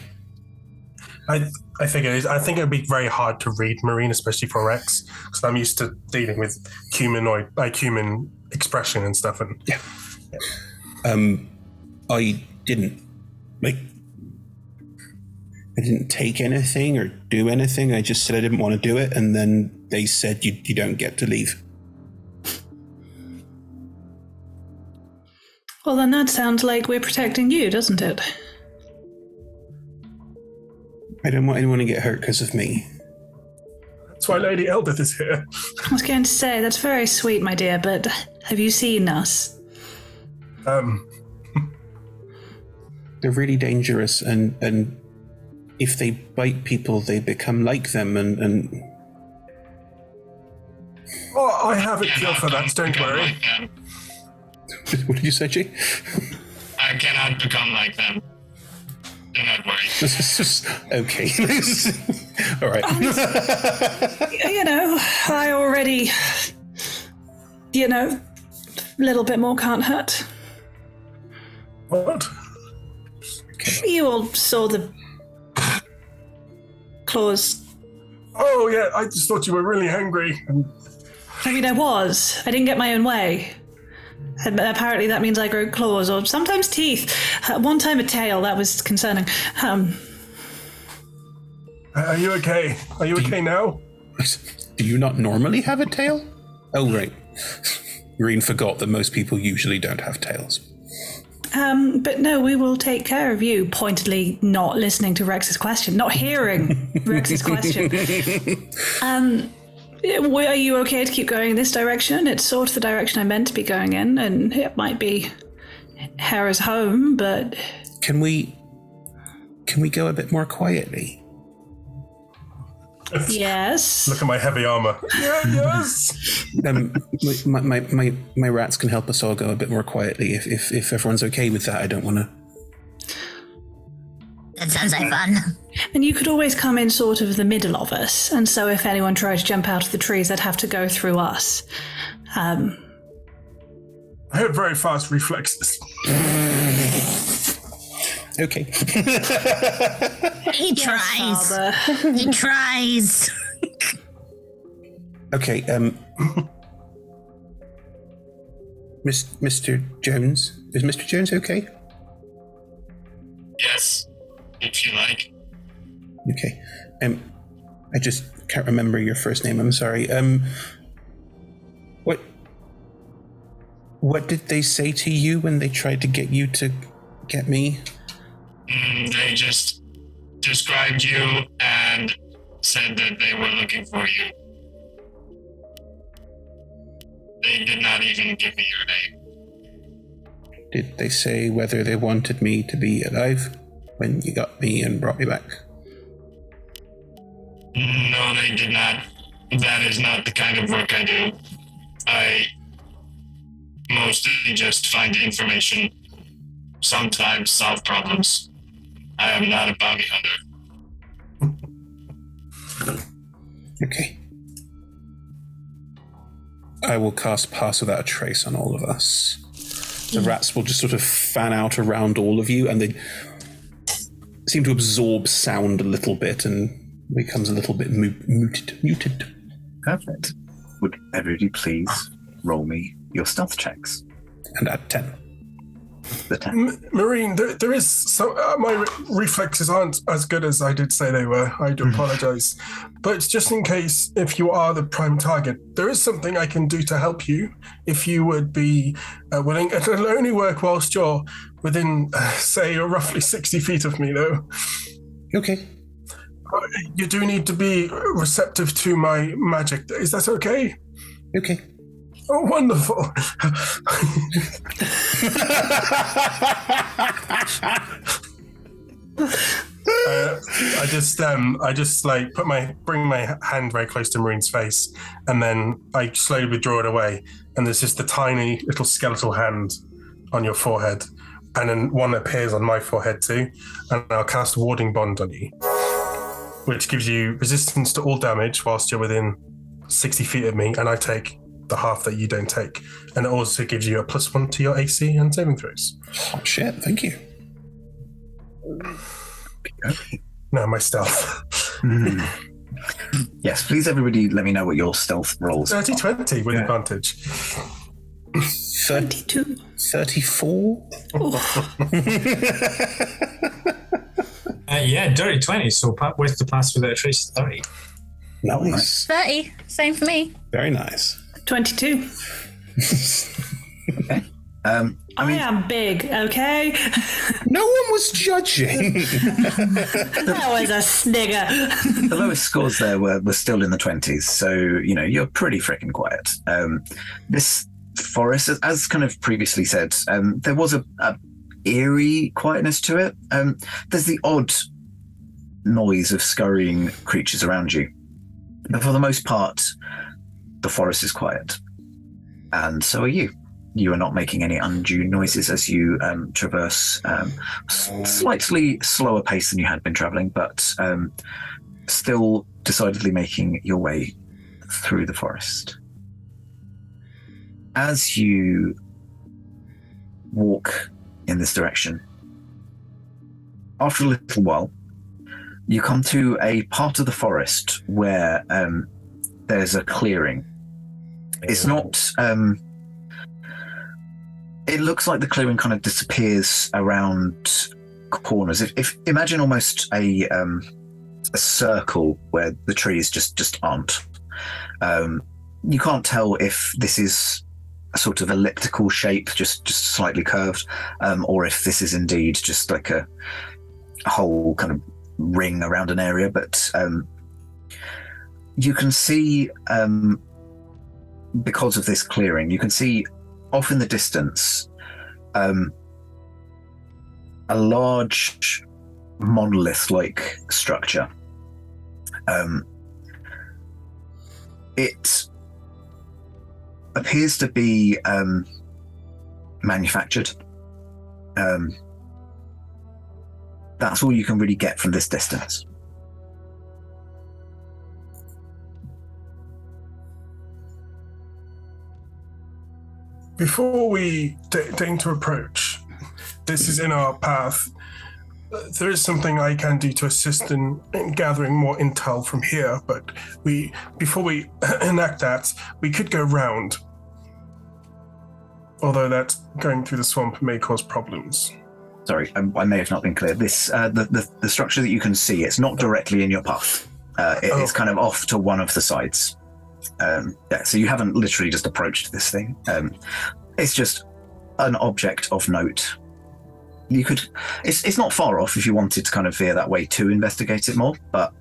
I think it is. I think it would be very hard to read Marine, especially for Rex, because I'm used to dealing with human expression and stuff. And yeah. I didn't take anything or do anything. I just said I didn't want to do it, and then they said you don't get to leave. Well, then that sounds like we're protecting you, doesn't it? I don't want anyone to get hurt because of me. That's why Lady Eldith is here. I was going to say, that's very sweet, my dear, but have you seen us? They're really dangerous, and if they bite people, they become like them, and... Oh, I have a cure for that, don't worry. Like them. What did you say, Jay? I cannot become like them. Do not worry. This is just... Okay. All right. I already... a little bit more can't hurt. What? You all saw the claws. Oh, yeah, I just thought you were really hungry. I mean, I was. I didn't get my own way. And apparently that means I grow claws, or sometimes teeth. One time a tail, that was concerning. Are you okay? Are you okay now? Do you not normally have a tail? Oh, right. Irene forgot that most people usually don't have tails. But no, we will take care of you. Pointedly not listening to Rex's question, not hearing Rex's question. Are you okay to keep going in this direction? It's sort of the direction I meant to be going in, and it might be Hera's home, but... Can we go a bit more quietly? Yes. Look at my heavy armor. Yeah, yes. My rats can help us all go a bit more quietly. If everyone's okay with that, I don't want to. That sounds like fun. And you could always come in sort of the middle of us, and so if anyone tried to jump out of the trees, they'd have to go through us. I have very fast reflexes. Okay. He tries. He tries. Okay, Mr. Jones. Is Mr. Jones okay? Yes, if you like. Okay. I just can't remember your first name, I'm sorry. What did they say to you when they tried to get you to get me? They just described you and said that they were looking for you. They did not even give me your name. Did they say whether they wanted me to be alive when you got me and brought me back? No, they did not. That is not the kind of work I do. I mostly just find information, sometimes solve problems. I am not a bounty hunter. Okay. I will cast Pass Without a Trace on all of us. The rats will just sort of fan out around all of you, and they seem to absorb sound a little bit and becomes a little bit muted. Perfect. Would everybody please roll me your stealth checks? And add 10. The 10. Marine, there is some... my reflexes aren't as good as I did say they were. I do apologize. But just in case, if you are the prime target, there is something I can do to help you, if you would be willing. It'll only work whilst you're within, say, roughly 60 feet of me, though. Okay. You do need to be receptive to my magic. Is that okay? Okay. Oh, wonderful. I just like bring my hand very close to Marine's face, and then I slowly withdraw it away, and there's just a tiny little skeletal hand on your forehead, and then one appears on my forehead too, and I'll cast Warding Bond on you, which gives you resistance to all damage whilst you're within 60 feet of me, and I take the half that you don't take, and it also gives you a +1 to your AC and saving throws. Oh shit, thank you. No, my stealth. Yes, please everybody let me know what your stealth rolls are. 30-20 with advantage. 32. 34? Yeah, dirty 20, so with the Pass Without a Trace, 30. Nice. 30. Same for me. Very nice. 22. Okay. I am big, okay? No one was judging. That was a snigger. The lowest scores there were still in the 20s, so you're pretty freaking quiet. This forest, as kind of previously said, there was a eerie quietness to it. There's the odd noise of scurrying creatures around you, but for the most part, the forest is quiet, and so are you. You are not making any undue noises as you traverse slightly slower pace than you had been traveling, but still decidedly making your way through the forest. As you walk in this direction, after a little while, you come to a part of the forest where there's a clearing. It's not... it looks like the clearing kind of disappears around corners. If imagine almost a circle where the trees just aren't. You can't tell if this is a sort of elliptical shape, just slightly curved, or if this is indeed just like a whole kind of ring around an area. But you can see, because of this clearing, you can see off in the distance, a large monolith-like structure. It appears to be manufactured. That's all you can really get from this distance. Before we deign to approach, this is in our path. There is something I can do to assist in gathering more intel from here, but before we enact that, we could go round. Although that going through the swamp may cause problems. Sorry, I may have not been clear. This the structure that you can see, it's not directly in your path. It's kind of off to one of the sides. So you haven't literally just approached this thing. It's just an object of note. You could. It's not far off if you wanted to kind of veer that way to investigate it more, but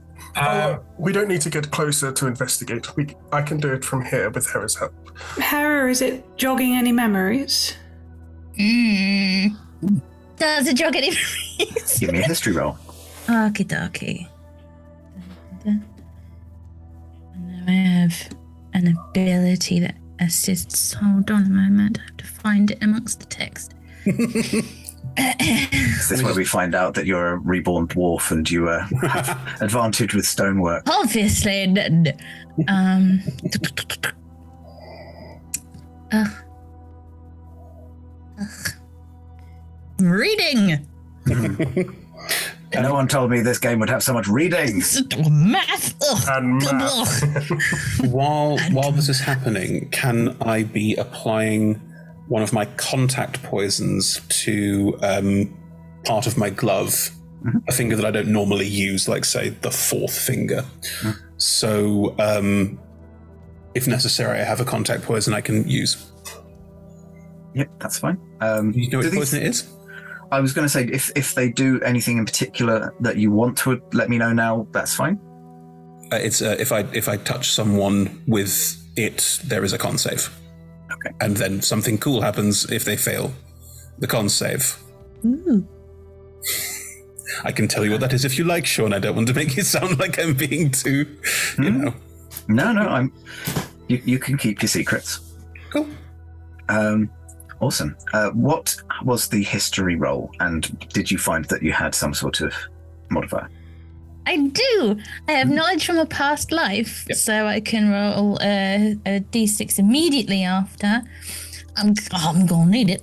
we don't need to get closer to investigate. I can do it from here with Hera's help. Hera, is it jogging any memories? Does it jog any memories? Give me a history roll. Okie dokie. And now I have an ability that assists. Hold on a moment. I have to find it amongst the text. Is this where we find out that you're a reborn dwarf and you have advantage with stonework? Obviously. Reading. No one told me this game would have so much reading. Math. And math. While this is happening, can I be applying one of my contact poisons to part of my glove, a finger that I don't normally use, like say the fourth finger. So if necessary, I have a contact poison I can use. Yep, that's fine. You know what poison it is? I was going to say, if they do anything in particular that you want to let me know now, that's fine. It's if I touch someone with it, there is a con save. Okay. And then something cool happens if they fail the con save. Ooh. I can tell you what that is if you like, Sean. I don't want to make it sound like I'm being too, you know. No, you can keep your secrets. Cool. Awesome. What was the history roll, and did you find that you had some sort of modifier? I do. I have knowledge from a past life, so I can roll a d6 immediately after. I'm gonna need it.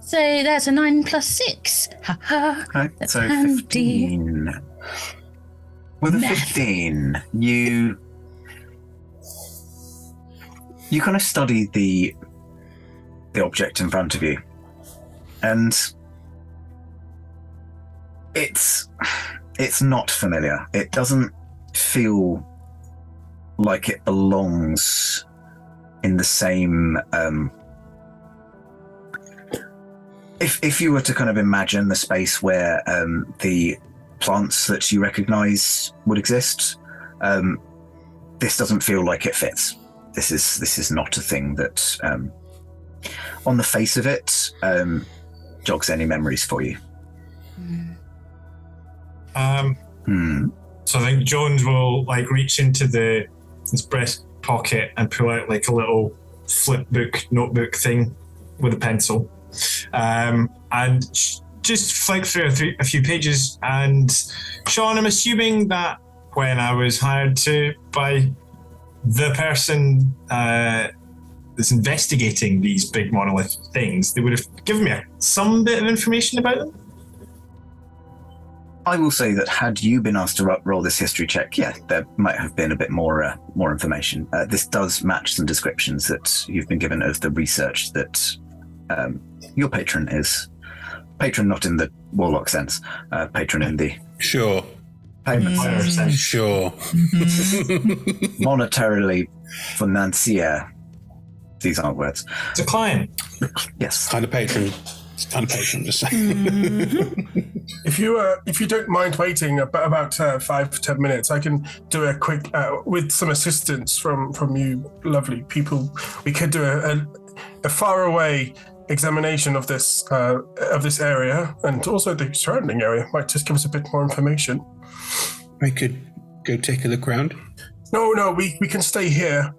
So that's a 9 plus 6. Ha ha. Okay, so 15. With a 15, you kind of study the object in front of you, and it's not familiar. It doesn't feel like it belongs in the same. If you were to kind of imagine the space where the plants that you recognize would exist, this doesn't feel like it fits. This is not a thing that, on the face of it, jogs any memories for you. So I think Jones will like reach into his breast pocket and pull out like a little flip book, notebook thing with a pencil, and just flick through a few pages. And Sean, I'm assuming that when I was hired by the person that's investigating these big monolith things, they would have given me some bit of information about them. I will say that had you been asked to roll this history check, yeah, there might have been a bit more information. This does match some descriptions that you've been given of the research that your patron is. Patron not in the warlock sense, patron in the... Sure. Payment sense. Sure. Monetarily financier. These aren't words. It's a client. Yes. Kind of patron. It's kind of patron, just saying. If you don't mind waiting about 5 to 10 minutes, I can do a quick, with some assistance from you lovely people, we could do a far away examination of this area, and also the surrounding area. Might just give us a bit more information. I could go take a look around. No, we can stay here.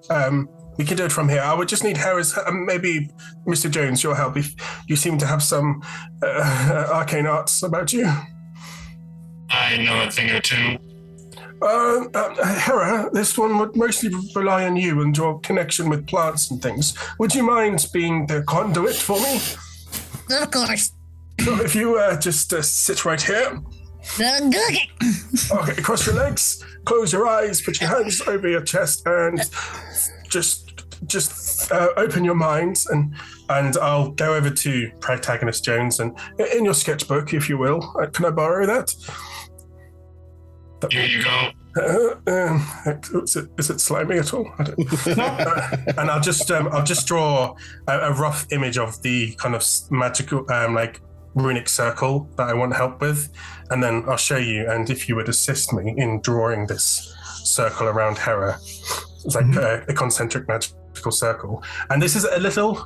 We can do it from here. I would just need Harris, maybe Mr. Jones, your help, if you seem to have some arcane arts about you. I know a thing or two. Hera, this one would mostly rely on you and your connection with plants and things. Would you mind being the conduit for me? Of course. So if you just sit right here. Okay, cross your legs, close your eyes, put your hands over your chest, and just open your minds, and I'll go over to Protagonist Jones, and in your sketchbook, if you will, can I borrow that? Here you go. Is it slimy at all? I don't. And I'll just draw a rough image of the kind of magical like runic circle that I want help with, and then I'll show you. And if you would assist me in drawing this circle around Hera, it's like a concentric magical circle. And this is a little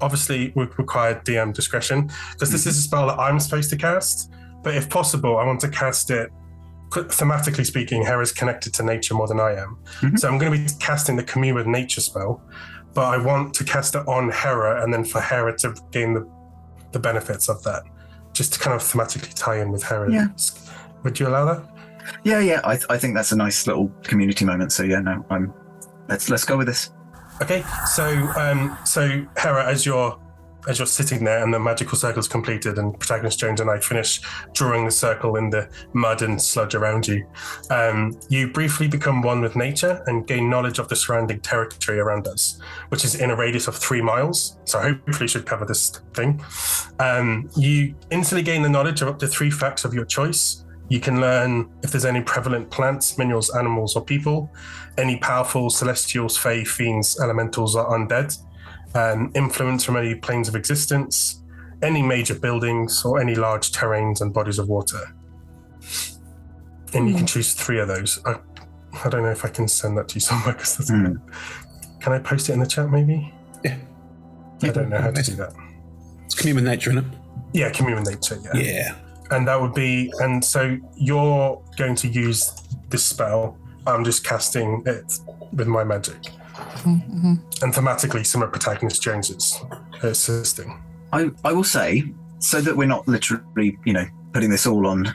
obviously would require DM discretion, because this is a spell that I'm supposed to cast. But if possible, I want to cast it. Thematically speaking, Hera's connected to nature more than I am. So I'm going to be casting the Commune with Nature spell, but I want to cast it on Hera, and then for Hera to gain the benefits of that, just to kind of thematically tie in with Hera. Yeah. Would you allow that? Yeah. I think that's a nice little community moment. So yeah, no, let's go with this. Okay. So Hera, as you're sitting there and the magical circle is completed, and Protagonist Jones and I finish drawing the circle in the mud and sludge around you, you briefly become one with nature and gain knowledge of the surrounding territory around us, which is in a radius of 3 miles. So hopefully should cover this thing. You instantly gain the knowledge of up to 3 facts of your choice. You can learn if there's any prevalent plants, minerals, animals, or people, any powerful celestials, fae, fiends, elementals, or undead, influence from any planes of existence, any major buildings, or any large terrains and bodies of water. And you can choose 3 of those. I don't know if I can send that to you somewhere, because that's Can I post it in the chat, maybe? Yeah. I don't know how to do that. It's Commune with Nature, isn't it? Yeah, Commune with Nature, yeah. Yeah. And that would be, and so you're going to use this spell. I'm just casting it with my magic. And thematically, some of Protagonist Jones's assisting. I will say, so that we're not literally, putting this all on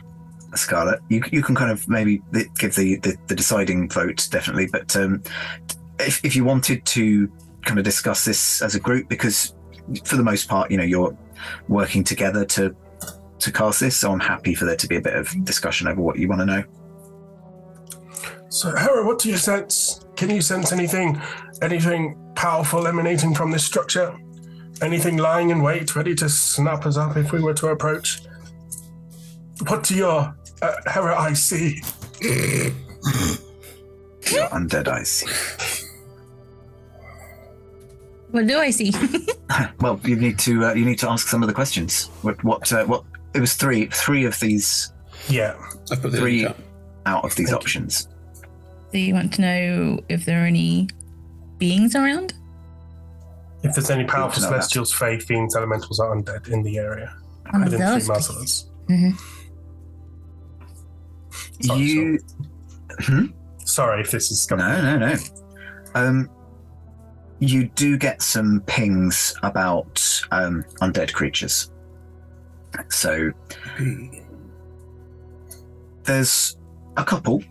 Scarlet, you can kind of maybe give the deciding vote, definitely. But if you wanted to kind of discuss this as a group, because for the most part, you're working together to cast this, so I'm happy for there to be a bit of discussion over what you want to know. So, Hera, what do you sense? Can you sense anything powerful emanating from this structure? Anything lying in wait, ready to snap us up if we were to approach? What do your Hera eyes see? Your undead eyes. What do I see? Well, you need to ask some of the questions. What? It was three of these. Yeah, I put three out of these options. Do you want to know if there are any beings around? If there's any powerful celestials, fae, fiends, elementals, or undead in the area within 3 miles of us. Sorry if this is No. You do get some pings about undead creatures. So there's a couple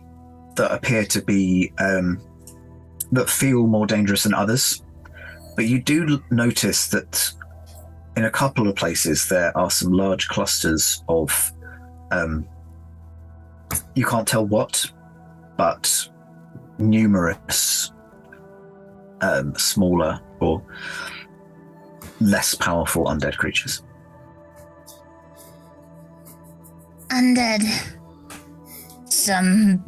that appear to be that feel more dangerous than others, but you do notice that in a couple of places there are some large clusters of you can't tell what, but numerous smaller or less powerful undead creatures. Undead. Some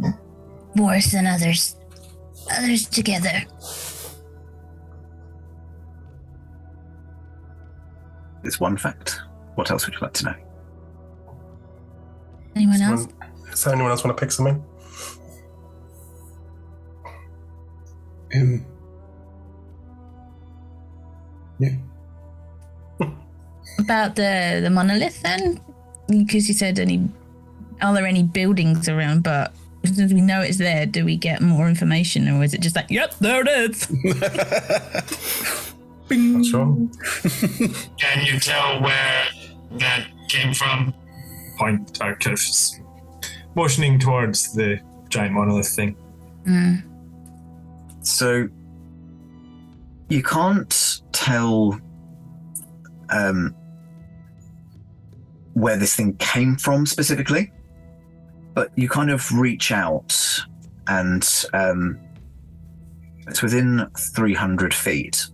worse than others. Others together. It's one fact. What else would you like to know? Anyone else? Does anyone else want to pick something? Yeah. About the monolith then? Because you said are there any buildings around, but since we know it's there, do we get more information, or is it just like, yep, there it is? Bing. That's wrong. Can you tell where that came from? Point out, kind of motioning towards the giant monolith thing. So you can't tell where this thing came from specifically, but you kind of reach out and it's within 300 feet.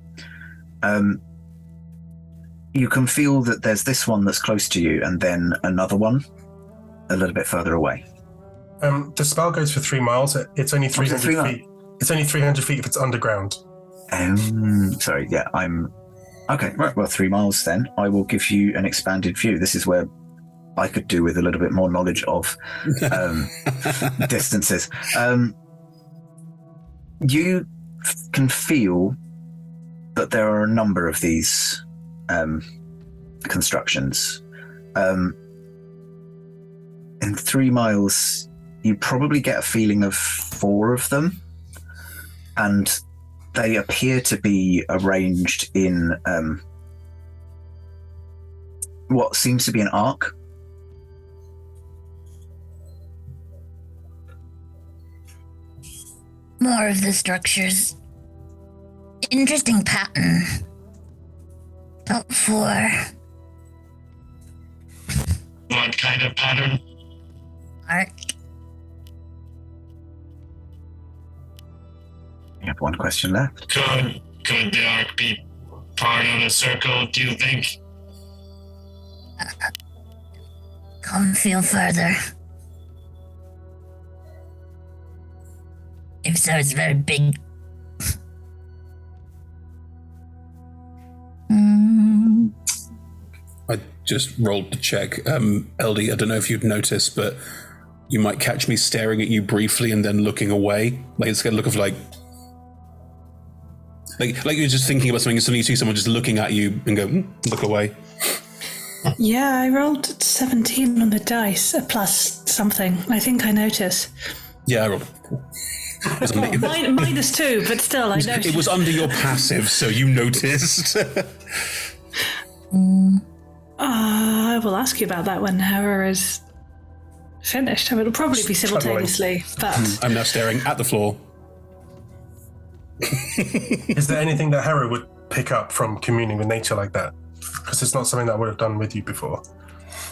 You can feel that there's this one that's close to you and then another one a little bit further away. The spell goes for 3 miles. It's only 300 feet. It's only 300 feet if it's underground. Sorry, yeah, I'm... Okay, right, well, 3 miles then. I will give you an expanded view. This is where I could do with a little bit more knowledge of distances. You can feel that there are a number of these constructions. In 3 miles, you probably get a feeling of 4 of them, and they appear to be arranged in what seems to be an arc. More of the structures. Interesting pattern. Top 4. What kind of pattern? Arc. You have 1 question left. Could the arc be part of a circle, do you think? Come feel further. If so, it's very big. I just rolled to check. LD, I don't know if you'd noticed, but you might catch me staring at you briefly and then looking away. Like it's got a look of like you're just thinking about something and suddenly you see someone just looking at you and go, look away. Yeah, I rolled 17 on the dice, plus something. I think I noticed. Yeah, I rolled. -2, but still, I noticed. It was under your passive, so you noticed. I will ask you about that when Hera is finished. It'll probably be simultaneously, but... I'm now staring at the floor. Is there anything that Hera would pick up from communing with nature like that? Because it's not something that I would have done with you before.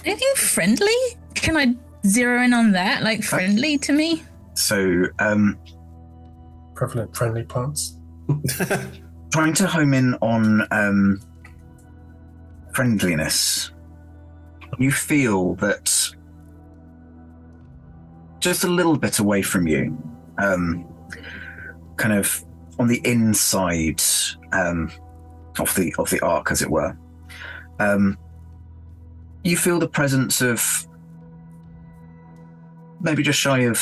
Anything friendly? Can I zero in on that? Like friendly to me? So, prevalent friendly plants. Trying to home in on friendliness. You feel that just a little bit away from you, kind of on the inside of the arc, as it were, you feel the presence of maybe just shy of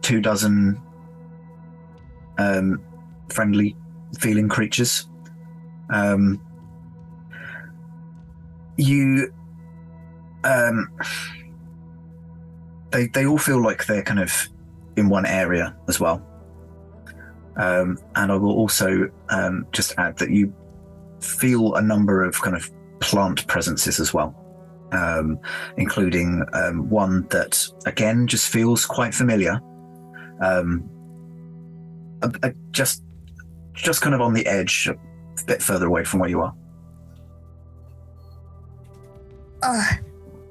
24 friendly feeling creatures. They all feel like they're kind of in one area as well. And I will also just add that you feel a number of kind of plant presences as well, including one that again just feels quite familiar, just kind of on the edge, a bit further away from where you are. Oh,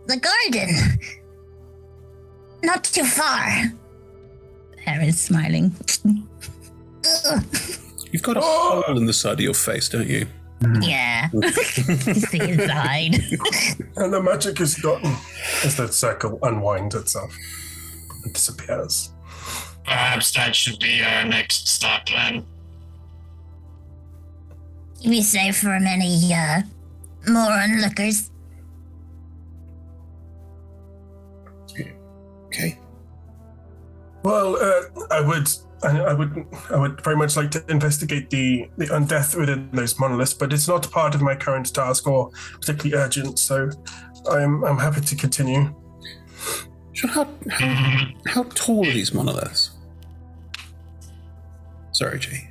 the garden. Not too far. Aaron's smiling. You've got a hole in the side of your face, don't you? Yeah. See inside. And the magic is done as that circle unwinds itself and disappears. Perhaps that should be our next start plan. Be safe from any more onlookers. Okay. Well, I would very much like to investigate the undeath within those monoliths, but it's not part of my current task or particularly urgent, so I'm happy to continue. So how tall are these monoliths? Sorry, G.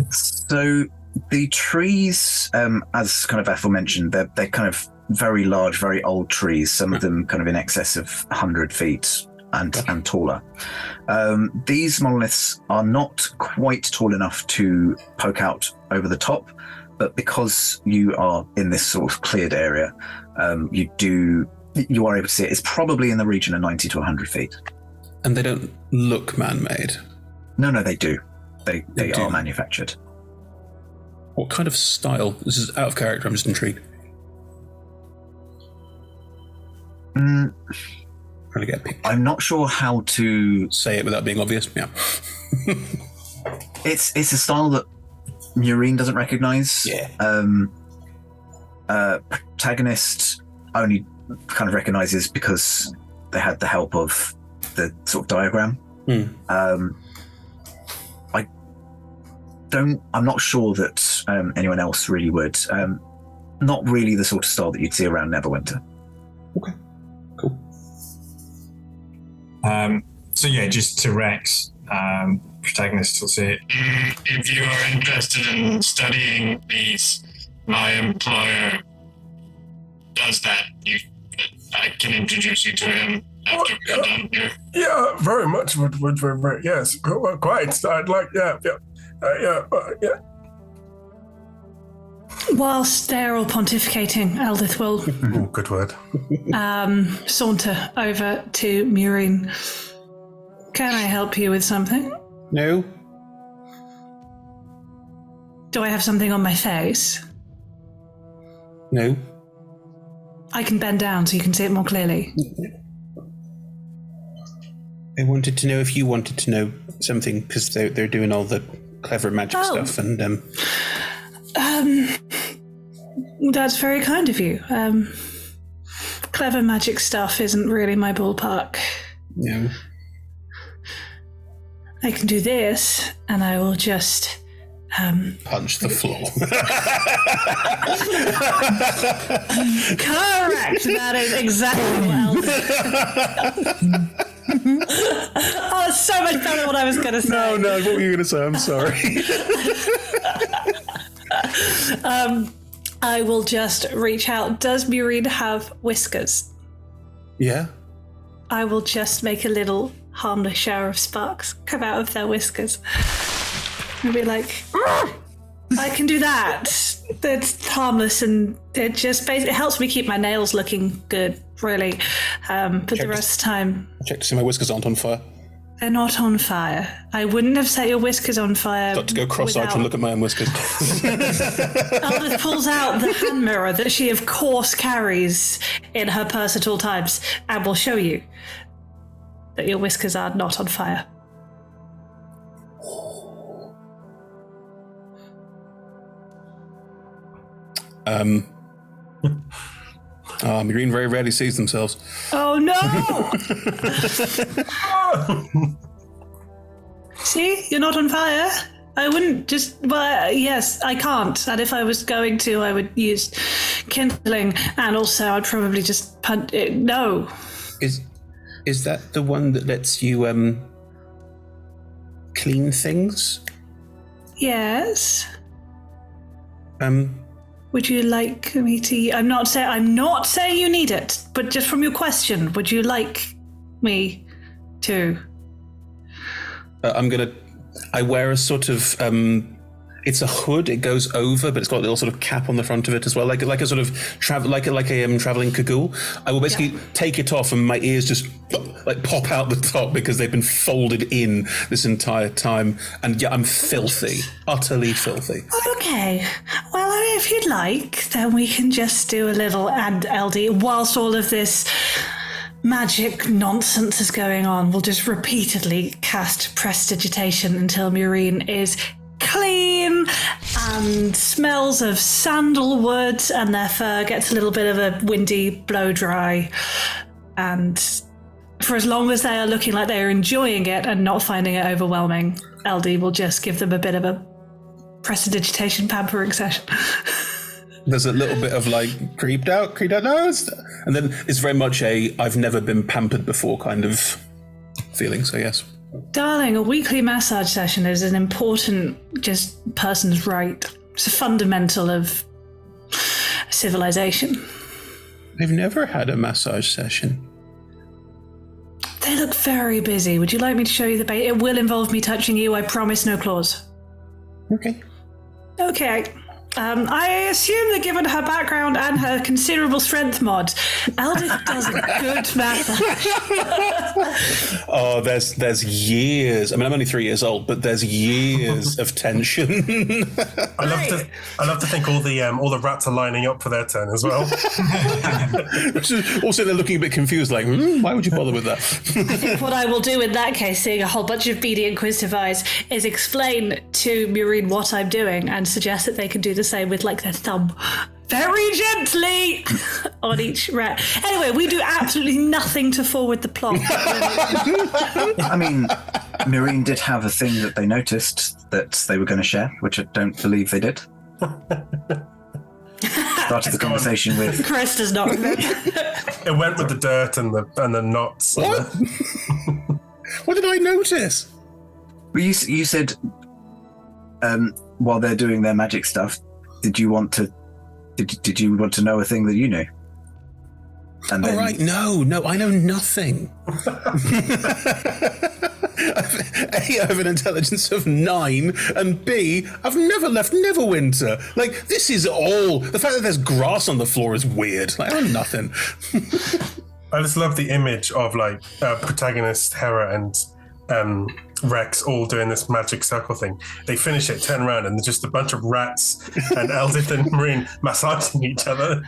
So the trees, as kind of Ethel mentioned, they're kind of very large, very old trees, some of them kind of in excess of 100 feet and taller. These monoliths are not quite tall enough to poke out over the top, but because you are in this sort of cleared area, you are able to see it. It's probably in the region of 90 to 100 feet. And they don't look man-made? No, they do. They are manufactured. What kind of style? This is out of character, I'm just intrigued. Trying to get a picture. I'm not sure how to say it without being obvious. Yeah. It's a style that Maureen doesn't recognize. Yeah. Protagonist only kind of recognizes because they had the help of the sort of diagram. I'm not sure that anyone else really would. Not really the sort of style that you'd see around Neverwinter. Okay. Cool. So yeah, just to Rex, protagonist will say, if you are interested in studying these, my employer does that. I can introduce you to him after we're done here. Yeah, very much. Would yes, quite. I'd like, yeah. Whilst they're all pontificating, Eldith will good word. Saunter over to Maureen. Can I help you with something? No. Do I have something on my face? No. I can bend down so you can see it more clearly. I wanted to know if you wanted to know something, because they're doing all the clever magic stuff, and that's very kind of you. Clever magic stuff isn't really my ballpark. No. I can do this, and I will just punch the floor. Correct. That is exactly what oh, it's so much better what I was going to say. No, what were you going to say? I'm sorry. I will just reach out. Does Maureen have whiskers? Yeah. I will just make a little harmless shower of sparks come out of their whiskers. And be like, I can do that. That's harmless, and it just basically helps me keep my nails looking good, really. But the rest of the time... Check to see my whiskers aren't on fire. They're not on fire. I wouldn't have set your whiskers on fire. Got to go cross-eyed and look at my own whiskers. Eldith pulls out the hand mirror that she, of course, carries in her purse at all times, and will show you that your whiskers are not on fire. Marine very rarely sees themselves. Oh no! See, you're not on fire. I wouldn't just. Well, yes, I can't. And if I was going to, I would use kindling, and also I'd probably just punch it. No. Is that the one that lets you clean things? Yes. Would you like me to? I'm not saying you need it, but just from your question, would you like me to? I wear a sort of it's a hood. It goes over, but it's got a little sort of cap on the front of it as well, like a sort of traveling cagoule. I will basically take it off, and my ears just like pop out the top because they've been folded in this entire time. And yeah, I'm filthy, utterly filthy. Okay, well, I mean, if you'd like, then we can just do a little and LD whilst all of this magic nonsense is going on. We'll just repeatedly cast prestidigitation until Maureen is clean and smells of sandalwood, and their fur gets a little bit of a windy blow dry. And for as long as they are looking like they are enjoying it and not finding it overwhelming, LD will just give them a bit of a prestidigitation pampering session. There's a little bit of like creeped out nose, and then it's very much a I've never been pampered before kind of feeling. So yes. Darling, a weekly massage session is an important just person's right. It's a fundamental of civilization. I've never had a massage session. They look very busy. Would you like me to show you the bait? It will involve me touching you. I promise no claws. Okay. Okay. I assume that given her background and her considerable strength mod, Eldith does a good massage. Oh, there's years. I mean, I'm only 3 years old, but there's years of tension. I love to think all the rats are lining up for their turn as well. Also, they're looking a bit confused, like, why would you bother with that? I think what I will do in that case, seeing a whole bunch of beady inquisitive eyes, is explain to Maureen what I'm doing and suggest that they can do the same with like their thumb very gently on each rat. Anyway, we do absolutely nothing to forward the plot. I mean, Maureen did have a thing that they noticed that they were going to share, which I don't believe they did. Started the conversation with... Chris does not remember. It went with the dirt and the knots. What? What did I notice? Well, you said while they're doing their magic stuff, did you want to know a thing that you knew? And then... All right, no, I know nothing. A, I have an intelligence of 9, and B, I've never left Neverwinter. Like, this is all... The fact that there's grass on the floor is weird. Like, I know nothing. I just love the image of, like, protagonist Hera and Rex all doing this magic circle thing. They finish it, turn around, and there's just a bunch of rats and Eldith and Marine massaging each other.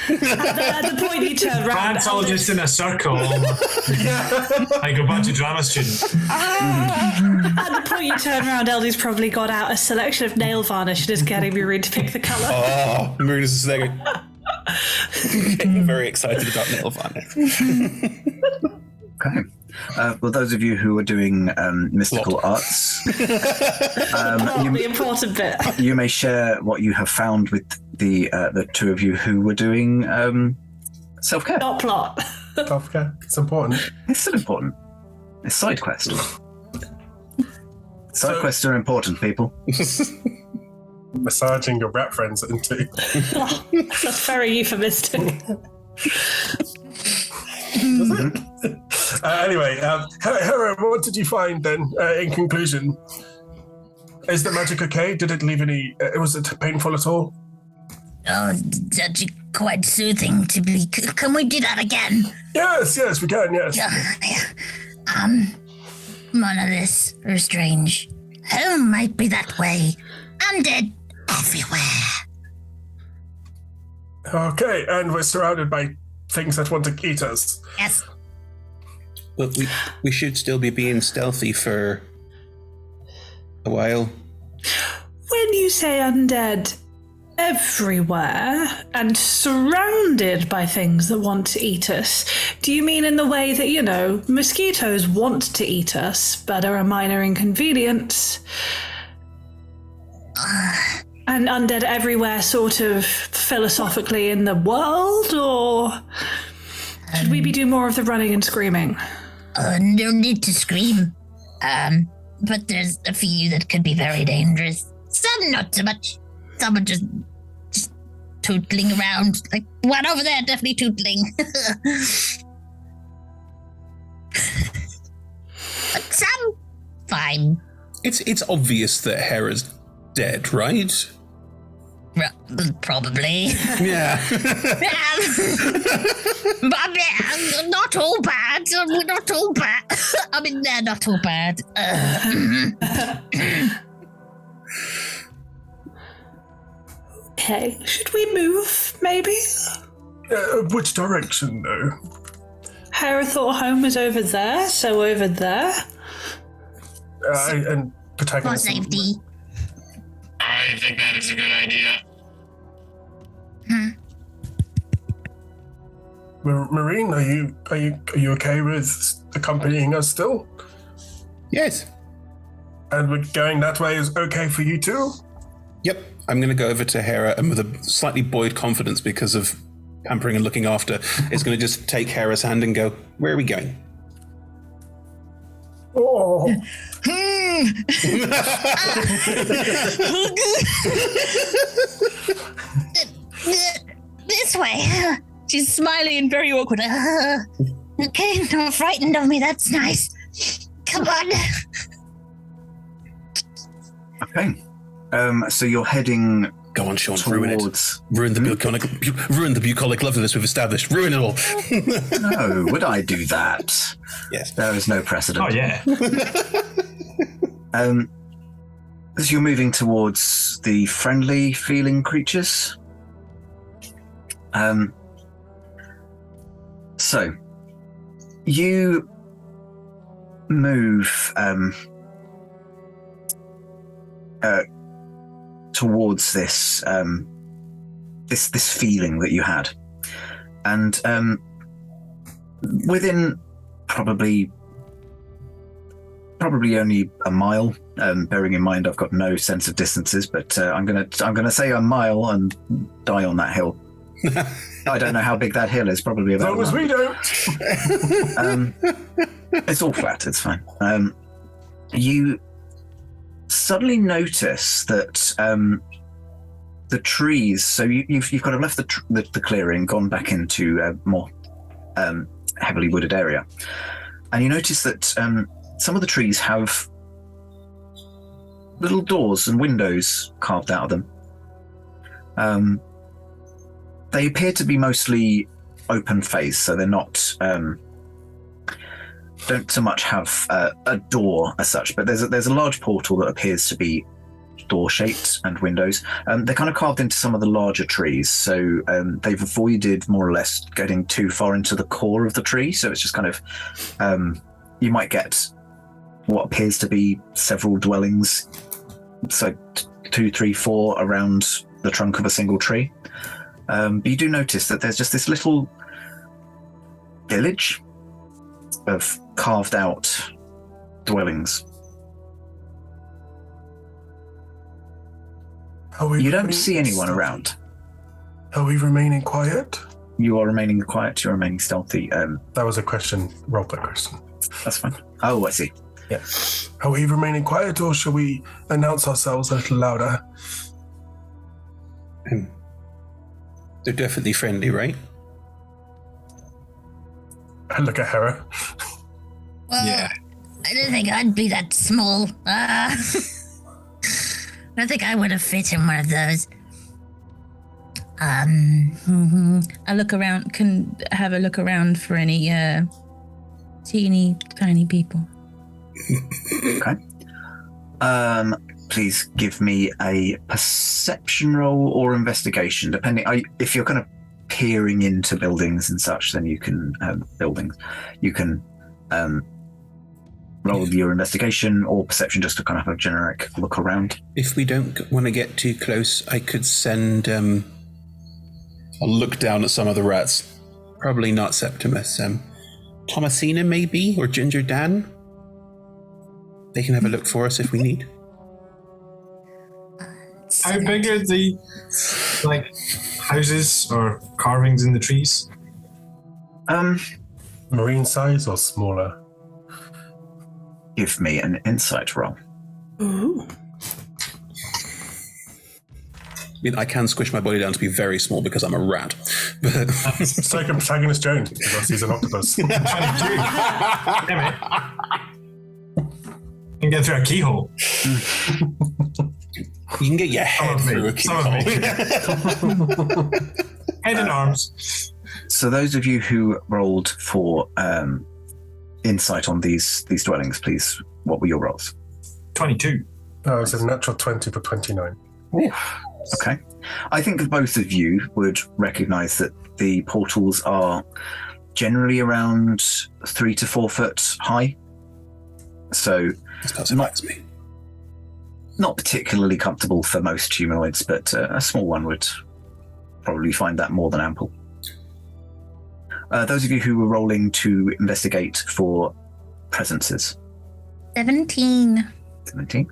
At the point you turn around, rats all just in a circle, like a bunch of drama students. At the point you turn around, Eldie's probably got out a selection of nail varnish and is getting Marine to pick the colour. Oh, Marine is getting very excited about nail varnish. Okay. Well, those of you who are doing mystical arts, the important bit. You may share what you have found with the two of you who were doing self-care. Not plot. Self-care. It's important. It's still important. It's side quest. Side quests are important, people. Massaging your rat friends into. That's very euphemistic. Anyway, Hera, what did you find then? In conclusion, is the magic okay? Did it leave any? Was it painful at all? Oh, that's quite soothing to be. Can we do that again? Yes, we can. Yes. Monoliths are strange. Home might be that way. Undead everywhere. Okay, and we're surrounded by things that want to eat us. Yes. Well, we should still be being stealthy for a while. When you say undead, everywhere and surrounded by things that want to eat us. Do you mean in the way that, mosquitoes want to eat us, but are a minor inconvenience? And undead everywhere sort of philosophically in the world, or should we be doing more of the running and screaming? No need to scream. But there's a few that could be very dangerous. Some not so much. Some are just tootling around. Like one over there, definitely tootling. But some, fine. It's obvious that Hera's dead, right? Probably. Yeah. But not all bad. Not all bad. I mean, they're not all bad. Okay, should we move, maybe? Which direction, though? Hera thought home was over there, so over there. And protagonist. For safety. I think that is a good idea. Marine, are you okay with accompanying us still? Yes. And we're going that way is okay for you too? Yep. I'm going to go over to Hera, and with a slightly buoyed confidence because of pampering and looking after, is going to just take Hera's hand and go, "Where are we going?" Oh. This way. She's smiling and very awkward. Okay, not frightened of me. That's nice. Come on. Okay. So you're heading. Go on, Sean. Towards... Ruin the bucolic loveliness we've established. Ruin it all. No, would I do that? Yes. There is no precedent. Oh yeah. As you're moving towards the friendly feeling creatures. So you move towards this this feeling that you had, and within probably only a mile. Bearing in mind I've got no sense of distances, but I'm gonna say a mile and die on that hill. I don't know how big that hill is. Probably about. As long as we don't. It's all flat. It's fine. You suddenly notice that the trees. So you've kind of left the clearing, gone back into a more heavily wooded area, and you notice that some of the trees have little doors and windows carved out of them. They appear to be mostly open face, so they're not don't so much have a door as such, but there's a large portal that appears to be door shaped and windows. They're kind of carved into some of the larger trees, so they've avoided more or less getting too far into the core of the tree. So it's just kind of you might get what appears to be several dwellings, so 2, 3, 4 around the trunk of a single tree. But you do notice that there's just this little village of carved out dwellings. You don't see anyone around. Are we remaining quiet? You are remaining quiet, you're remaining stealthy. That was a question, roleplay question. That's fine. Oh, I see. Yeah. Are we remaining quiet, or shall we announce ourselves a little louder? They're definitely friendly, right? I look at Hera. Well, Yeah. I don't think I'd be that small. I don't think I would have fit in one of those. I look around, can have a look around for any teeny tiny people. Okay. Please give me a perception roll or investigation, depending. If you're kind of peering into buildings and such, then you can buildings. You can roll your investigation or perception just to kind of have a generic look around. If we don't want to get too close, I could send... I'll look down at some of the rats. Probably not Septimus. Thomasina, maybe? Or Ginger Dan? They can have a look for us if we need. How big are the houses or carvings in the trees? Marine size or smaller? Give me an insight roll. Ooh. I mean, I can squish my body down to be very small because I'm a rat. But so can Protagonist Jones because he's an octopus. 22. You can get through a keyhole. You can get your head through a keyhole. Head and arms. So those of you who rolled for insight on these dwellings, please, what were your rolls? 22. Oh, it's a natural 20 for 29. Ooh. Okay. I think both of you would recognize that the portals are generally around 3 to 4 foot high. So not particularly comfortable for most humanoids, but a small one would probably find that more than ample. Those of you who were rolling to investigate for presences. 17. 17.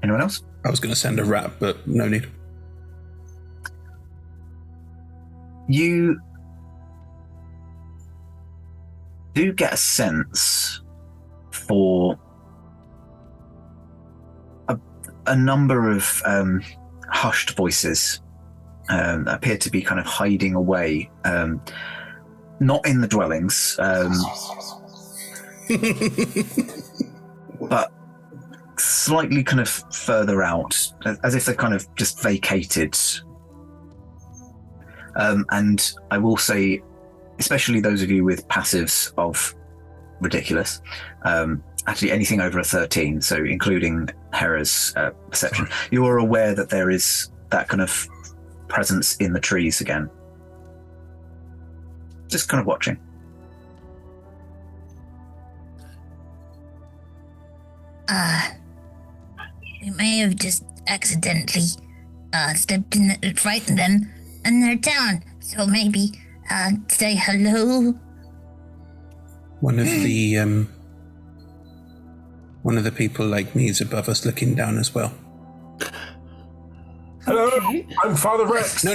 Anyone else? I was going to send a rat, but no need. You do get a sense for a number of hushed voices that appear to be kind of hiding away, not in the dwellings, but slightly kind of further out, as if they've kind of just vacated. And I will say, especially those of you with passives of ridiculous, actually anything over a 13, so including Hera's perception, you are aware that there is that kind of presence in the trees again. Just kind of watching. We may have just accidentally stepped in and frightened them, and they're down. So maybe say hello. One of the people like me is above us, looking down as well. Hello, I'm Father Rex. No.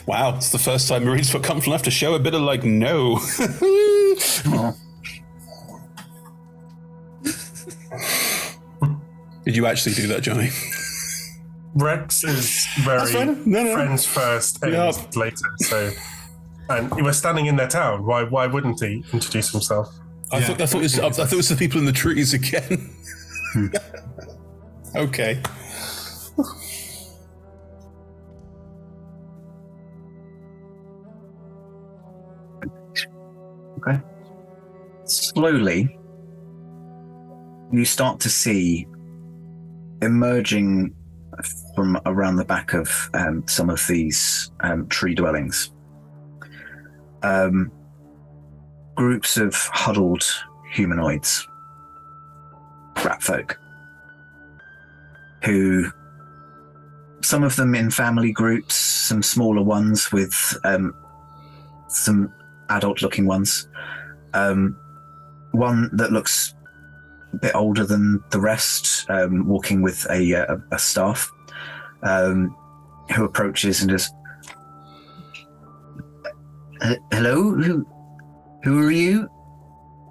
Wow, it's the first time Marines feel comfortable enough to show a bit of no. Did you actually do that, Johnny? Rex is very friends first, aims later. So, and he was standing in their town. Why wouldn't he introduce himself? I thought it was the people in the trees again. Okay. Okay. Slowly, you start to see emerging from around the back of some of these tree dwellings, groups of huddled humanoids, rat folk, who, some of them in family groups, some smaller ones with some adult-looking ones, one that looks a bit older than the rest, walking with a staff, who approaches and just, hello, who are you?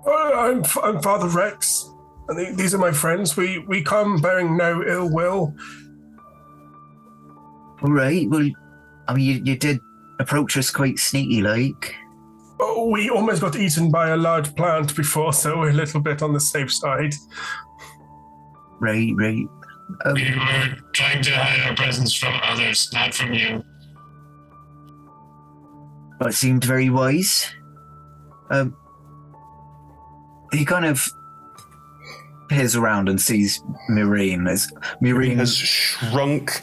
I'm Father Rex, and these are my friends. We come bearing no ill will. All right. Well, I mean, you did approach us quite sneaky-like. Oh, we almost got eaten by a large plant before, so we're a little bit on the safe side. Right. We were trying to hide our presence from others, not from you. But it seemed very wise. He kind of peers around and sees Myrene. Myrene has shrunk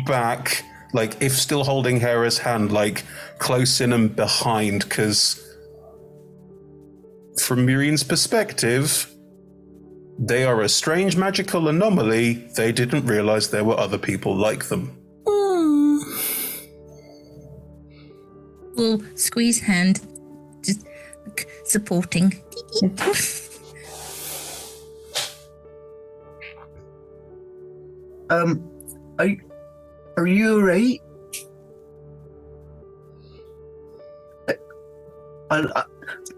back, if still holding Hera's hand, close in and behind, because from Murine's perspective, they are a strange magical anomaly. They didn't realize there were other people like them. We'll squeeze hand, just supporting. Are you alright?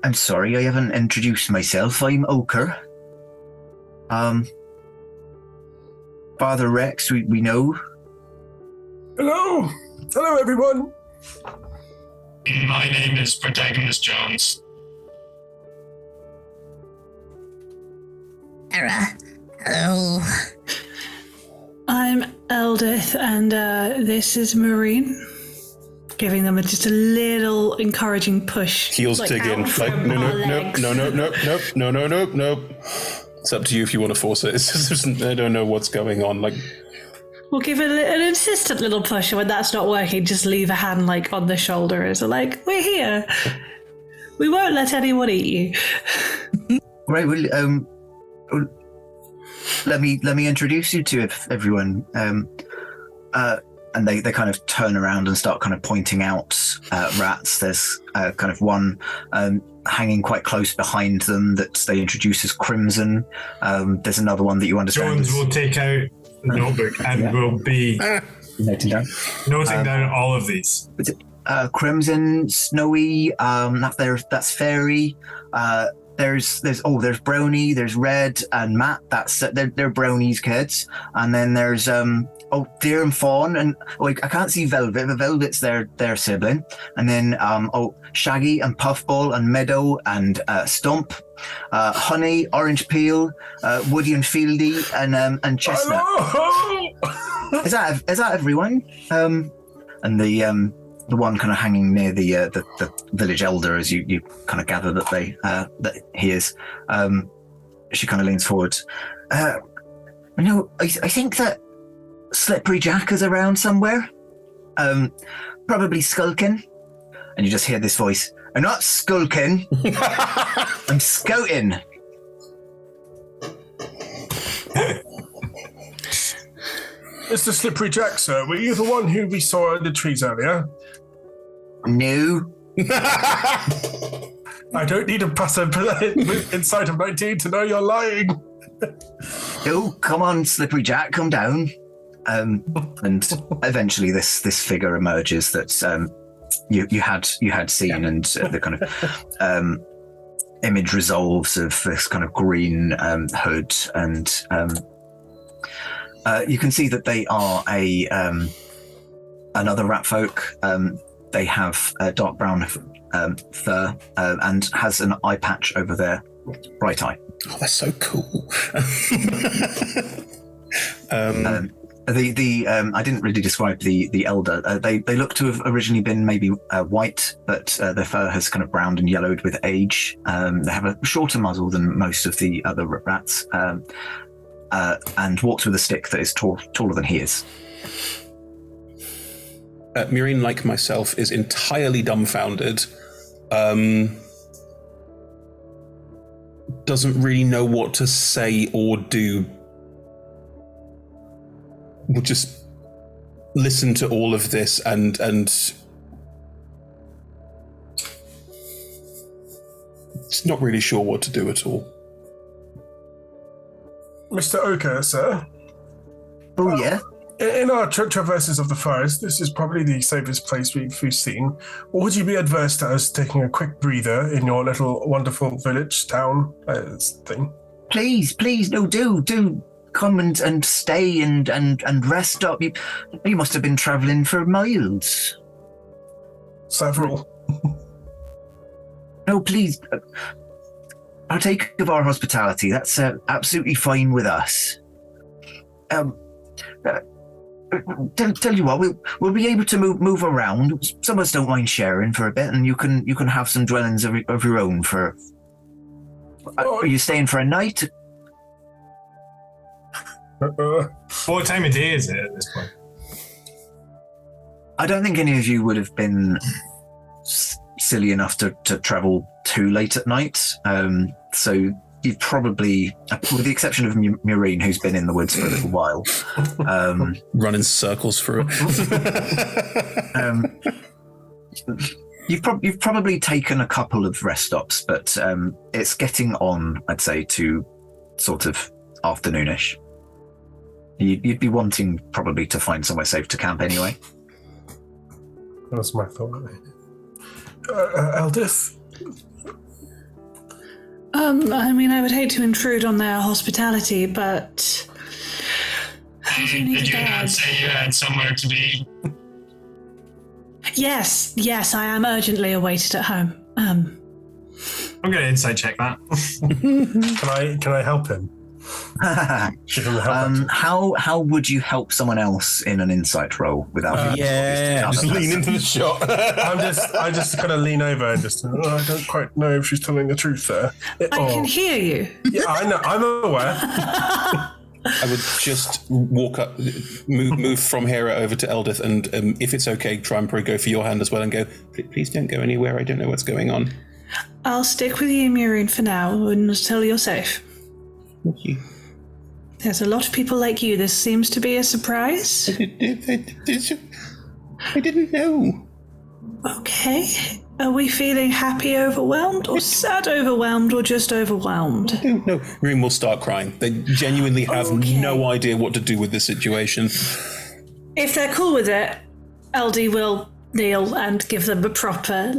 I'm sorry, I haven't introduced myself. I'm Ochre. Father Rex, we know. Hello! Hello, everyone! My name is Protagonist Jones. Hera, hello. I'm Eldith, and this is Marine. Giving them just a little encouraging push. Heels dig in. Like, no. It's up to you if you want to force it. It's just, I don't know what's going on. Like, we'll give it an insistent little push, and when that's not working, just leave a hand like on the shoulder as a like, we're here. We won't let anyone eat you. Right, well, let me introduce you to everyone. And they kind of turn around and start kind of pointing out rats. There's kind of one hanging quite close behind them that they introduce as Crimson. There's another one that you understand. Jones will take out the notebook and will be noting down all of these. Crimson, Snowy, that's Fairy. There's Brownie, there's Red and Matt. That's they're Brownie's kids, and then there's Deer and Fawn, and I can't see Velvet, but Velvet's their sibling, and then Shaggy and Puffball and Meadow and Stump, Honey, Orange Peel, Woody and Fieldy, and Chestnut. Is that everyone? And the one kind of hanging near the village elder, as you kind of gather that he is. She kind of leans forward. I think that Slippery Jack is around somewhere. Probably skulking. And you just hear this voice. I'm not skulking. I'm scouting. Mr. Slippery Jack, sir, were you the one who we saw in the trees earlier? No. I don't need to pass a insight of 19 to know you're lying. No, come on, Slippery Jack, come down. And eventually this figure emerges that you had seen, and the kind of image resolves of this kind of green hood, and you can see that they are another rat folk. They have dark brown fur and has an eye patch over their right eye. Oh, that's so cool. I didn't really describe the elder. They look to have originally been maybe white, but their fur has kind of browned and yellowed with age. They have a shorter muzzle than most of the other rats, and walks with a stick that is taller than he is. Murine, like myself, is entirely dumbfounded. Doesn't really know what to say or do. We'll just listen to all of this and just not really sure what to do at all. Mr. Ochre, sir. Oh, yeah? In our traverses of the forest, this is probably the safest place we've seen. Or would you be adverse to us taking a quick breather in your little wonderful village, town thing? Please, no, do come and stay and rest up. You must have been travelling for miles. Several. No, please. Partake of our hospitality. That's absolutely fine with us. Tell you what, we'll be able to move around. Some of us don't mind sharing for a bit, and you can have some dwellings of your own for. Are you staying for a night? What time of day is it at this point? I don't think any of you would have been silly enough to travel too late at night. So you've probably, with the exception of Maureen, who's been in the woods for a little while, running circles through it. You've probably taken a couple of rest stops, but it's getting on, I'd say, to sort of afternoonish. You'd be wanting probably to find somewhere safe to camp anyway. That's my thought. Eldith? I mean, I would hate to intrude on their hospitality, but... Did you not say you had somewhere to be? Yes, I am urgently awaited at home. I'm going to insight check that. Can I help him? Give him the help. How would you help someone else in an insight roll without? Just lean into the shot. I just kind of lean over and just. I don't quite know if she's telling the truth there. I can hear you. Yeah, I know. I'm aware. I would just walk up, move from Hera over to Eldith, and if it's okay, try and probably go for your hand as well and go, please don't go anywhere, I don't know what's going on. I'll stick with you, Maureen, for now until you're safe. Thank you. There's a lot of people like you. This seems to be a surprise. I didn't know. Okay. Are we feeling happy overwhelmed, or sad overwhelmed, or just overwhelmed? I don't know. Maureen will start crying. They genuinely have no idea what to do with this situation. If they're cool with it, LD will kneel and give them a proper,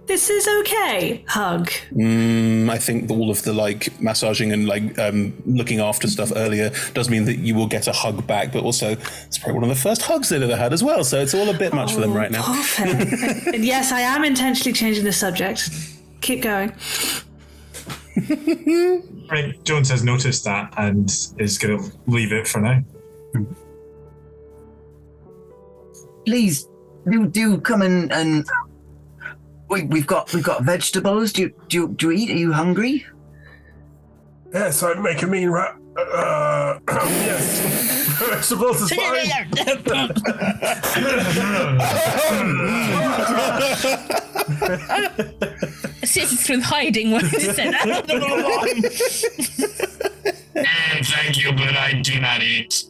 this is okay hug. I think all of the massaging and looking after stuff earlier does mean that you will get a hug back, but also it's probably one of the first hugs they've ever had as well, so it's all a bit much for them right now. Perfect. And yes, I am intentionally changing the subject. Keep going. Right, Jones has noticed that and is going to leave it for now. Please do come and we've got vegetables. Do you eat? Are you hungry? Yes, I'd make a mean rat. Yes. Vegetables is fine. Sits through hiding when he said Thank you, but I do not eat.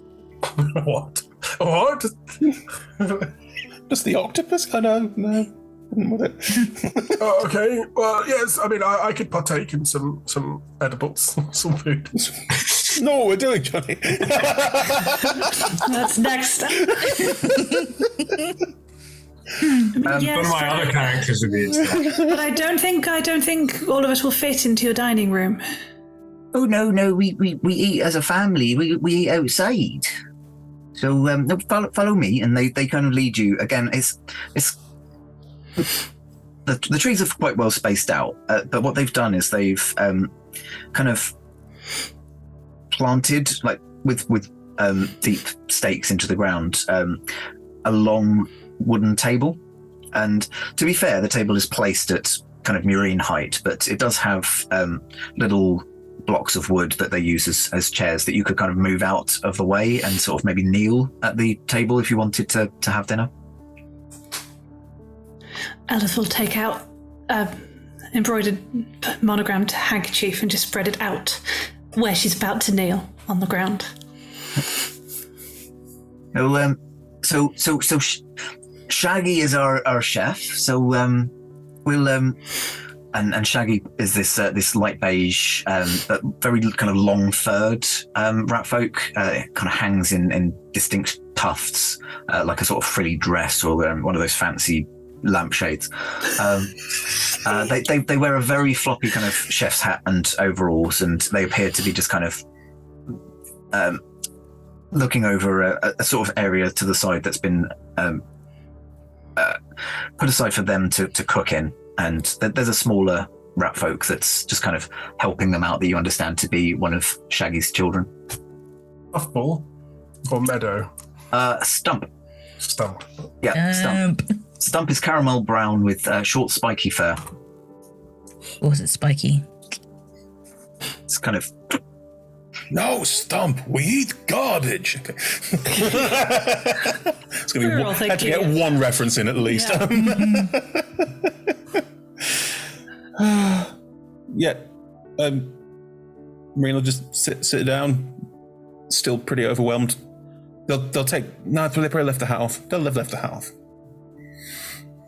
What? Does the octopus? I know. No. With it. Okay. Well, yes. I mean, I could partake in some edibles, some food. No, what we're doing, Johnny. That's next. One of my other characters would be. But I don't think all of us will fit into your dining room. Oh no. We eat as a family. We eat outside. So follow me, and they kind of lead you. Again, it's. The trees are quite well spaced out, but what they've done is they've kind of planted, with deep stakes into the ground, a long wooden table. And to be fair, the table is placed at kind of Maureen height, but it does have little blocks of wood that they use as chairs that you could kind of move out of the way and sort of maybe kneel at the table if you wanted to have dinner. Eldith will take out embroidered monogrammed handkerchief and just spread it out where she's about to kneel on the ground. So Shaggy is our chef. So we'll and Shaggy is this light beige, but very kind of long furred rat folk. It kind of hangs in distinct tufts, like a sort of frilly dress or one of those fancy lampshades. They wear a very floppy kind of chef's hat and overalls, and they appear to be just kind of looking over a sort of area to the side that's been put aside for them to cook in. And there's a smaller rat folk that's just kind of helping them out, that you understand to be one of Shaggy's children. Puffball or Meadow? Stump. Yeah, Stump. Stump is caramel brown with short spiky fur. Or was it spiky? It's kind of... No, Stump, we eat garbage. Okay. It's going to be had to get one reference in at least. Yeah. Yeah. Marine will just sit down. Still pretty overwhelmed. They'll take. No, they probably left the half. They'll have left the half.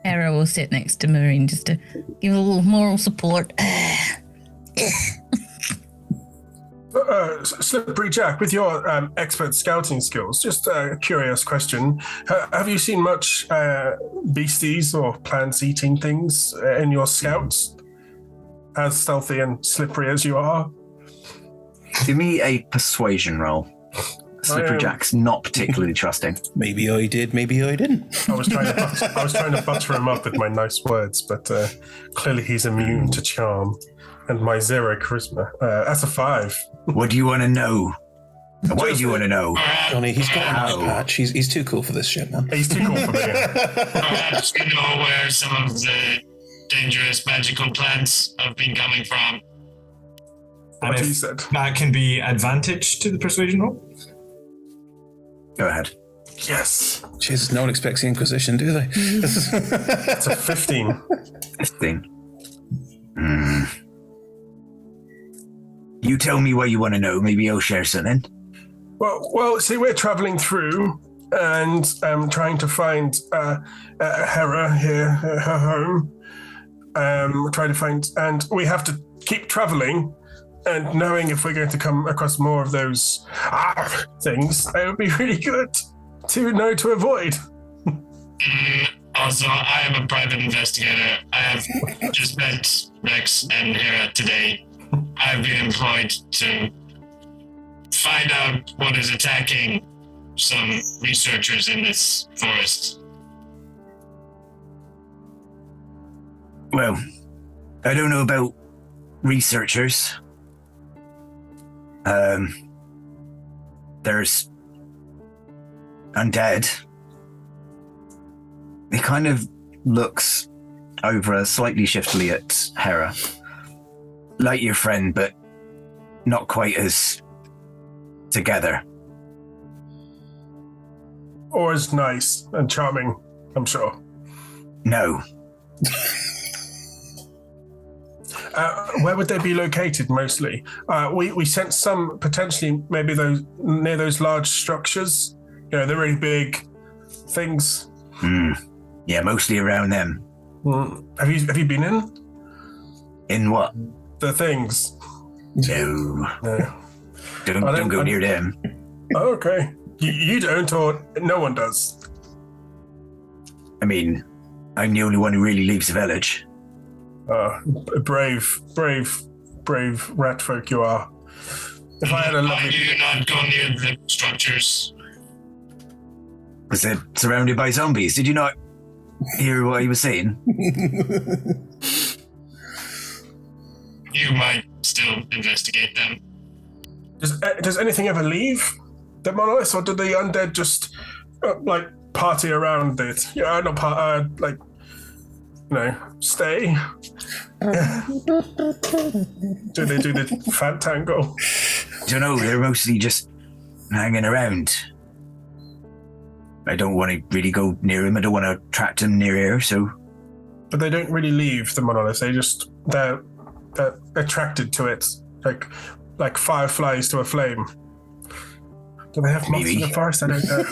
Hera will sit next to Marine just to give a little moral support. Slippery Jack, with your expert scouting skills, just a curious question. Have you seen much beasties or plants-eating things in your scouts? As stealthy and slippery as you are? Give me a persuasion roll. Slippery Jack's not particularly trusting. Maybe I did, maybe I didn't. I was trying to butter him up with my nice words, but clearly he's immune to charm. And my 0 charisma. That's a 5. What do you want to know? Why do you want to know? Johnny, he's got an eye patch. He's too cool for this shit, man. He's too cool for me. Perhaps you know where some of the dangerous magical plants have been coming from. And if that can be advantage to the persuasion roll? Go ahead. Yes. Jesus, no one expects the Inquisition, do they? It's a 15. 15. You tell me what you want to know. Maybe I'll share something. Well, see, we're traveling through and trying to find Hera here, her home. Trying to find, and we have to keep traveling and knowing if we're going to come across more of those things, it would be really good to know to avoid. Also, I am a private investigator. I have just met Rex and Hera today. I've been employed to find out what is attacking some researchers in this forest. Well, I don't know about researchers. There's undead. He kind of looks over slightly shiftily at Hera. Like your friend, but not quite as together. Or as nice and charming, I'm sure. No. Where would they be located mostly? We sent some potentially maybe those near those large structures. You know, the really big things. Yeah, mostly around them. Have you been in? In what? The things. No. Don't go near them. Oh, okay. You don't, or no one does? I mean, I'm the only one who really leaves the village. Brave rat folk you are. If I had a lovely... Why do you not go near the structures? Because they're surrounded by zombies. Did you not hear what he was saying? You might still investigate them. Does anything ever leave the monoliths, or do the undead just party around it? Yeah, not stay. Do they do the fat tango? Don't know. They're mostly just hanging around. I don't want to really go near him. I don't want to attract him near here. So, but they don't really leave the monoliths. They're attracted to it, like fireflies to a flame. Do they have moths in the forest? I don't know.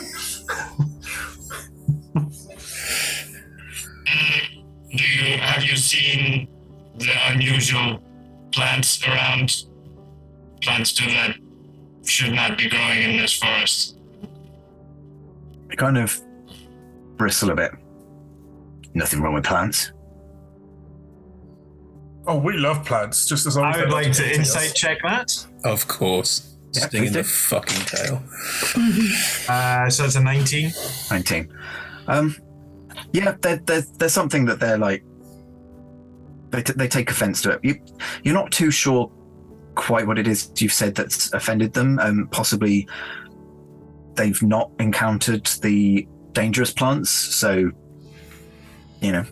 Have you seen the unusual plants around? Plants that should not be growing in this forest. I kind of bristle a bit. Nothing wrong with plants. Oh, we love plants, just as long as I would like to insight check that. Of course. Sting in the fucking tail. So it's a 19. 19. Yeah, there's something that they're like. They take offense to it. You're not too sure quite what it is you've said that's offended them. Possibly they've not encountered the dangerous plants, so they're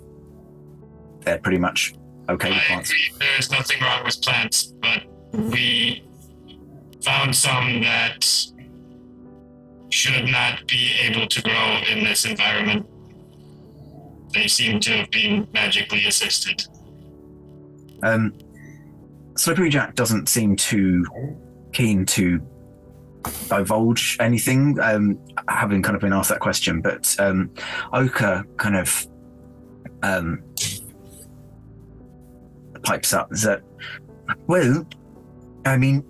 pretty much okay with plants. I agree, there's nothing wrong with plants, but we found some that should not be able to grow in this environment. They seem to have been magically assisted. Slippery Jack doesn't seem too keen to divulge anything, having kind of been asked that question, but Oka kind of pipes up that, well, I mean,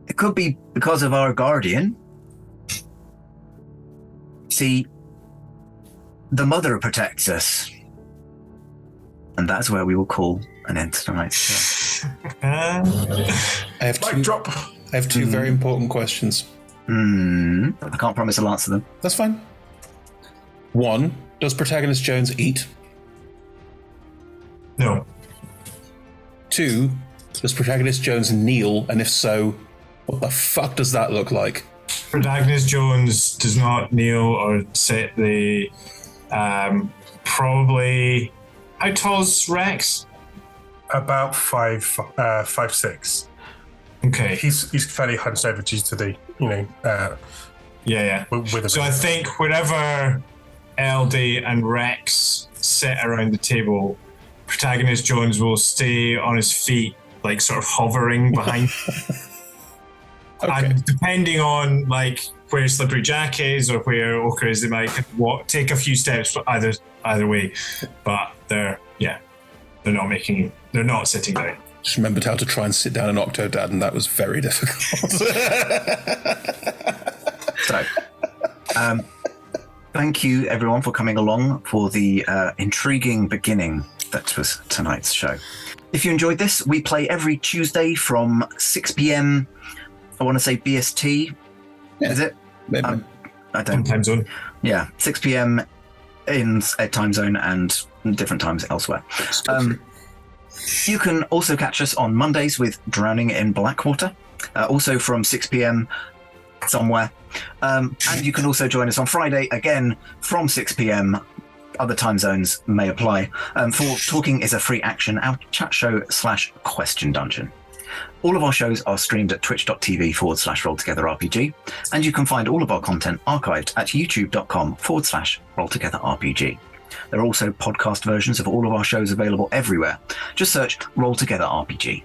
it could be because of our guardian. See, the mother protects us. And that's where we will call an end to tonight's show. I have two very important questions. I can't promise I'll answer them. That's fine. 1, does Protagonist Jones eat? No. 2, does Protagonist Jones kneel? And if so, what the fuck does that look like? Protagonist Jones does not kneel or sit. The probably. How tall's Rex? About 5'6". Okay. He's fairly hunched over due to the, yeah. So I think wherever LD and Rex sit around the table, Protagonist Jones will stay on his feet, like sort of hovering behind. Okay. And depending on like where Slippery Jack is or where Oka is, they might take a few steps either way. But they're not sitting down. Just remembered how to try and sit down in Octodad, and that was very difficult. So, thank you everyone for coming along for the intriguing beginning that was tonight's show. If you enjoyed this, we play every Tuesday from 6 p.m. I want to say BST. Yeah. Is it? I don't. Time zone. Yeah, 6 p.m. in a time zone and different times elsewhere. You can also catch us on Mondays with Drowning in Blackwater, also from 6 p.m. somewhere. And you can also join us on Friday, again, from 6 p.m. Other time zones may apply. For Talking is a Free Action, our chat show / question dungeon. All of our shows are streamed at twitch.tv/rolltogetherrpg, and you can find all of our content archived at youtube.com/rolltogetherrpg. There are also podcast versions of all of our shows available everywhere. Just search Roll Together RPG.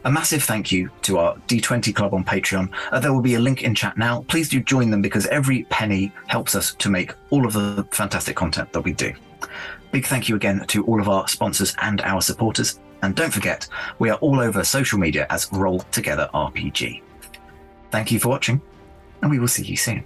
A massive thank you to our D20 Club on Patreon. There will be a link in chat now. Please do join them because every penny helps us to make all of the fantastic content that we do. Big thank you again to all of our sponsors and our supporters. And don't forget, we are all over social media as Roll Together RPG. Thank you for watching, and we will see you soon.